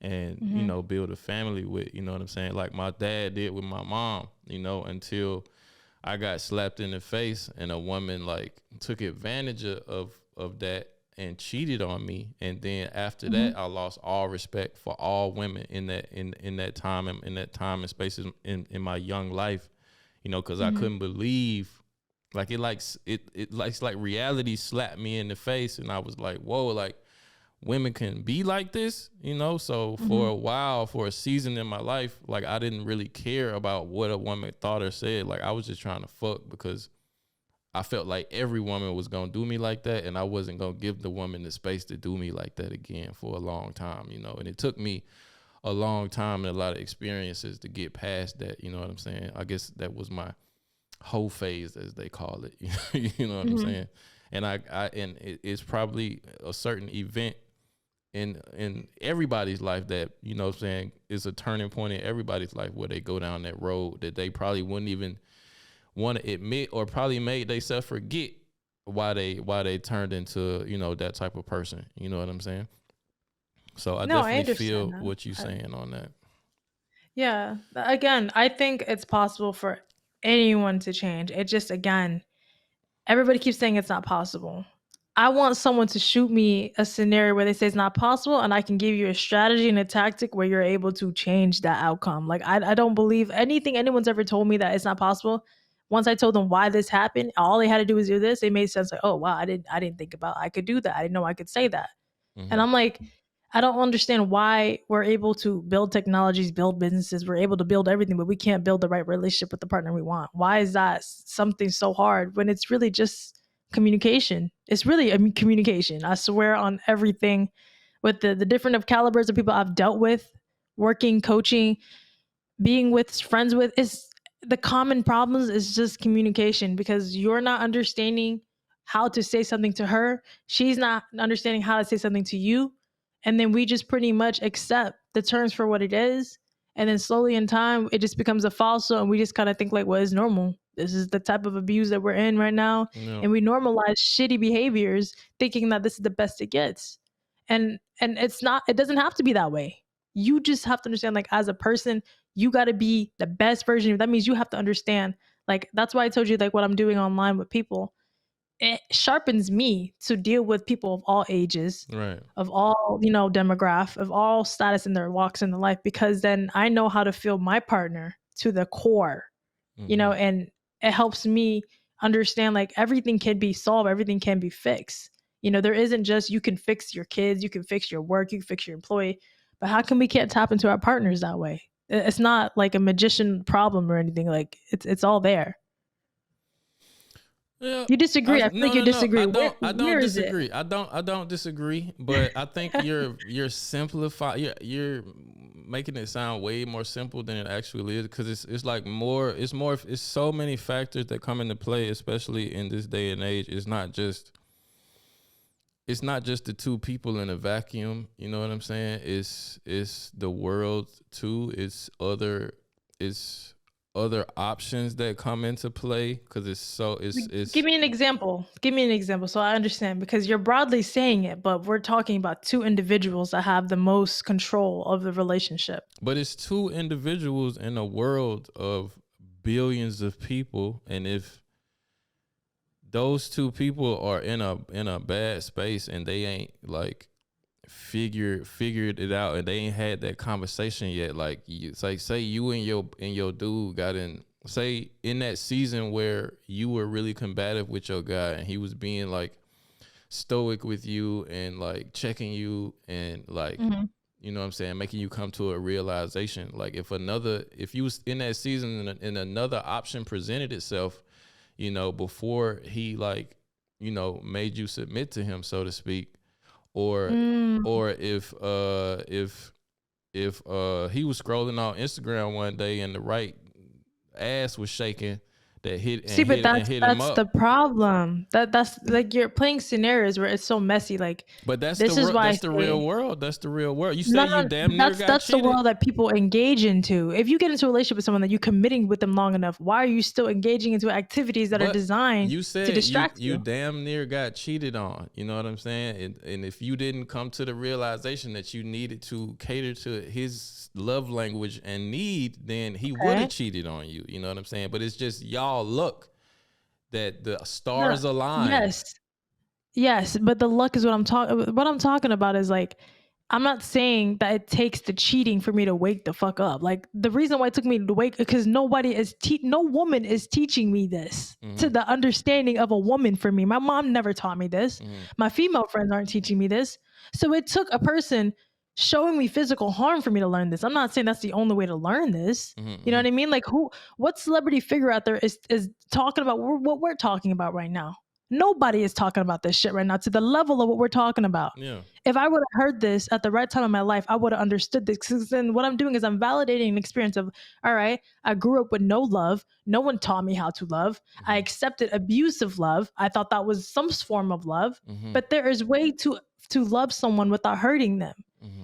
and, you know, build a family with, you know what I'm saying? Like my dad did with my mom, you know, until I got slapped in the face and a woman like took advantage of that and cheated on me. And then after that, I lost all respect for all women in that time and space in my young life, you know, because I couldn't believe, like, it's like reality slapped me in the face, and I was like, whoa, like, women can be like this, you know? So for a while, for a season in my life, like I didn't really care about what a woman thought or said. Like I was just trying to fuck because I felt like every woman was going to do me like that, and I wasn't going to give the woman the space to do me like that again for a long time, you know? And it took me a long time and a lot of experiences to get past that, you know what I'm saying? I guess that was my whole phase, as they call it, you know what I'm saying? And it's probably a certain event in everybody's life that, you know what I'm saying, is a turning point in everybody's life where they go down that road that they probably wouldn't even want to admit, or probably made themselves forget why they turned into, you know, that type of person. You know what I'm saying? So I definitely feel what you're saying on that. Yeah. Again, I think it's possible for anyone to change. It just, again, everybody keeps saying it's not possible. I want someone to shoot me a scenario where they say it's not possible, and I can give you a strategy and a tactic where you're able to change that outcome. Like I don't believe anything anyone's ever told me that it's not possible. Once I told them why this happened, all they had to do was do this. It made sense. Like, oh wow, I didn't think about I could do that. I didn't know I could say that. And I'm like, I don't understand why we're able to build technologies, build businesses, we're able to build everything, but we can't build the right relationship with the partner we want. Why is that something so hard when it's really just communication? It's really a communication. I swear on everything, with the different of calibers of people I've dealt with, working, coaching, being with, friends with, is the common problems is just communication, because you're not understanding how to say something to her. She's not understanding how to say something to you. And then we just pretty much accept the terms for what it is. And then slowly in time, it just becomes a falso. And we just kind of think like, well, it's normal. This is the type of abuse that we're in right now. Yeah. And we normalize shitty behaviors thinking that this is the best it gets. And it's not, it doesn't have to be that way. You just have to understand, like, as a person, you got to be the best version. That means you have to understand, like, that's why I told you, like, what I'm doing online with people, it sharpens me to deal with people of all ages, Right. of all, you know, demographic, of all status in their walks in the life, because then I know how to feel my partner to the core, you know, and it helps me understand, like, everything can be solved, everything can be fixed. You know, there isn't just, you can fix your kids, you can fix your work, you can fix your employee, but how come we can't tap into our partners that way? It's not like a magician problem or anything. Like, it's all there. Yeah, you disagree. I feel like you disagree. I don't Where is it? disagree. I don't disagree, but I think you're simplifying. You're making it sound way more simple than it actually is, because it's like more. It's so many factors that come into play, especially in this day and age. It's not just the two people in a vacuum. You know what I'm saying? It's the world too. It's other options that come into play, because it's Give me an example. So I understand, because you're broadly saying it, but we're talking about two individuals that have the most control of the relationship. But it's two individuals in a world of billions of people, and if those two people are in a bad space and they ain't like figured it out, and they ain't had that conversation yet, like, it's like, say you and your dude got in, say in that season where you were really combative with your guy and he was being like stoic with you and like checking you and like, you know what I'm saying, making you come to a realization. Like, if you was in that season and another option presented itself, you know, before he, like, you know, made you submit to him, so to speak, or if he was scrolling on Instagram one day and the right ass was shaking, that hit him up. That's the problem. That's like, you're playing scenarios where it's so messy. Like, but that's this is why that's the real world. That's the real world. You say you damn near got that's cheated. the world that people engage into. If you get into a relationship with someone that you're committing with them long enough, why are you still engaging into activities that are designed to distract you? You damn near got cheated on. You know what I'm saying? And if you didn't come to the realization that you needed to cater to his love language and need, then he would have cheated on you. You know what I'm saying? But it's just y'all luck that the stars align. Yes, but the luck is what I'm talking about. Is like, I'm not saying that it takes the cheating for me to wake the fuck up. Like the reason why it took me to wake, because no woman is teaching me this to the understanding of a woman for me. My mom never taught me this. My female friends aren't teaching me this. So it took a person showing me physical harm for me to learn this. I'm not saying that's the only way to learn this. You know what I mean? Like what celebrity figure out there is talking about what we're talking about right now? Nobody is talking about this shit right now to the level of what we're talking about. Yeah. If I would have heard this at the right time in my life, I would have understood this. Because then what I'm doing is I'm validating an experience of, all right, I grew up with no love. No one taught me how to love. I accepted abusive love. I thought that was some form of love. But there is way to love someone without hurting them.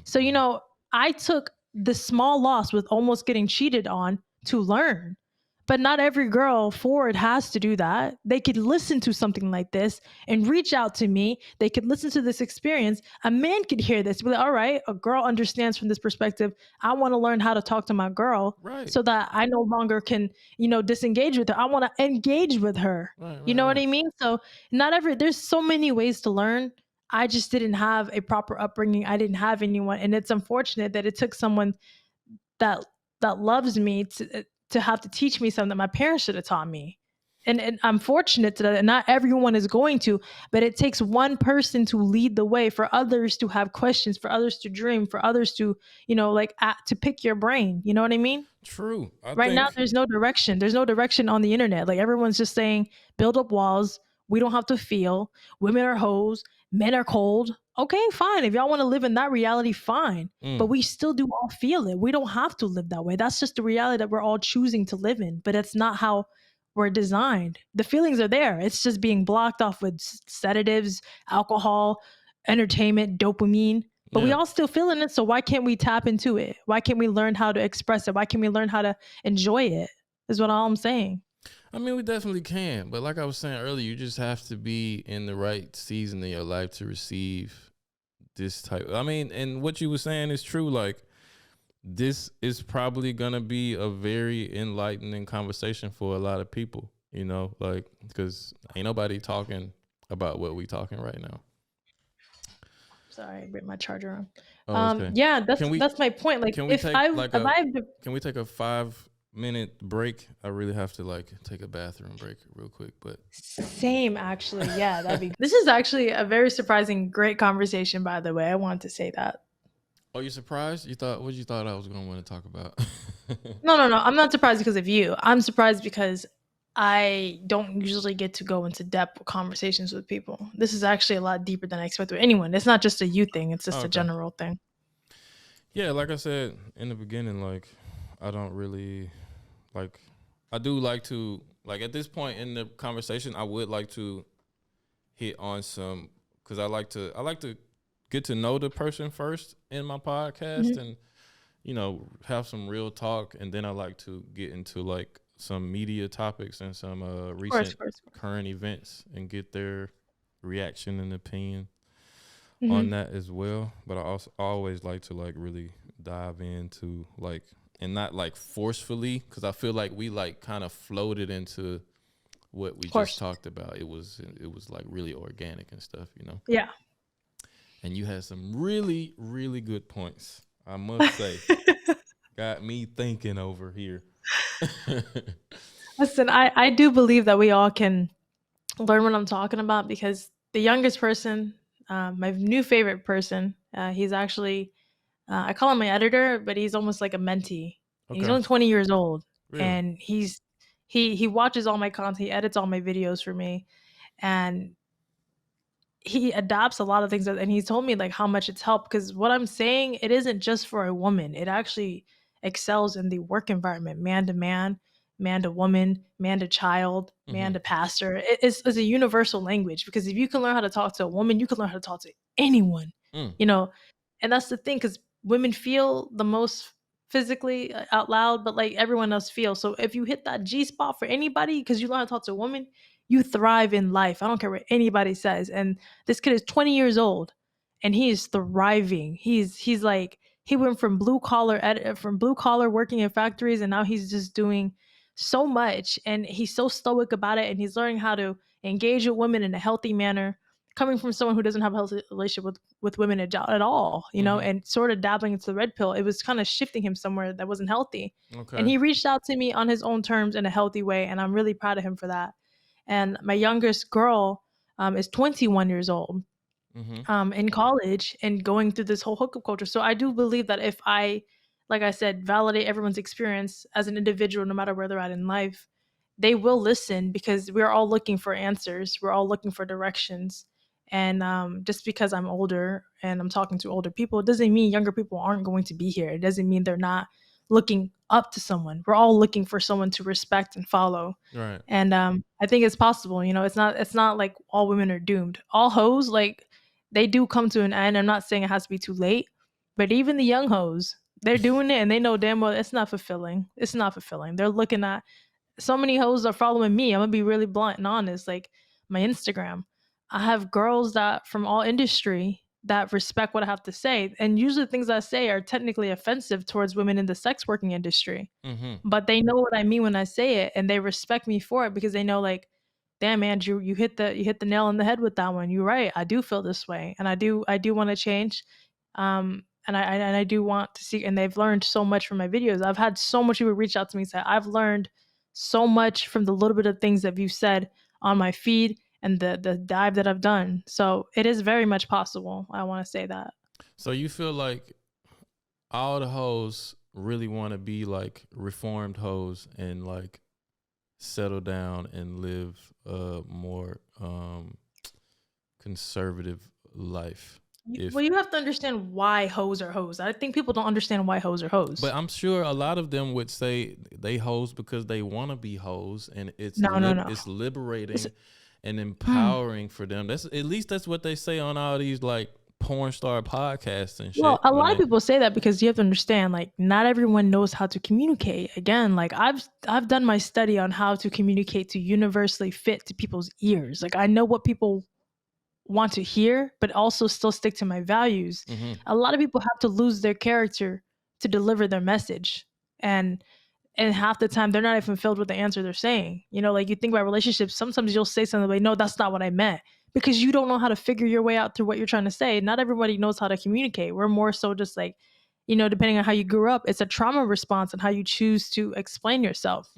So, you know, I took the small loss with almost getting cheated on to learn. But not every girl forward has to do that. They could listen to something like this and reach out to me. They could listen to this experience. A man could hear this, be like, all right, a girl understands from this perspective. I want to learn how to talk to my girl so that I no longer can, you know, disengage with her. I want to engage with her. You know what I mean? So there's so many ways to learn. I just didn't have a proper upbringing. I didn't have anyone. And it's unfortunate that it took someone that loves me to have to teach me something that my parents should have taught me. And I'm fortunate to that. And not everyone is going to, but it takes one person to lead the way for others to have questions, for others to dream, for others to, you know, like to pick your brain. You know what I mean? True. Right now, there's no direction. There's no direction on the internet. Like everyone's just saying, build up walls. We don't have to feel. Women are hoes. Men are cold. Okay, fine. If y'all want to live in that reality, fine. But we still do all feel it. We don't have to live that way. That's just the reality that we're all choosing to live in. But it's not how we're designed. The feelings are there. It's just being blocked off with sedatives, alcohol, entertainment, dopamine. But we all still feeling it. So why can't we tap into it? Why can't we learn how to express it? Why can't we learn how to enjoy it? Is what all I'm saying. I mean, we definitely can. But like I was saying earlier, you just have to be in the right season in your life to receive this type. I mean, and what you were saying is true. Like, this is probably going to be a very enlightening conversation for a lot of people, you know, like, because ain't nobody talking about what we talking right now. Sorry, I ripped my charger on. Okay. Yeah, that's my point. Like, can we take a 5-minute break? I really have to like take a bathroom break real quick, but same actually. Yeah, that'd be. This is actually a very surprising, great conversation. By the way, I wanted to say that. Oh, you surprised? You thought I was going to want to talk about? No. I'm not surprised because of you. I'm surprised because I don't usually get to go into depth conversations with people. This is actually a lot deeper than I expected with anyone. It's not just a you thing. It's just a general thing. Yeah, like I said in the beginning, like, I don't really, like, I do like to, like, at this point in the conversation, I would like to hit on some, because I like to get to know the person first in my podcast and, you know, have some real talk. And then I like to get into, like, some media topics and some recent current events and get their reaction and opinion on that as well. But I also always like to like really dive into like, and not like forcefully, because I feel like we like kind of floated into what we just talked about. It was like really organic and stuff, you know? Yeah. And you had some really, really good points, I must say. Got me thinking over here. Listen, I do believe that we all can learn what I'm talking about, because the youngest person, my new favorite person, he's actually, I call him my editor, but he's almost like a mentee. Okay. He's only 20 years old. Really? And he watches all my content, he edits all my videos for me, and he adopts a lot of things, and he's told me like how much it's helped, because what I'm saying, it isn't just for a woman. It actually excels in the work environment, man to man, man to woman, man to child, man to pastor. It's a universal language, because if you can learn how to talk to a woman, you can learn how to talk to anyone, you know. And that's the thing, because women feel the most physically out loud, but like everyone else feels. So if you hit that G spot for anybody, because you learn how to talk to a woman, you thrive in life. I don't care what anybody says. And this kid is 20 years old and he is thriving. He's like, he went from blue collar working in factories, and now he's just doing so much, and he's so stoic about it, and he's learning how to engage with women in a healthy manner, coming from someone who doesn't have a healthy relationship with women at all, you know, and sort of dabbling into the red pill, it was kind of shifting him somewhere that wasn't healthy. Okay. And he reached out to me on his own terms in a healthy way, and I'm really proud of him for that. And my youngest girl is 21 years old, in college and going through this whole hookup culture. So I do believe that if I, like I said, validate everyone's experience as an individual, no matter where they're at in life, they will listen because we're all looking for answers. We're all looking for directions. And just because I'm older and I'm talking to older people, it doesn't mean younger people aren't going to be here. It doesn't mean they're not looking up to someone. We're all looking for someone to respect and follow. Right. And I think it's possible. You know, it's not like all women are doomed. All hoes, like, they do come to an end. I'm not saying it has to be too late, but even the young hoes, they're doing it and they know damn well it's not fulfilling. It's not fulfilling. They're looking at, so many hoes are following me. I'm gonna be really blunt and honest. Like, my Instagram, I have girls that from all industry that respect what I have to say. And usually the things I say are technically offensive towards women in the sex working industry. But they know what I mean when I say it, and they respect me for it because they know, like, damn, Andrew, you hit the nail on the head with that one. You're right. I do feel this way, and I do want to change. And I do want to see, and they've learned so much from my videos. I've had so much people reach out to me and say, I've learned so much from the little bit of things that you've said on my feed and the dive that I've done. So it is very much possible. I want to say that. So you feel like all the hoes really want to be like reformed hoes and like settle down and live a more conservative life? Well, you have to understand why hoes are hoes. I think people don't understand why hoes are hoes. But I'm sure a lot of them would say they hoes because they want to be hoes, and it's it's liberating and empowering for them. That's, at least that's what they say on all these like porn star podcasts and shit. Well, a lot of people say that because you have to understand, like, not everyone knows how to communicate. Again, like, I've done my study on how to communicate to universally fit to people's ears. Like, I know what people want to hear, but also still stick to my values. A lot of people have to lose their character to deliver their message. And half the time they're not even filled with the answer they're saying. You know, like, you think about relationships, sometimes you'll say something like, no, that's not what I meant, because you don't know how to figure your way out through what you're trying to say. Not everybody knows how to communicate. We're more so just like, you know, depending on how you grew up, it's a trauma response and how you choose to explain yourself.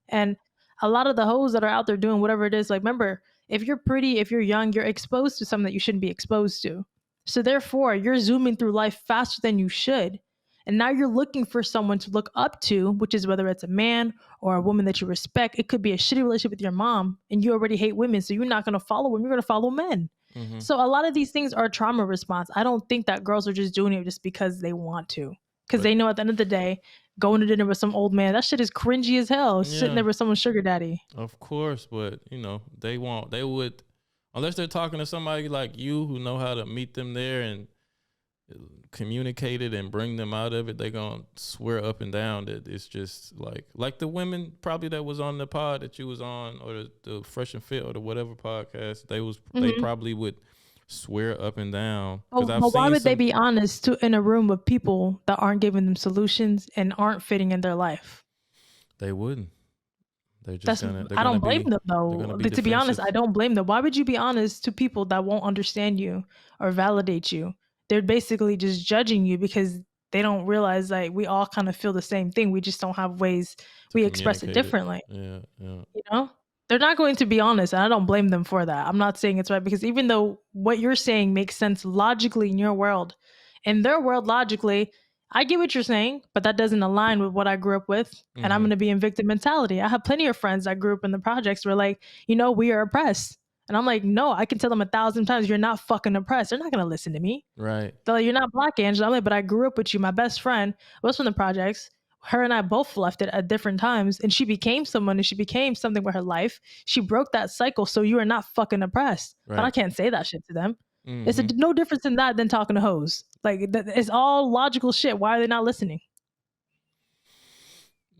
And a lot of the hoes that are out there doing whatever it is, like, remember, if you're pretty, if you're young, you're exposed to something that you shouldn't be exposed to. So therefore, you're zooming through life faster than you should. And now you're looking for someone to look up to, which is whether it's a man or a woman that you respect. It could be a shitty relationship with your mom, and you already hate women, so you're not going to follow women, you're going to follow men. So a lot of these things are trauma response. I don't think that girls are just doing it just because they want to. Because they know at the end of the day, going to dinner with some old man, that shit is cringy as hell. Yeah. Sitting there with someone's sugar daddy. Of course, but, you know, they would, unless they're talking to somebody like you who know how to meet them there and communicate it and bring them out of it, they're going to swear up and down that it's just like the women probably that was on the pod that you was on, or the Fresh and Fit or the whatever podcast, they probably would swear up and down. But why would they be honest in a room of people that aren't giving them solutions and aren't fitting in their life? They wouldn't. They're just I don't blame them though. To be honest, I don't blame them. Why would you be honest to people that won't understand you or validate you? They're basically just judging you because they don't realize like we all kind of feel the same thing. We just don't have ways we express it differently. Yeah. You know? They're not going to be honest, and I don't blame them for that. I'm not saying it's right, because even though what you're saying makes sense logically in your world, in their world logically, I get what you're saying, but that doesn't align with what I grew up with, and I'm going to be in victim mentality. I have plenty of friends that grew up in the projects where like, you know, we are oppressed. And I'm like, no, I can tell them 1,000 times, you're not fucking oppressed. They're not going to listen to me. Right. They're like, you're not black, Angela. I'm like, but I grew up with you. My best friend was from the projects. Her and I both left it at different times, and she became someone, and she became something with her life. She broke that cycle, so you are not fucking oppressed. Right. But I can't say that shit to them. It's no difference in that than talking to hoes. Like, it's all logical shit. Why are they not listening?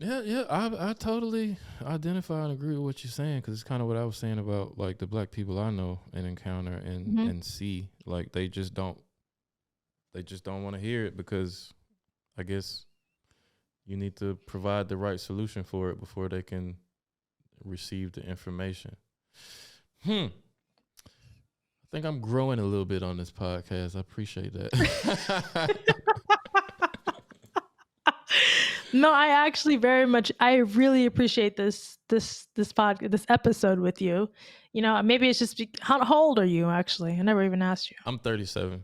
Yeah, I totally identify and agree with what you're saying, because it's kind of what I was saying about like the black people I know and encounter and see. Like, they just don't want to hear it, because I guess you need to provide the right solution for it before they can receive the information. I think I'm growing a little bit on this podcast. I appreciate that. No, I actually I really appreciate this episode with you. You know, maybe it's just how old are you actually? I never even asked you. I'm 37.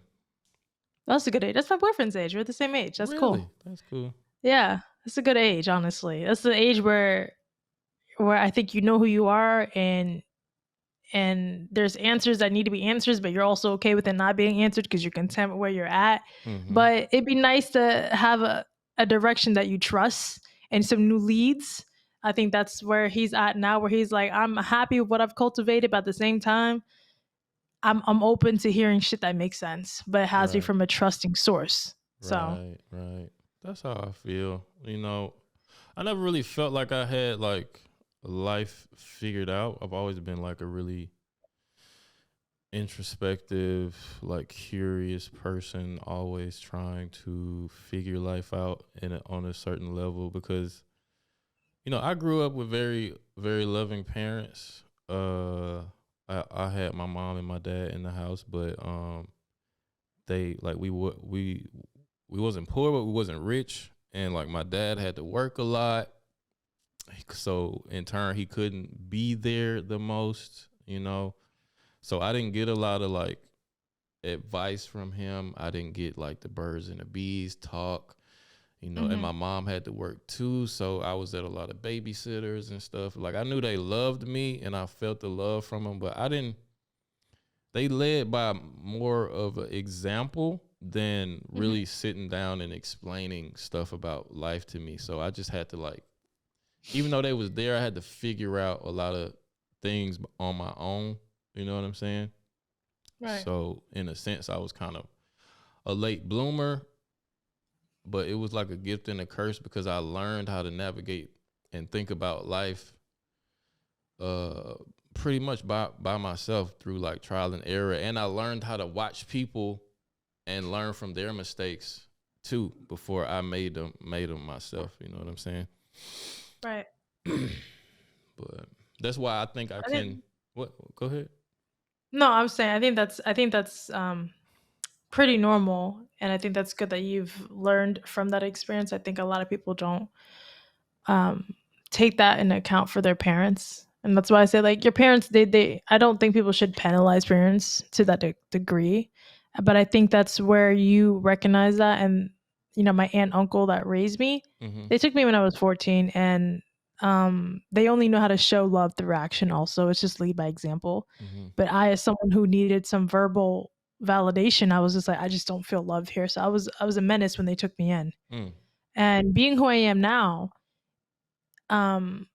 That's a good age. That's my boyfriend's age. We're the same age. That's Really? cool. That's cool. Yeah, that's a good age. Honestly, that's the age where I think you know who you are, and there's answers that need to be answers, but you're also okay with it not being answered because you're content with where you're at. Mm-hmm. But it'd be nice to have a direction that you trust and some new leads. I think that's where he's at now, where he's like, I'm happy with what I've cultivated, but at the same time, I'm open to hearing shit that makes sense, but it has to be Right. from a trusting source. So Right. That's how I feel. You know, I never really felt like I had like life figured out. I've always been like a really introspective, like curious person, always trying to figure life out on a certain level because, you know, I grew up with very, very loving parents. I had my mom and my dad in the house, but they like we wasn't poor, but we wasn't rich, and like my dad had to work a lot, so in turn he couldn't be there the most, you know. So I didn't get a lot of like advice from him. I didn't get like the birds and the bees talk, you know. And my mom had to work too, so I was at a lot of babysitters and stuff. Like I knew they loved me and I felt the love from them, but I didn't. They led by more of an example than really sitting down and explaining stuff about life to me. So I just had to like, even though they was there, I had to figure out a lot of things on my own. You know what I'm saying? right. So in a sense, I was kind of a late bloomer, but it was like a gift and a curse because I learned how to navigate and think about life pretty much by myself through like trial and error. And I learned how to watch people and learn from their mistakes too before I made them myself. You know what I'm saying? Right. But that's why I think I can. What? Go ahead. No, I'm saying I think that's pretty normal, and I think that's good that you've learned from that experience. I think a lot of people don't take that into account for their parents, and that's why I say like your parents. They I don't think people should penalize parents to that degree, but I think that's where you recognize that. And you know, my aunt uncle that raised me, Mm-hmm. they took me when I was 14, and they only know how to show love through action. Also, it's just lead by example. Mm-hmm. But I, as someone who needed some verbal validation, I was just like, I just don't feel loved here. So I was a menace when they took me in. Mm. And being who I am now, um,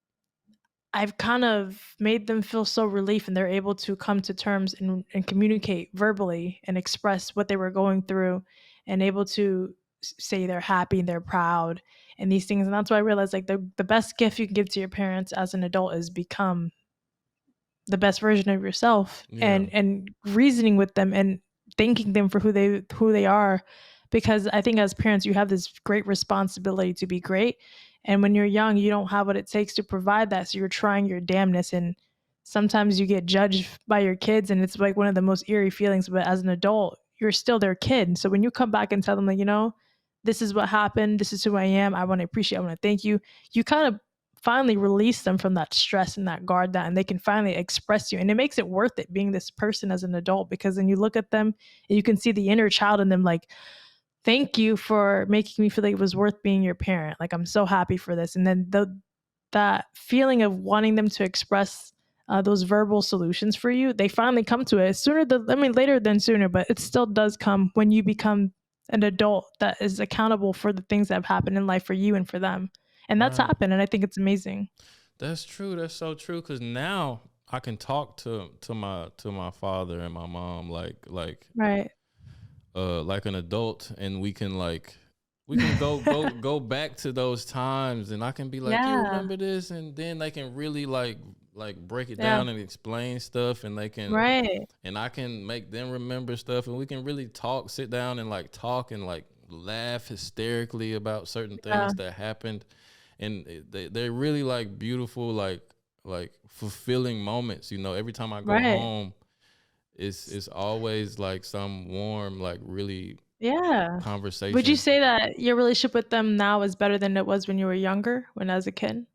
I've kind of made them feel so relief, and they're able to come to terms and communicate verbally and express what they were going through, and able to say they're happy and they're proud and these things. And that's why I realized like the best gift you can give to your parents as an adult is become the best version of yourself. Yeah. And reasoning with them and thanking them for who they are, because I think as parents you have this great responsibility to be great, and when you're young you don't have what it takes to provide that, so you're trying your damnness, and sometimes you get judged by your kids, and it's like one of the most eerie feelings. But as an adult you're still their kid, so when you come back and tell them like, you know, this is what happened, this is who I am, I want to appreciate, I want to thank you, you kind of finally release them from that stress and that guard down, and they can finally express you, and it makes it worth it being this person as an adult, because then you look at them and you can see the inner child in them like, thank you for making me feel like it was worth being your parent, like I'm so happy for this. And then that feeling of wanting them to express those verbal solutions for you, they finally come to it later than sooner, but it still does come when you become an adult that is accountable for the things that have happened in life for you and for them. And that's Right. happened, and I think it's amazing. That's true. That's so true. Cause now I can talk to my father and my mom like Right. like an adult, and we can go back to those times, and I can be like, you Yeah. remember this, and then they can really like break it Yeah. down and explain stuff, and they can Right. and I can make them remember stuff, and we can really sit down and like talk and like laugh hysterically about certain things Yeah. that happened, and they're really like beautiful, like fulfilling moments. You know, every time I go Right. home, it's always like some warm, like really Yeah. Would you conversation. say that your relationship with them now is better than it was when you were younger, when as a kid?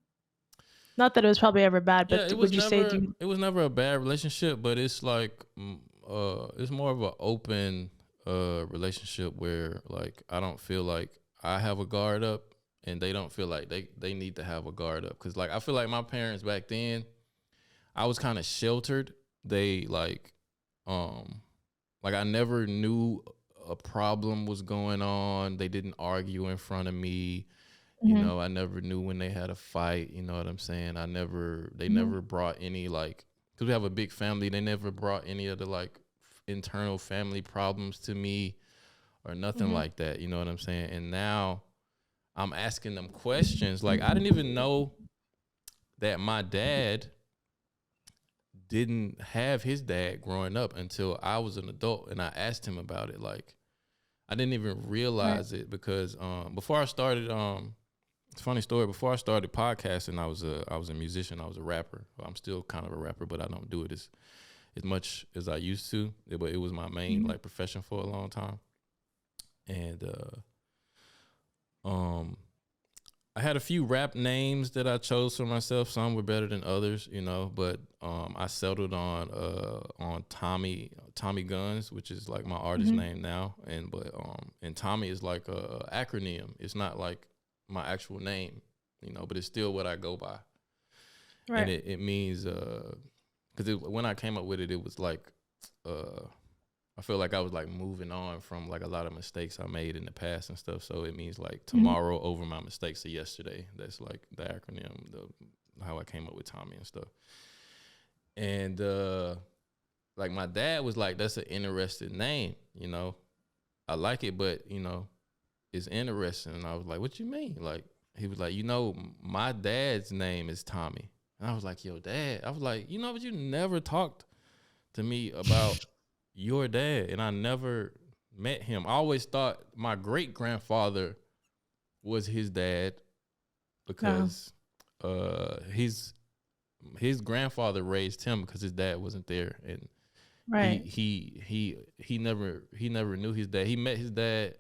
Not that it was probably ever bad, Yeah, but would you say do you, it was never a bad relationship, but it's like it's more of an open relationship where like I don't feel like I have a guard up and they don't feel like they need to have a guard up, cuz like I feel like my parents back then, I was kind of sheltered. They like I never knew a problem was going on. They didn't argue in front of me. You Mhm, know, I never knew when they had a fight. You know what I'm saying? They mhm, never brought any like, because we have a big family. They never brought any of the like internal family problems to me or nothing mhm, like that. You know what I'm saying? And now I'm asking them questions. Like I didn't even know that my dad didn't have his dad growing up until I was an adult and I asked him about it. Like I didn't even right, realize it because before I started it's a funny story. Before I started podcasting, I was a musician. I was a rapper. Well, I'm still kind of a rapper, but I don't do it as much as I used to. But it was my main mhm, like profession for a long time. And um, I had a few rap names that I chose for myself. Some were better than others, you know. But I settled on Tommy Guns, which is like my artist mhm, name now. And Tommy is like a acronym. It's not like my actual name, you know, but it's still what I go by. And right, it means because when I came up with it, it was like uh, I feel like I was like moving on from like a lot of mistakes I made in the past and stuff. So it means like mhm, tomorrow over my mistakes of yesterday. That's like the acronym, how I came up with Tommy and stuff. And like my dad was like, "That's an interesting name, you know. I like it, but you know, it's interesting." And I was like, "What you mean?" Like he was like, "You know, my dad's name is Tommy." And I was like, "Yo, dad." I was like, "You know, but you never talked to me about your dad, and I never met him. I always thought my great grandfather was his dad no, because his grandfather raised him because his dad wasn't there, and right, he never knew his dad. He met his dad.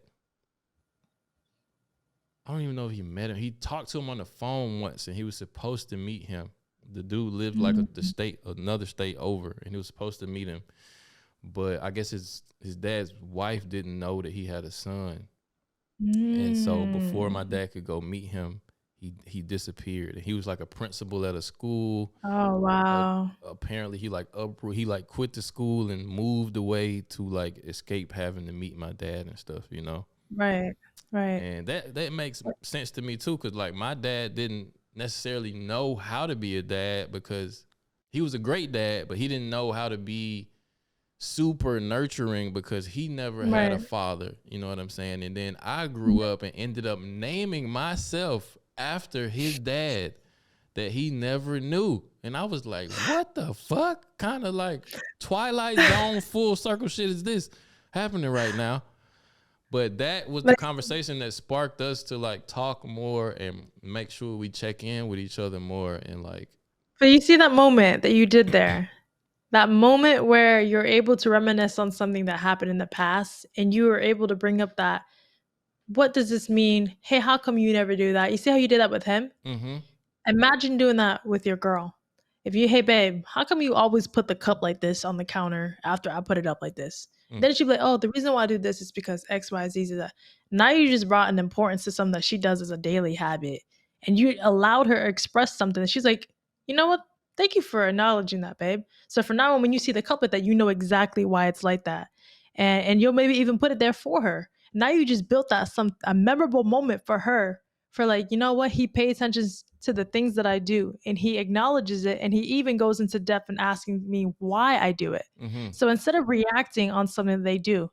I don't even know if he met him. He talked to him on the phone once, and he was supposed to meet him. The dude lived like mhm, another state over, and he was supposed to meet him. But I guess his dad's wife didn't know that he had a son, and so before my mm. dad could go meet him, he disappeared. And he was like a principal at a school. Oh, wow, Apparently, he like quit the school and moved away to like escape having to meet my dad and stuff, you know. right, right, And that makes sense to me too, because like my dad didn't necessarily know how to be a dad because he was a great dad, but he didn't know how to be super nurturing because he never had a right, father. You know what I'm saying? And then I grew mhm, up and ended up naming myself after his dad that he never knew. And I was like, what the fuck? Kind of like Twilight Zone full circle shit is this happening right now? But that was the like, conversation that sparked us to like talk more and make sure we check in with each other more and like but you see that moment that you did there? That moment where you're able to reminisce on something that happened in the past and you were able to bring up that, "What does this mean? Hey, how come you never do that?" You see how you did that with him? mm-hmm. Imagine doing that with your girl. If you, "Hey, babe, how come you always put the cup like this on the counter after I put it up like this?" Mm, Then she'd be like, "Oh, the reason why I do this is because X, Y, Z, Z, Z." Now you just brought an importance to something that she does as a daily habit, and you allowed her to express something. And she's like, "You know what? Thank you for acknowledging that, babe." So for now on, when you see the cup like that, you know exactly why it's like that, and you'll maybe even put it there for her. Now you just built that some a memorable moment for her, for like, you know what, he pays attention to the things that I do and he acknowledges it, and he even goes into depth and asking me why I do it. mm-hmm. So instead of reacting on something that they do,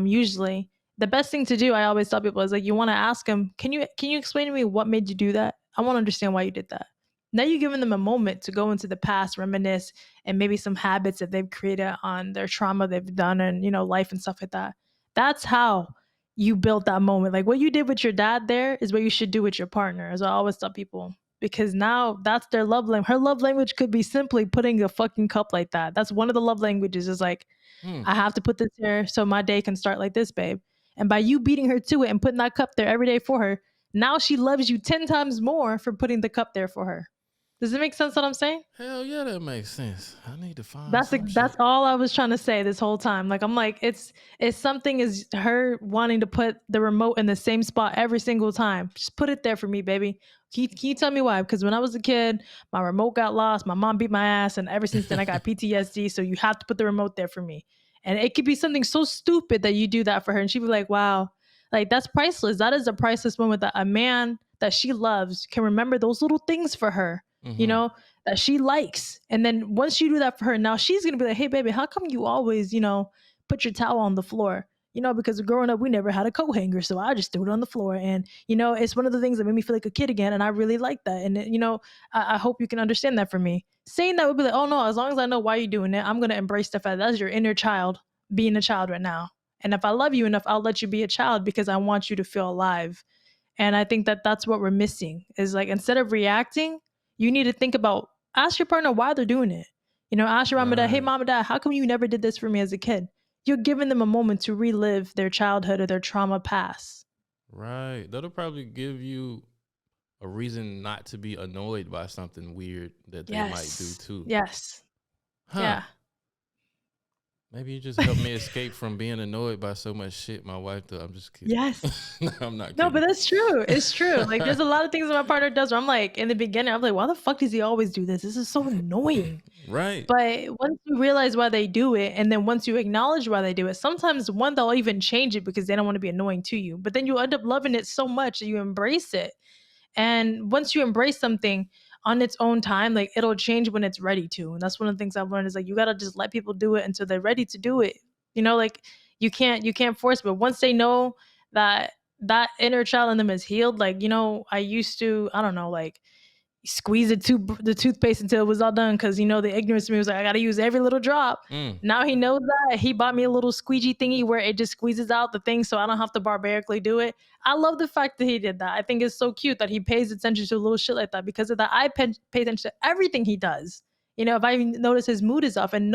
usually the best thing to do, I always tell people, is like, you want to ask them, can you explain to me what made you do that? I want to understand why you did that. Now you're giving them a moment to go into the past, reminisce, and maybe some habits that they've created on their trauma they've done, and life and stuff like that. That's how you built that moment. Like what you did with your dad there is what you should do with your partner, as I always tell people. because now that's their love language. Her love language could be simply putting a fucking cup like that. That's one of the love languages, is like, Hmm. I have to put this here so my day can start like this, babe. And by you beating her to it and putting that cup there every day for her, now she loves you 10 times more for putting the cup there for her. Does it make sense what I'm saying? Hell yeah, that makes sense. I need to find That's some that's shit. all I was trying to say this whole time. Like, I'm like, it's something is her wanting to put the remote in the same spot every single time. Just put it there for me, baby. Can you tell me why? Because when I was a kid, my remote got lost. My mom beat my ass, and ever since then I got PTSD. So you have to put the remote there for me. And it could be something so stupid that you do that for her, and she'd be like, "Wow, like that's priceless. That is a priceless moment that a man that she loves can remember those little things for her." You Mhm. know, that she likes. And then once you do that for her, now she's gonna be like, "Hey baby, how come you always, put your towel on the floor?" Because growing up we never had a coat hanger, so I just threw it on the floor. And it's one of the things that made me feel like a kid again, and I really like that. And I hope you can understand that for me. Saying that would be like, "Oh no, as long as I know why you're doing it, I'm gonna embrace the fact that's your inner child being a child right now. And if I love you enough, I'll let you be a child because I want you to feel alive." And I think that that's what we're missing, is like, instead of reacting, you need to think about, ask your partner why they're doing it. Ask your mom and dad, "Hey Right. mom and dad, how come you never did this for me as a kid?" You're giving them a moment to relive their childhood or their trauma past. Right. That'll probably give you a reason not to be annoyed by something weird that they might do Yes. too. Yes. Huh. Yeah. Maybe you just help me escape from being annoyed by so much shit my wife does. I'm just kidding. Yes. No, I'm not No, but kidding. that's true. It's true. Like, there's a lot of things that my partner does where I'm like, in the beginning, I'm like, why the fuck does he always do this? This is so annoying. Right. But once you realize why they do it, and then once you acknowledge why they do it, sometimes one, they'll even change it because they don't want to be annoying to you. But then you end up loving it so much that you embrace it. And once you embrace something on its own time, like, it'll change when it's ready to. And that's one of the things I've learned, is like, you gotta just let people do it until they're ready to do it. Like, you can't force it. But once they know that that inner child in them is healed, like, I used to, I don't know, like, squeeze the toothpaste until it was all done, because the ignorance of me was like, I gotta use every little drop. Mm. Now he knows that. He bought me a little squeegee thingy where it just squeezes out the thing, so I don't have to barbarically do it. I love the fact that he did that. I think it's so cute that he pays attention to little shit like that. Because of that, I pay attention to everything he does. If I even notice his mood is off, and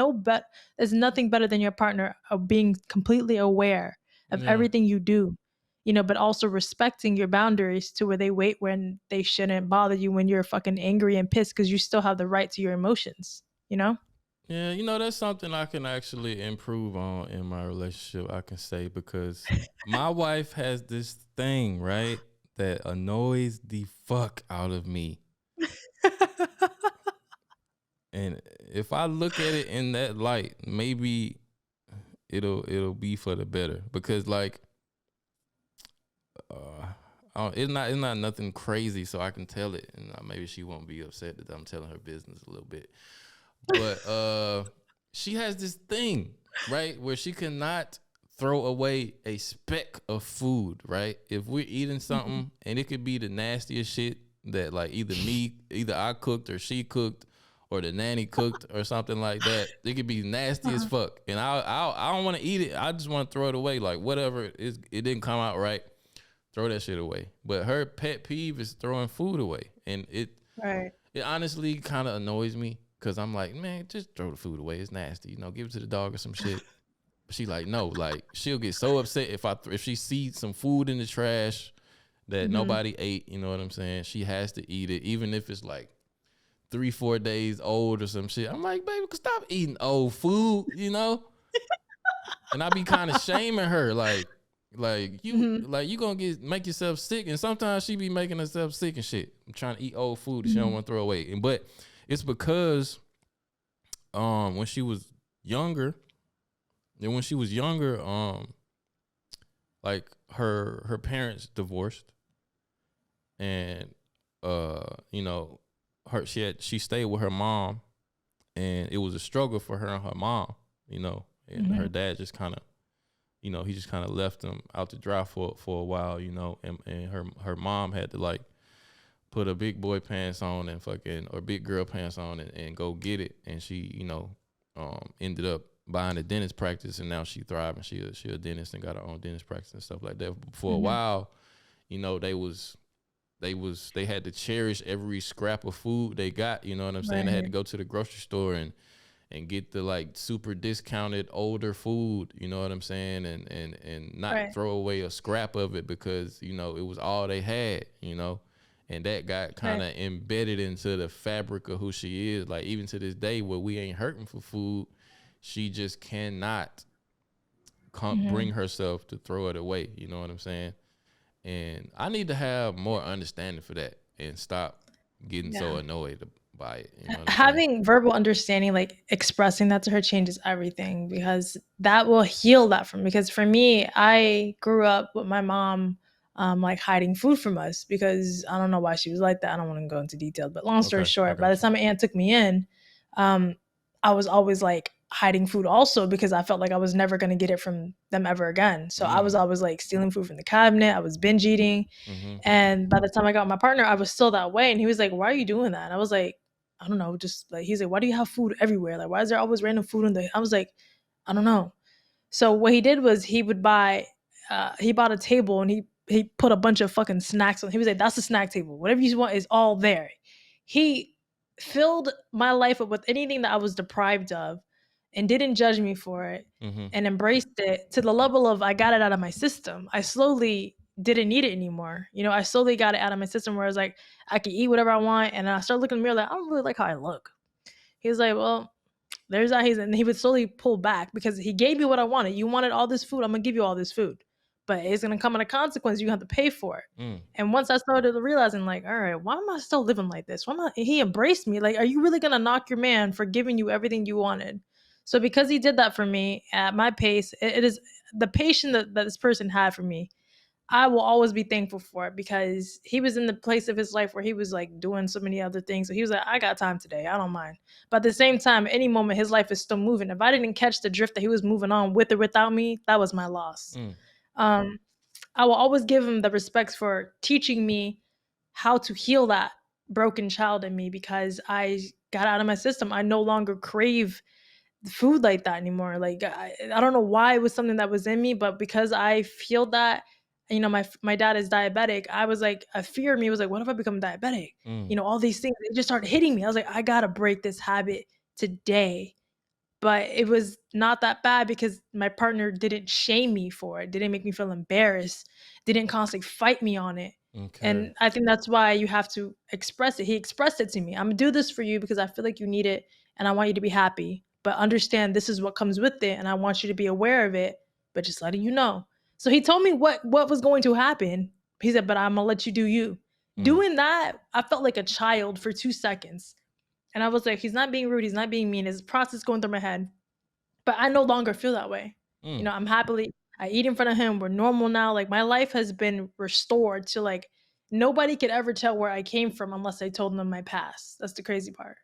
there's nothing better than your partner of being completely aware of Yeah. everything you do, but also respecting your boundaries to where they wait when they shouldn't bother you when you're fucking angry and pissed, because you still have the right to your emotions, you know? Yeah, that's something I can actually improve on in my relationship, I can say, because my wife has this thing, right, that annoys the fuck out of me. And if I look at it in that light, maybe it'll be for the better. Because like it's not nothing crazy, so I can tell it, and maybe she won't be upset that I'm telling her business a little bit. But she has this thing, right, where she cannot throw away a speck of food, right? If we're eating something, and it could be the nastiest shit that, like, either I cooked or she cooked or the nanny cooked or something like that. It could be nasty as fuck, and I don't want to eat it. I just want to throw it away. Like, whatever it didn't come out right, throw that shit away. But her pet peeve is throwing food away, and it Right. honestly kind of annoys me, because I'm like, man, just throw the food away. It's nasty, give it to the dog or some shit. But she like, no, like, she'll get so upset if she sees some food in the trash that nobody ate. You know what I'm saying? She has to eat it, even if it's like 3-4 days old or some shit. I'm like, baby, stop eating old food, And I be kind of shaming her, like you gonna make yourself sick. And sometimes she be making herself sick and shit. I'm trying to eat old food that she don't want to throw away. But it's because when she was younger, like her parents divorced, and she stayed with her mom, and it was a struggle for her and her mom, and her dad just kind of, he just kind of left them out to dry for a while, and her mom had to, like, put a big boy pants on or big girl pants on and go get it. And she, ended up buying a dentist practice, and now she thriving. She a dentist and got her own dentist practice and stuff like that. But for a while, they was they had to cherish every scrap of food they got. You know what I'm saying? They had to Right. go to the grocery store and get the like super discounted older food, you know what I'm saying? And not Right. throw away a scrap of it because, you know, it was all they had, you know. And that got kind Right. of embedded into the fabric of who she is. Like even to this day where we ain't hurting for food, she just cannot bring Mhm. herself to throw it away, you know what I'm saying? And I need to have more understanding for that and stop getting so Yeah. annoyed by it, you know what I'm saying? Having verbal understanding, like expressing that to her, changes everything, because that will heal that from, because for me, I grew up with my mom like hiding food from us, because I don't know why she was like that. I don't want to go into detail, but long story Okay, I short, by the got you. time my aunt took me in, um I was always like hiding food also, because I felt like I was never going to get it from them ever again. So I was Mm. always like stealing food from the cabinet. I was binge eating. Mm-hmm. And by the time I got my partner, I was still that way. And he was like, "Why are you doing that?" And I was like, "I don't know." Just like, he's like, "Why do you have food everywhere? Like, why is there always random food in the?" I was like, "I don't know." So what he did was he would buy, he bought a table, and he put a bunch of fucking snacks on. He was like, "That's a snack table. Whatever you want is all there." He filled my life up with anything that I was deprived of, and didn't judge me for it, Mm-hmm. and embraced it to the level of I got it out of my system. I slowly didn't need it anymore. You know, I slowly got it out of my system where I was like, I could eat whatever I want, and I started looking in the mirror like, I don't really like how I look. He was like, "Well, there's that." And he would slowly pull back, because he gave me what I wanted. You wanted all this food, I'm gonna give you all this food, but it's gonna come at a consequence. You have to pay for it. Mm. And once I started realizing, like, all right, why am I still living like this? Why am I? He embraced me. Like, are you really gonna knock your man for giving you everything you wanted? So because he did that for me at my pace, it is the patience that this person had for me. I will always be thankful for it, because he was in the place of his life where he was like doing so many other things. So he was like, I got time today. I don't mind. But at the same time, any moment his life is still moving. If I didn't catch the drift that he was moving on with or without me, that was my loss. Mm. Um, I will always give him the respects for teaching me how to heal that broken child in me, because I got out of my system. I no longer crave food like that anymore. Like I don't know why it was something that was in me, but because I feel that, you know, my dad is diabetic. I was like, a fear of me was like, what if I become diabetic? You Mm. know, all these things, they just started hitting me. I was like, I gotta break this habit today. But it was not that bad, because my partner didn't shame me for it, didn't make me feel embarrassed, didn't constantly fight me on it. Okay. And I think that's why you have to express it. He expressed it to me. I'm gonna do this for you because I feel like you need it, and I want you to be happy. But understand this is what comes with it, and I want you to be aware of it, but just letting you know. So he told me what was going to happen. He said, "But I'm gonna let you do you." Mm. Doing that, I felt like a child for 2 seconds. And I was like, he's not being rude, he's not being mean. His process going through my head. But I no longer feel that way. You Mm. know, I'm happily I eat in front of him. We're normal now. Like my life has been restored to like nobody could ever tell where I came from unless I told them my past. That's the crazy part.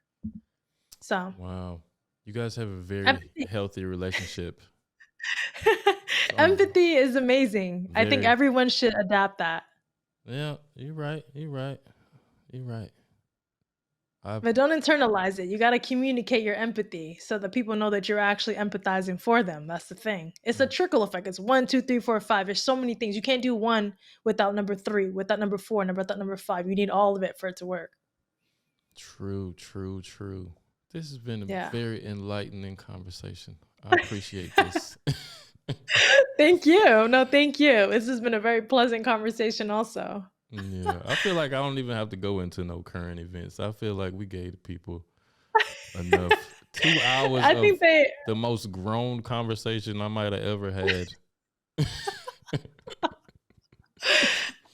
So Wow. You guys have a very empathy. healthy relationship. I'm Empathy is amazing. I think very, everyone should adapt that. yeah, you're right. You're right. You're right. I've, But don't internalize it. You got to communicate your empathy so that people know that you're actually empathizing for them. That's the thing. It's a mm, trickle effect. It's 1, 2, 3, 4, 5. There's so many things. You can't do one without number 3, without number 4, without number 5. You need all of it for it to work. true, true, true. This has been a Yeah. very enlightening conversation. I appreciate this. Thank you. No, thank you. This has been a very pleasant conversation also. Yeah, I feel like I don't even have to go into no current events. I feel like we gave the people enough 2 hours I of think they the most grown conversation I might have ever had.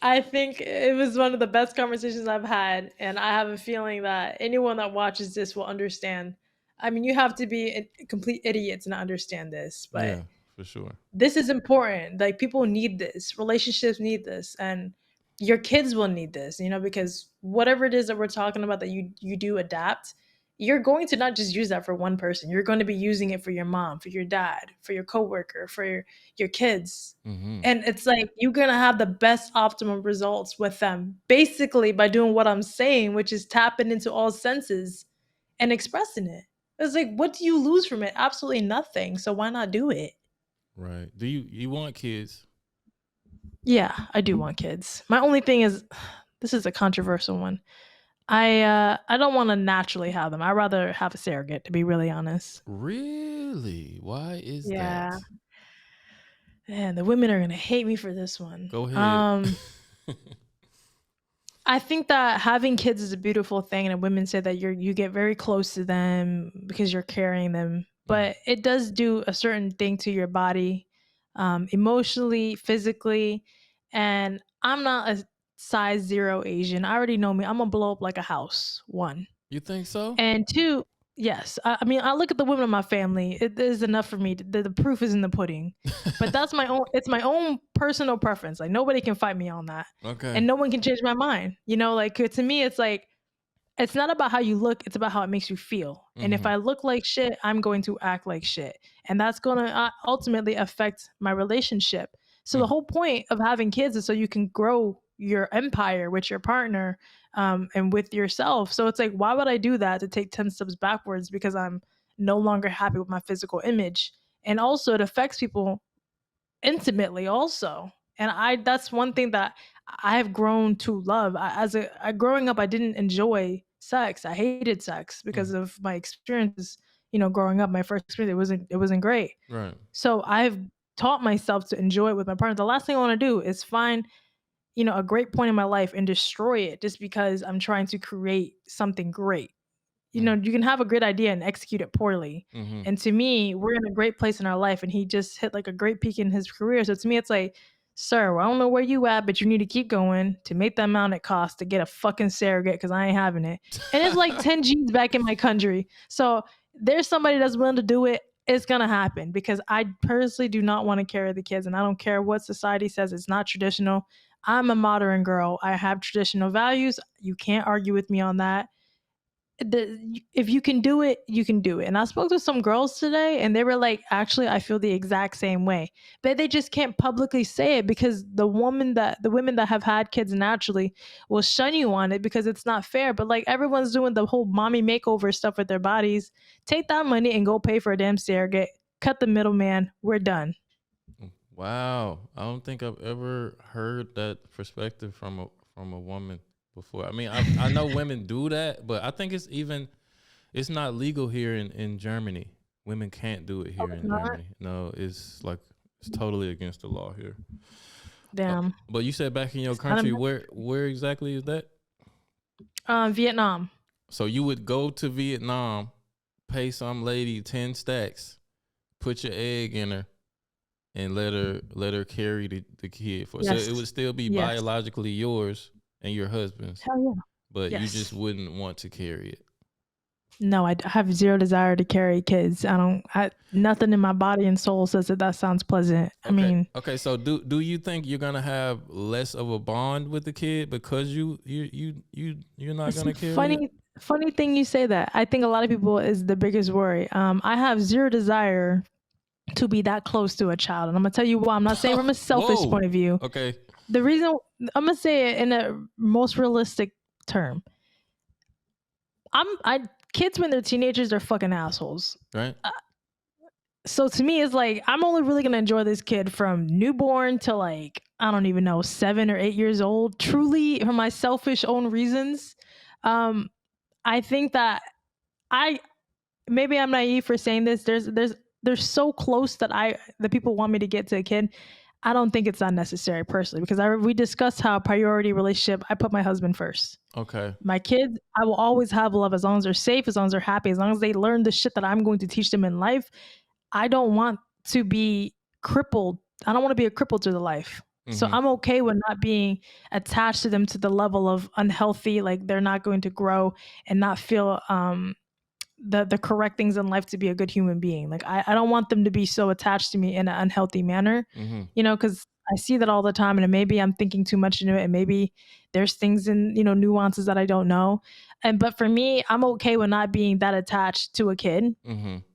I think it was one of the best conversations I've had, and I have a feeling that anyone that watches this will understand. I mean, you have to be a complete idiot to not understand this, but Yeah, for sure. this is important. Like people need this, relationships need this, and your kids will need this, you know, because whatever it is that we're talking about that you do adapt, you're going to not just use that for one person. You're going to be using it for your mom, for your dad, for your coworker, for your kids. Mm-hmm. And it's like you're going to have the best optimum results with them basically by doing what I'm saying, which is tapping into all senses and expressing it. It's like, what do you lose from it? Absolutely nothing. So why not do it? Right. Do you want kids? Yeah, I do want kids. My only thing is this is a controversial one. I don't want to naturally have them. I'd rather have a surrogate, to be really honest. Really? Why is Yeah. that? And the women are gonna hate me for this one. Go ahead. I think that having kids is a beautiful thing, and women say that you get very close to them because you're carrying them. But it does do a certain thing to your body, emotionally, physically, and I'm not a size 0 Asian. I already know me. I'm gonna blow up like a house. One. You think so? And two, yes. I mean, I look at the women in my family. It is enough for me. The proof is in the pudding. But that's my own. It's my own personal preference. Like nobody can fight me on that, Okay. and no one can change my mind. You know, like to me, it's like it's not about how you look. It's about how it makes you feel. And if I look like shit, I'm going to act like shit, and that's going to ultimately affect my relationship. So the whole point of having kids is so you can grow your empire with your partner, and with yourself. So it's like, why would I do that to take 10 steps backwards because I'm no longer happy with my physical image? And also, it affects people intimately also. And that's one thing that I have grown to love. Growing up, I didn't enjoy sex. I hated sex because of my experiences. You know, growing up, my first experience, it wasn't great. Right. So I've taught myself to enjoy it with my partner. The last thing I want to do is find, a great point in my life and destroy it just because I'm trying to create something great. You can have a great idea and execute it poorly. And to me, we're in a great place in our life, and he just hit like a great peak in his career. So to me, it's like, sir, well, I don't know where you at, but you need to keep going to make the amount it costs to get a fucking surrogate because I ain't having it. And it's like 10 G's back in my country. So there's somebody that's willing to do it. It's going to happen because I personally do not want to carry the kids, and I don't care what society says. It's not traditional. I'm a modern girl. I have traditional values. You can't argue with me on that. If you can do it, you can do it. And I spoke to some girls today, and they were like, actually, I feel the exact same way, but they just can't publicly say it because the women that have had kids naturally will shun you on it because it's not fair. But like everyone's doing the whole mommy makeover stuff with their bodies. Take that money and go pay for a damn surrogate. Cut the middleman. We're done. Wow. I don't think I've ever heard that perspective from a woman before. I mean, I know women do that, but I think it's not legal here in Germany. Women can't do it here in Germany. No, it's totally against the law here. Damn. But you said back in your country, where exactly is that? Vietnam. So you would go to Vietnam, pay some lady 10 stacks, put your egg in her, and let her carry the kid for. Yes. So it would still be biologically yours and your husband's. Hell yeah. But you just wouldn't want to carry it. No, I have zero desire to carry kids. Nothing in my body and soul says that sounds pleasant. Okay. I mean, okay. So do you think you're gonna have less of a bond with the kid because you're not gonna carry it? Funny thing you say that. I think a lot of people is the biggest worry. I have zero desire to be that close to a child, and I'm gonna tell you why. I'm not saying from a selfish point of view. Okay. The reason I'm gonna say it in a most realistic term. Kids when they're teenagers, they're fucking assholes. Right. So to me, it's like I'm only really gonna enjoy this kid from newborn to like I don't even know 7 or 8 years old. Truly, for my selfish own reasons. I think that maybe I'm naive for saying this. They're so close that the people want me to get to a kid. I don't think it's unnecessary personally because we discussed how priority relationship. I put my husband first. Okay. My kids, I will always have love as long as they're safe, as long as they're happy, as long as they learn the shit that I'm going to teach them in life. I don't want to be crippled. I don't want to be a cripple to the life. So I'm okay with not being attached to them to the level of unhealthy, like they're not going to grow and not feel the correct things in life to be a good human being. Like I don't want them to be so attached to me in an unhealthy manner, because I see that all the time, and maybe I'm thinking too much into it, and maybe there's things in, nuances that I don't know. But for me, I'm okay with not being that attached to a kid.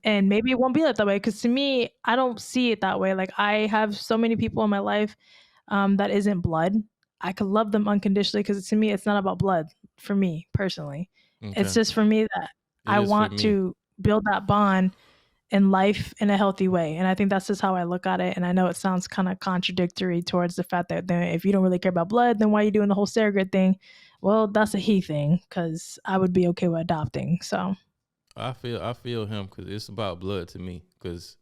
And maybe it won't be that way. Cause to me, I don't see it that way. Like I have so many people in my life that isn't blood. I could love them unconditionally because to me, it's not about blood for me personally. Okay. It's just for me that I want to build that bond in life in a healthy way. And I think that's just how I look at it. And I know it sounds kind of contradictory towards the fact that then if you don't really care about blood, then why are you doing the whole surrogate thing? Well, that's a he thing, because I would be okay with adopting. So I feel him because it's about blood to me. Because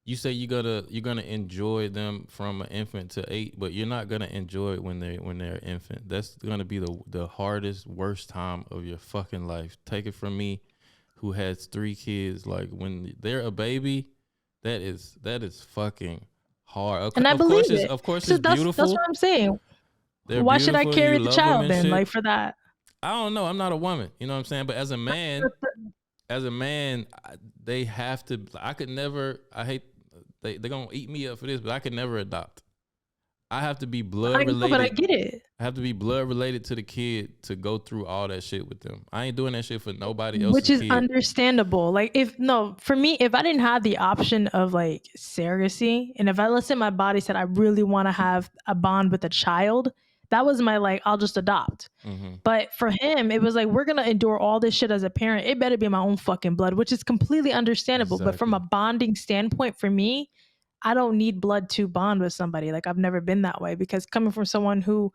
you say you're gonna enjoy them from an infant to 8, but you're not gonna enjoy it when they're infant. That's gonna be the hardest, worst time of your fucking life. Take it from me, who has 3 kids. Like when they're a baby, that is fucking hard. and I believe it. Of course, So it's that's beautiful. what I'm saying. They're Why should I beautiful. carry You the love them child and then? shit. Like for that. I don't know. I'm not a woman. You know what I'm saying? But as a man, they have to. I could never. I hate. They're gonna eat me up for this, but I could never adopt. I have to be blood I know, related. but I get it. I have to be blood related to the kid to go through all that shit with them. I ain't doing that shit for nobody else's Which is kid. understandable. Like for me, if I didn't have the option of like surrogacy, and if let's say my body said I really want to have a bond with a child, that was my like, I'll just adopt. Mm-hmm. But for him, it was like, we're gonna endure all this shit as a parent. It better be my own fucking blood, which is completely understandable. But from a Exactly. bonding standpoint, for me, I don't need blood to bond with somebody. Like I've never been that way, because coming from someone who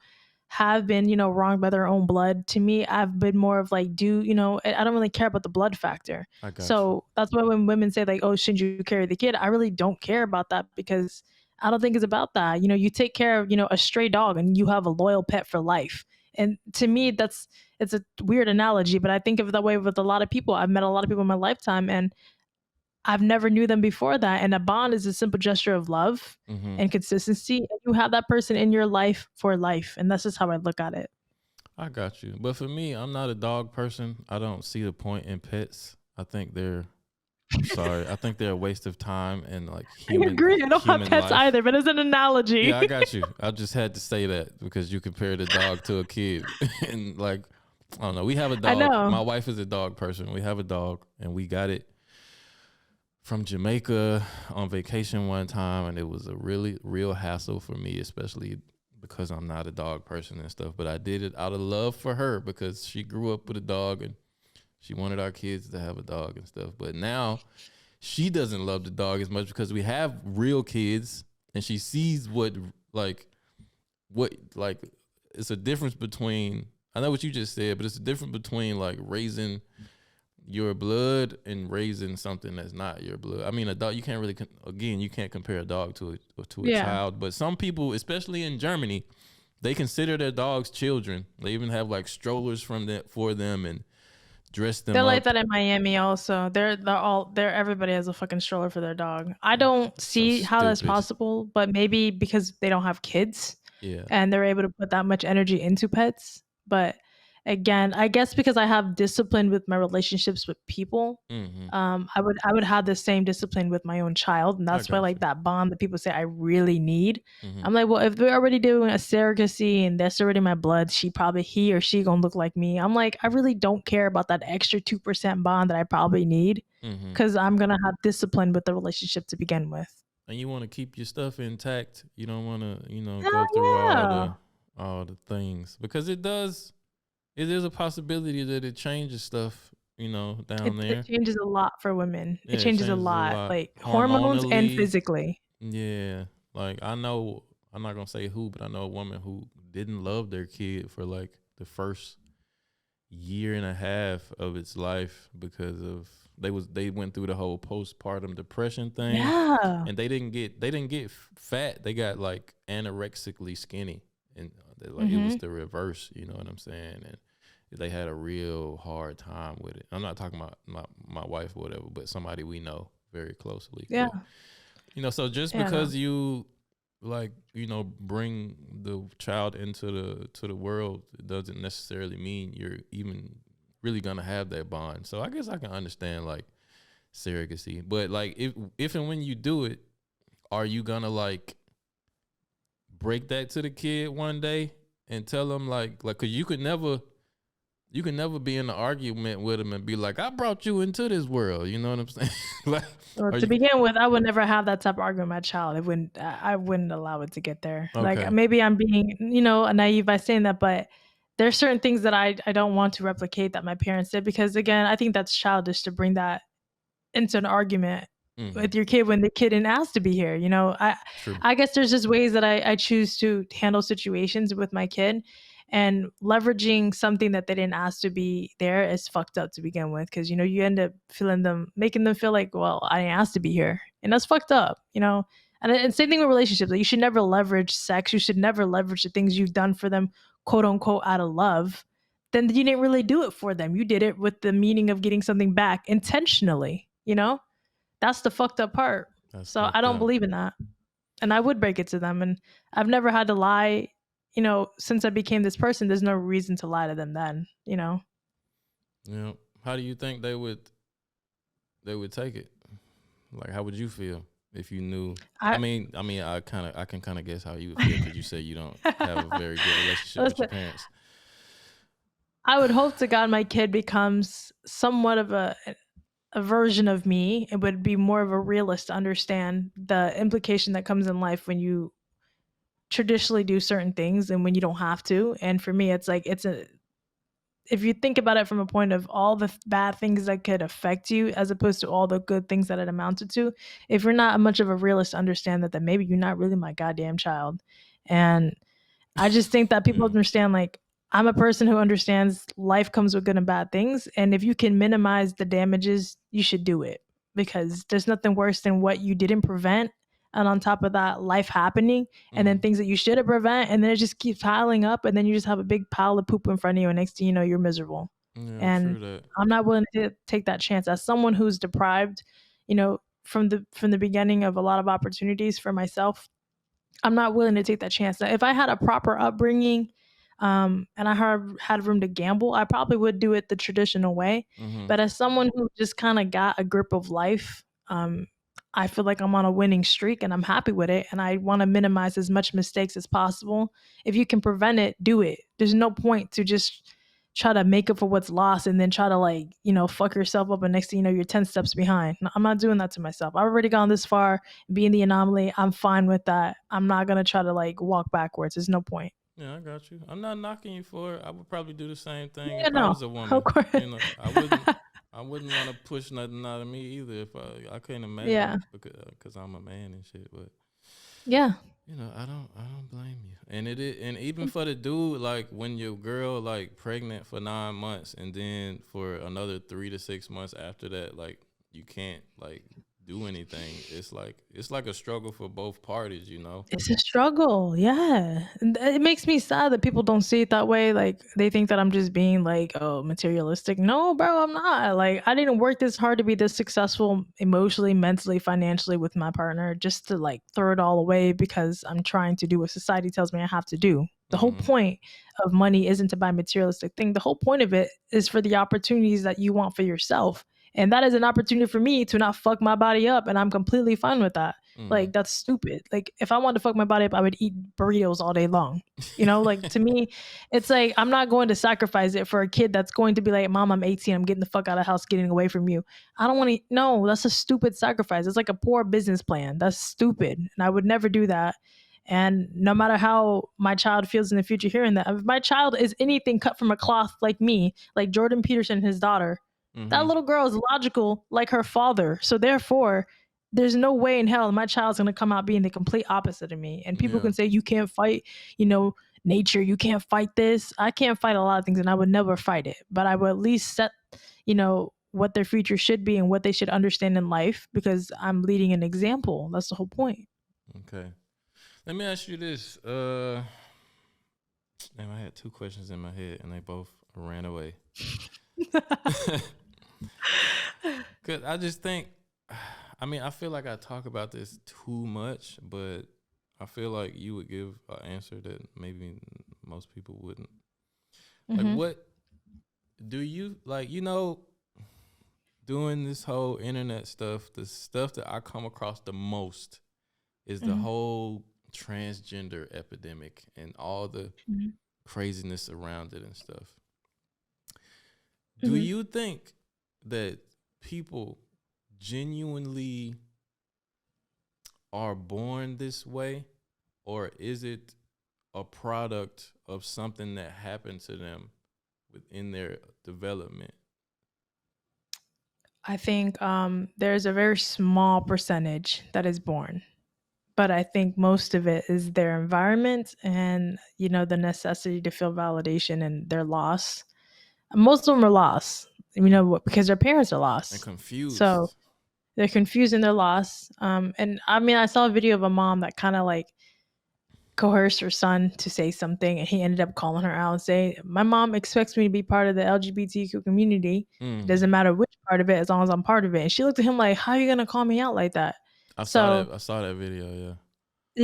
have been, wronged by their own blood, to me, I've been more of like, I don't really care about the blood factor. I got you. So that's why when women say like, oh, shouldn't you carry the kid? I really don't care about that, because I don't think it's about that. You take care of, a stray dog and you have a loyal pet for life. And to me, it's a weird analogy, but I think of it that way with a lot of people. I've met a lot of people in my lifetime, and I've never knew them before that. And a bond is a simple gesture of love Mm-hmm. and consistency. And you have that person in your life for life. And that's just how I look at it. I got you. But for me, I'm not a dog person. I don't see the point in pets. I think they're a waste of time and like human. I agree. I don't have human pets life. either, but as an analogy. Yeah, I got you. I just had to say that because you compared a dog to a kid. And like, I don't know. We have a dog. I know. My wife is a dog person. We have a dog and we got it from Jamaica on vacation one time, and it was a really real hassle for me, especially because I'm not a dog person and stuff. But I did it out of love for her because she grew up with a dog and she wanted our kids to have a dog and stuff. But now she doesn't love the dog as much because we have real kids, and she sees what it's a difference between, I know what you just said, but it's a difference between like raising your blood and raising something that's not your blood. I mean, a dog, you can't really, you can't compare a dog to a child. But some people, especially in Germany, they consider their dogs children. They even have like strollers for them and dress them They're up. like that in Miami also. Everybody has a fucking stroller for their dog. I don't see how that's stupid. possible, but maybe because they don't have kids. Yeah. And they're able to put that much energy into pets. But again, I guess because I have discipline with my relationships with people, Mm-hmm. I would have the same discipline with my own child, and that's why like that bond that people say I really need. Mm-hmm. I'm like, well, if they're already doing a surrogacy and that's already my blood, he or she gonna look like me. I'm like, I really don't care about that extra 2% bond that I probably need, because I'm gonna have discipline with the relationship to begin with. And you want to keep your stuff intact. You don't want to, go through all the things, because it is a possibility that it changes stuff, down there. It changes a lot for women. Yeah, it changes a lot, like hormones and hormonally. physically. Yeah. Like I know, I'm not going to say who, but I know a woman who didn't love their kid for like the first year and a half of its life because of they went through the whole postpartum depression thing. Yeah. And they didn't get fat. They got like anorexically skinny, and like it was the reverse. You know what I'm saying? And they had a real hard time with it. I'm not talking about my wife or whatever, but somebody we know very closely. Yeah. But, so just because you like, bring the child into the world, it doesn't necessarily mean you're even really gonna have that bond. So I guess I can understand like surrogacy, but like if and when you do it, are you gonna like break that to the kid one day and tell them like cause you could never be in an argument with them and be like, I brought you into this world, you know what I'm saying? Well, to begin with, I would never have that type of argument with my child. I wouldn't allow it to get there. Okay. Like maybe I'm being, naive by saying that, but there's certain things that I don't want to replicate that my parents did, because again, I think that's childish to bring that into an argument with your kid when the kid didn't ask to be here. You know, True. I guess there's just ways that I choose to handle situations with my kid, and leveraging something that they didn't ask to be there is fucked up to begin with, because you know you end up making them feel like, well, I didn't ask to be here, and that's fucked up. You know, and same thing with relationships. Like, you should never leverage sex. You should never leverage the things you've done for them, quote unquote, out of love. Then you didn't really do it for them. You did it with the meaning of getting something back intentionally. You know, that's the fucked up part. That's So I fucked don't up. believe in that. And I would break it to them. And I've never had to lie, you know, since I became this person. There's no reason to lie to them then, you know. Yeah. How do you think they would take it? Like, how would you feel if you knew? I mean, I can kind of guess how you would feel, because you say you don't have a very good relationship with your parents. I would hope to God my kid becomes somewhat of a version of me. It would be more of a realist to understand the implication that comes in life when you traditionally do certain things and when you don't have to. And for me, it's like, if you think about it from a point of all the bad things that could affect you as opposed to all the good things that it amounted to, if you're not much of a realist to understand that, then maybe you're not really my goddamn child. And I just think that people understand, like, I'm a person who understands life comes with good and bad things. And if you can minimize the damages, you should do it, because there's nothing worse than what you didn't prevent. And on top of that, life happening, and then things that you should have prevent, and then it just keeps piling up, and then you just have a big pile of poop in front of you, and next thing you know, you're miserable. Yeah, true And that. I'm not willing to take that chance. As someone who's deprived, you know, from the beginning of a lot of opportunities for myself, I'm not willing to take that chance. Now, if I had a proper upbringing, and I had room to gamble, I probably would do it the traditional way. Mm-hmm. But as someone who just kind of got a grip of life, I feel like I'm on a winning streak and I'm happy with it. And I want to minimize as much mistakes as possible. If you can prevent it, do it. There's no point to just try to make up for what's lost and then try to, like, you know, fuck yourself up, and next thing you know, you're 10 steps behind. No, I'm not doing that to myself. I've already gone this far. Being the anomaly, I'm fine with that. I'm not going to try to, like, walk backwards. There's no point. Yeah, I got you. I'm not knocking you for it. I would probably do the same thing Yeah, if I no, was a woman. of course. You know, I wouldn't want to push nothing out of me either. If I couldn't imagine, Yeah. because I'm a man and shit. But Yeah. you know, I don't blame you. And and even for the dude, like, when your girl, like, pregnant for 9 months, and then for another 3 to 6 months after that, like, you can't, like, do anything. It's like a struggle for both parties, you know. It's a struggle. Yeah. And it makes me sad that people don't see it that way. Like, they think that I'm just being, like, oh, materialistic. No, bro, I'm not. Like, I didn't work this hard to be this successful emotionally, mentally, financially with my partner just to, like, throw it all away because I'm trying to do what society tells me I have to do. The whole point of money isn't to buy materialistic thing. The whole point of it is for the opportunities that you want for yourself. And that is an opportunity for me to not fuck my body up. And I'm completely fine with that. Like, that's stupid. Like, if I wanted to fuck my body up, I would eat burritos all day long. You know, like, to me, it's like, I'm not going to sacrifice it for a kid that's going to be like, Mom, I'm 18. I'm getting the fuck out of the house, getting away from you. I don't want to. No, that's a stupid sacrifice. It's like a poor business plan. That's stupid. And I would never do that. And no matter how my child feels in the future hearing that, if my child is anything cut from a cloth like me, like Jordan Peterson, his daughter, that little girl is logical like her father. So therefore, there's no way in hell my child's gonna come out being the complete opposite of me. And people Yeah. can say you can't fight, you know, nature, you can't fight this. I can't fight a lot of things, and I would never fight it. But I would at least set, you know, what their future should be and what they should understand in life, because I'm leading an example. That's the whole point. Okay. Let me ask you this. Damn, I had 2 questions in my head and they both ran away. Cause I just think, I mean, I feel like I talk about this too much, but I feel like you would give an answer that maybe most people wouldn't. Like, what do you, like, you know, doing this whole internet stuff, the stuff that I come across the most is the whole transgender epidemic and all the craziness around it and stuff. Do you think that people genuinely are born this way, or is it a product of something that happened to them within their development? I think there's a very small percentage that is born, but I think most of it is their environment and the necessity to feel validation and their loss. Most of them are lost, because their parents are And lost. So confused. they're confused in their loss. And I mean, I saw a video of a mom that kind of like coerced her son to say something, and he ended up calling her out and saying, "My mom expects me to be part of the LGBTQ community. It Mm. doesn't matter which part of it, as long as I'm part of it." And she looked at him like, "How are you gonna call me out like that?" I saw So that. I saw that video. Yeah.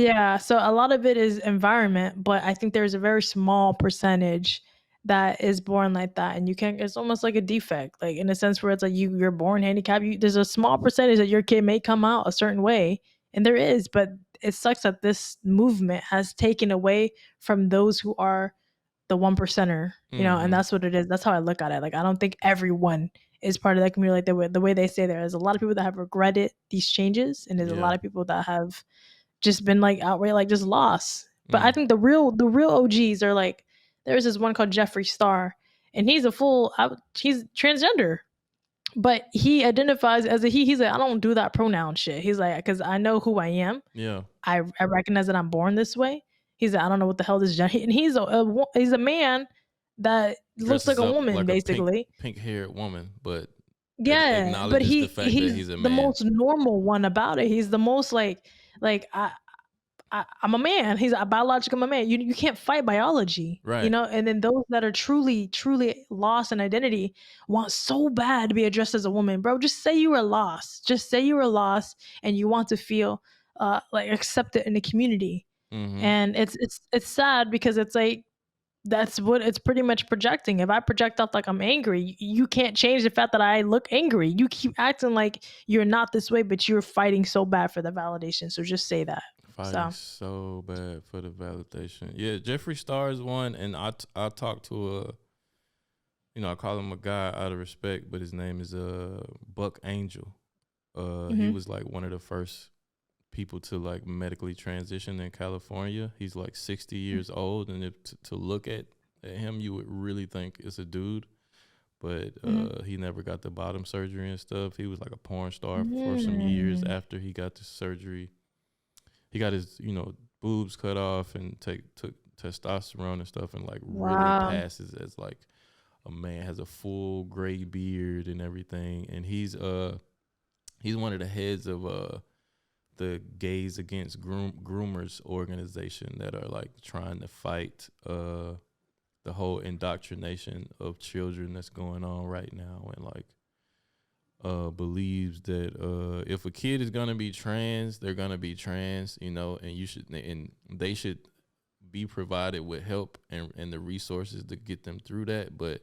yeah, so a lot of it is environment, but I think there's a very small percentage that is born like that, and you can't. It's almost like a defect, like in a sense where it's like you're born handicapped. There's a small percentage that your kid may come out a certain way, and there is, but it sucks that this movement has taken away from those who are the one percenter, and Mm-hmm. that's what it is. That's how I look at it. Like I don't think everyone is part of that community. Like the way they say there's a lot of people that have regretted these changes, and there's a Yeah. lot of people that have just been like outright like just lost. But I Mm. think the real OGs are like there's this one called Jeffree Star, and he's transgender, but he identifies as a he. He's like, I don't do that pronoun shit. He's like, because I know who I am. Yeah. I recognize that I'm born this way. He's like, I don't know what the hell this gender. And he's a man that looks like Dresses a up woman like a basically. pink haired woman, but Yeah, but acknowledges the fact that he's he's a the man. most normal one about it. He's the most like I'm a man. He's a biological man. You can't fight biology, Right. And then those that are truly, truly lost in identity want so bad to be addressed as a woman, bro. Just say you were lost. Just say you were lost, and you want to feel like accepted in the community. Mm-hmm. And it's sad because it's like that's what it's pretty much projecting. If I project off like I'm angry, you can't change the fact that I look angry. You keep acting like you're not this way, but you're fighting so bad for the validation. So just say that. Fighting So. so bad for the validation. Yeah, Jeffree Star is one, and I talked to I call him a guy out of respect, but his name is Buck Angel. He Mhm. was like one of the first people to like medically transition in California. He's like 60 years old, and if to look at him, you would really think it's a dude. But he never got the bottom surgery and stuff. He was like a porn star for some years Mm. after he got the surgery. He got his, boobs cut off and took testosterone and stuff, and like really Wow. passes as like a man, has a full gray beard and everything. And he's one of the heads of the Gays Against Groomers organization that are like trying to fight the whole indoctrination of children that's going on right now, and like believes that if a kid is gonna be trans, they're gonna be trans, and they should be provided with help and the resources to get them through that. But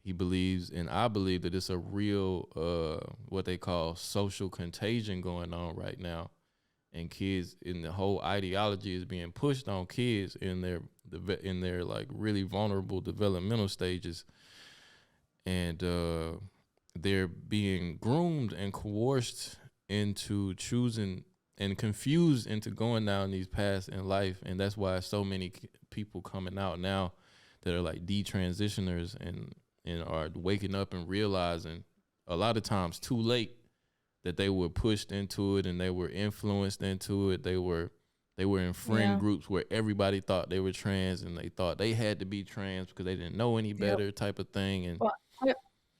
he believes, and I believe, that it's a real what they call social contagion going on right now, and kids, in the whole ideology is being pushed on kids in their like really vulnerable developmental stages, and they're being groomed and coerced into choosing and confused into going down these paths in life. And that's why so many people coming out now that are like detransitioners and are waking up and realizing, a lot of times too late, that they were pushed into it and they were influenced into it. They were in friend Yeah. groups where everybody thought they were trans, and they thought they had to be trans because they didn't know any Yep. better, type of thing. And Well,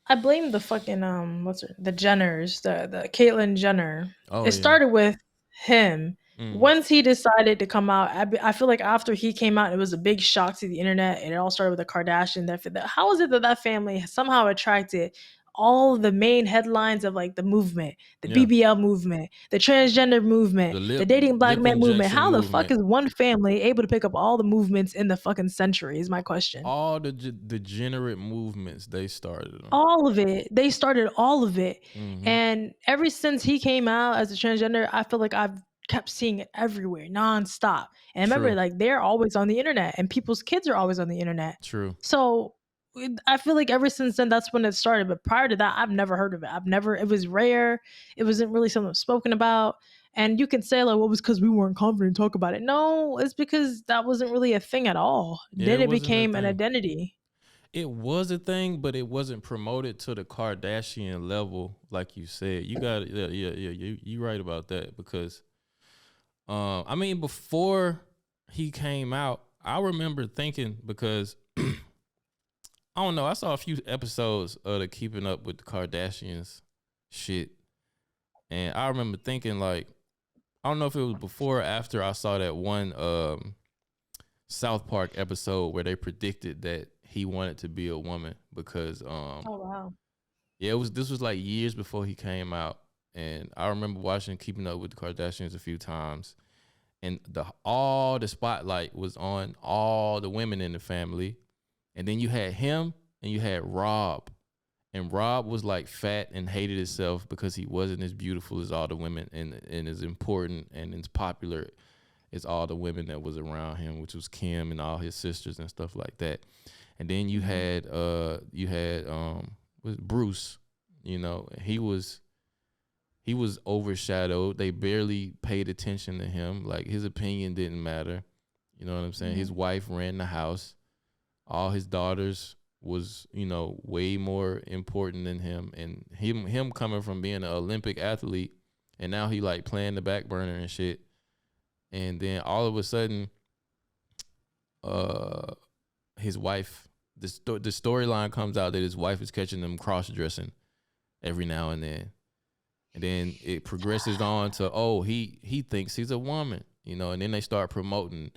I blame the fucking the Jenners, the Caitlyn Jenner. oh It yeah. started with him. Mm. Once he decided to come out, I feel like after he came out, it was a big shock to the internet, and it all started with the Kardashian. How is it that family somehow attracted all the main headlines of like the movement, the Yeah. BBL movement, the transgender movement, The the lip dating black lip man movement? injection How the fuck movement. is one family able to pick up all the movements in the fucking century? Is my question. All the degenerate movements, they started them. All of it. They started all of it. Mm-hmm. And ever since he came out as a transgender, I feel like I've kept seeing it everywhere, nonstop. And remember, True. like they're always on the internet, and people's kids are always on the internet. True. So I feel like ever since then, that's when it started. But prior to that, I've never heard of it. It was rare. It wasn't really something spoken about. And you can say, like, well, it was because we weren't confident to talk about it. No, it's because that wasn't really a thing at all. Yeah, Then it it wasn't a became an thing. identity. it was a thing, but it wasn't promoted to the Kardashian level, like you said. You got you right about that because, I mean, before he came out, I remember thinking because I don't know, I saw a few episodes of the Keeping Up with the Kardashians shit, and I remember thinking like, I don't know if it was before or after I saw that one South Park episode where they predicted that he wanted to be a woman because Oh wow. yeah, this was like years before he came out, and I remember watching Keeping Up with the Kardashians a few times, and all the spotlight was on all the women in the family, and then you had him and you had Rob, and Rob was like fat and hated himself because he wasn't as beautiful as all the women and as important and as popular as all the women that was around him, which was Kim and all his sisters and stuff like that. And then you had was Bruce, you know, he was overshadowed. They barely paid attention to him. Like his opinion didn't matter. You know what I'm saying? Mm-hmm. His wife ran the house. All his daughters was, you know, way more important than him. And him coming from being an Olympic athlete, and now he like playing the back burner and shit. And then all of a sudden, his wife, the storyline comes out that his wife is catching them cross-dressing every now and then. And then it progresses on to, oh, he thinks he's a woman, you know, and then they start promoting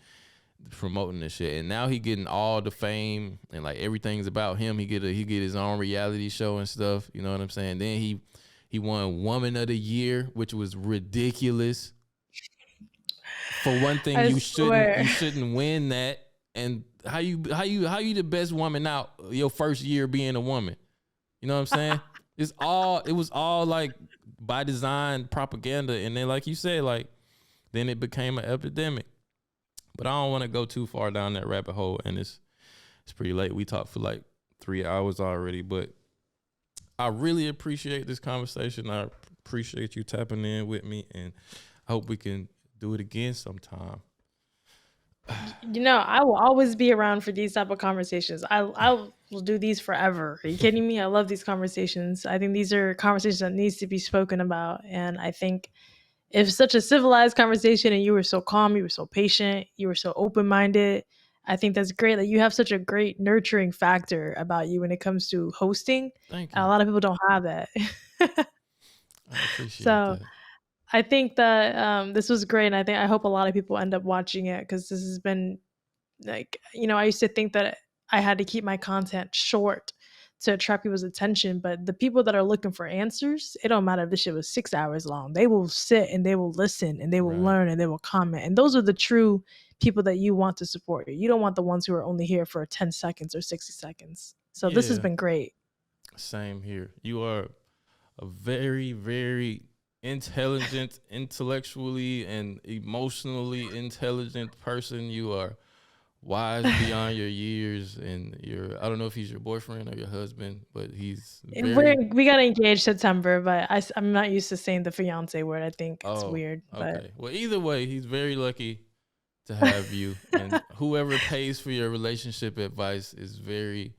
the shit. And now he getting all the fame and like everything's about him. He get his own reality show and stuff, you know what I'm saying? Then he won Woman of the Year, which was ridiculous. For one thing, you shouldn't win that. And how you the best woman out your first year being a woman? You know what I'm saying? It was all like by design propaganda, and then like you said, like then it became an epidemic. But I don't want to go too far down that rabbit hole, and it's pretty late. We talked for like 3 hours already, but I really appreciate this conversation. I appreciate you tapping in with me, and I hope we can do it again sometime. You know, I will always be around for these type of conversations. I will do these forever. Are you kidding me? I love these conversations. I think these are conversations that needs to be spoken about. And I think if such a civilized conversation and you were so calm, you were so patient, you were so open-minded, I think that's great. Like you have such a great nurturing factor about you when it comes to hosting. Thank And you. a lot of people don't have that. I appreciate So that. I think that this was great, and I hope a lot of people end up watching it because this has been like, you know, I used to think that I had to keep my content short to attract people's attention, but the people that are looking for answers, it don't matter if this shit was 6 hours long. They will sit and they will listen and they will Right. learn and they will comment, and those are the true people that you want to support you. You don't want the ones who are only here for 10 seconds or 60 seconds. So this has Yeah. been great. Same here. You are a very, very intelligent, intellectually and emotionally intelligent person. You are wise beyond your years, and I don't know if he's your boyfriend or your husband, but he's very. We got engaged September, but I'm not used to saying the fiance word. I think it's weird. Okay. Well, either way, he's very lucky to have you, and whoever pays for your relationship advice is very,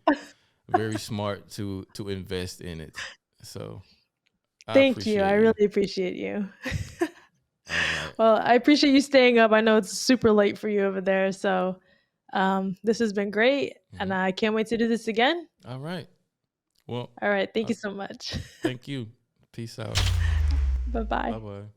very smart to invest in it. So Thank you. I really appreciate you. Well, I appreciate you staying up. I know it's super late for you over there. So this has been great. And I can't wait to do this again. All right. Well. All right. Thank you so much. Thank you. Peace out. Bye-bye. Bye-bye.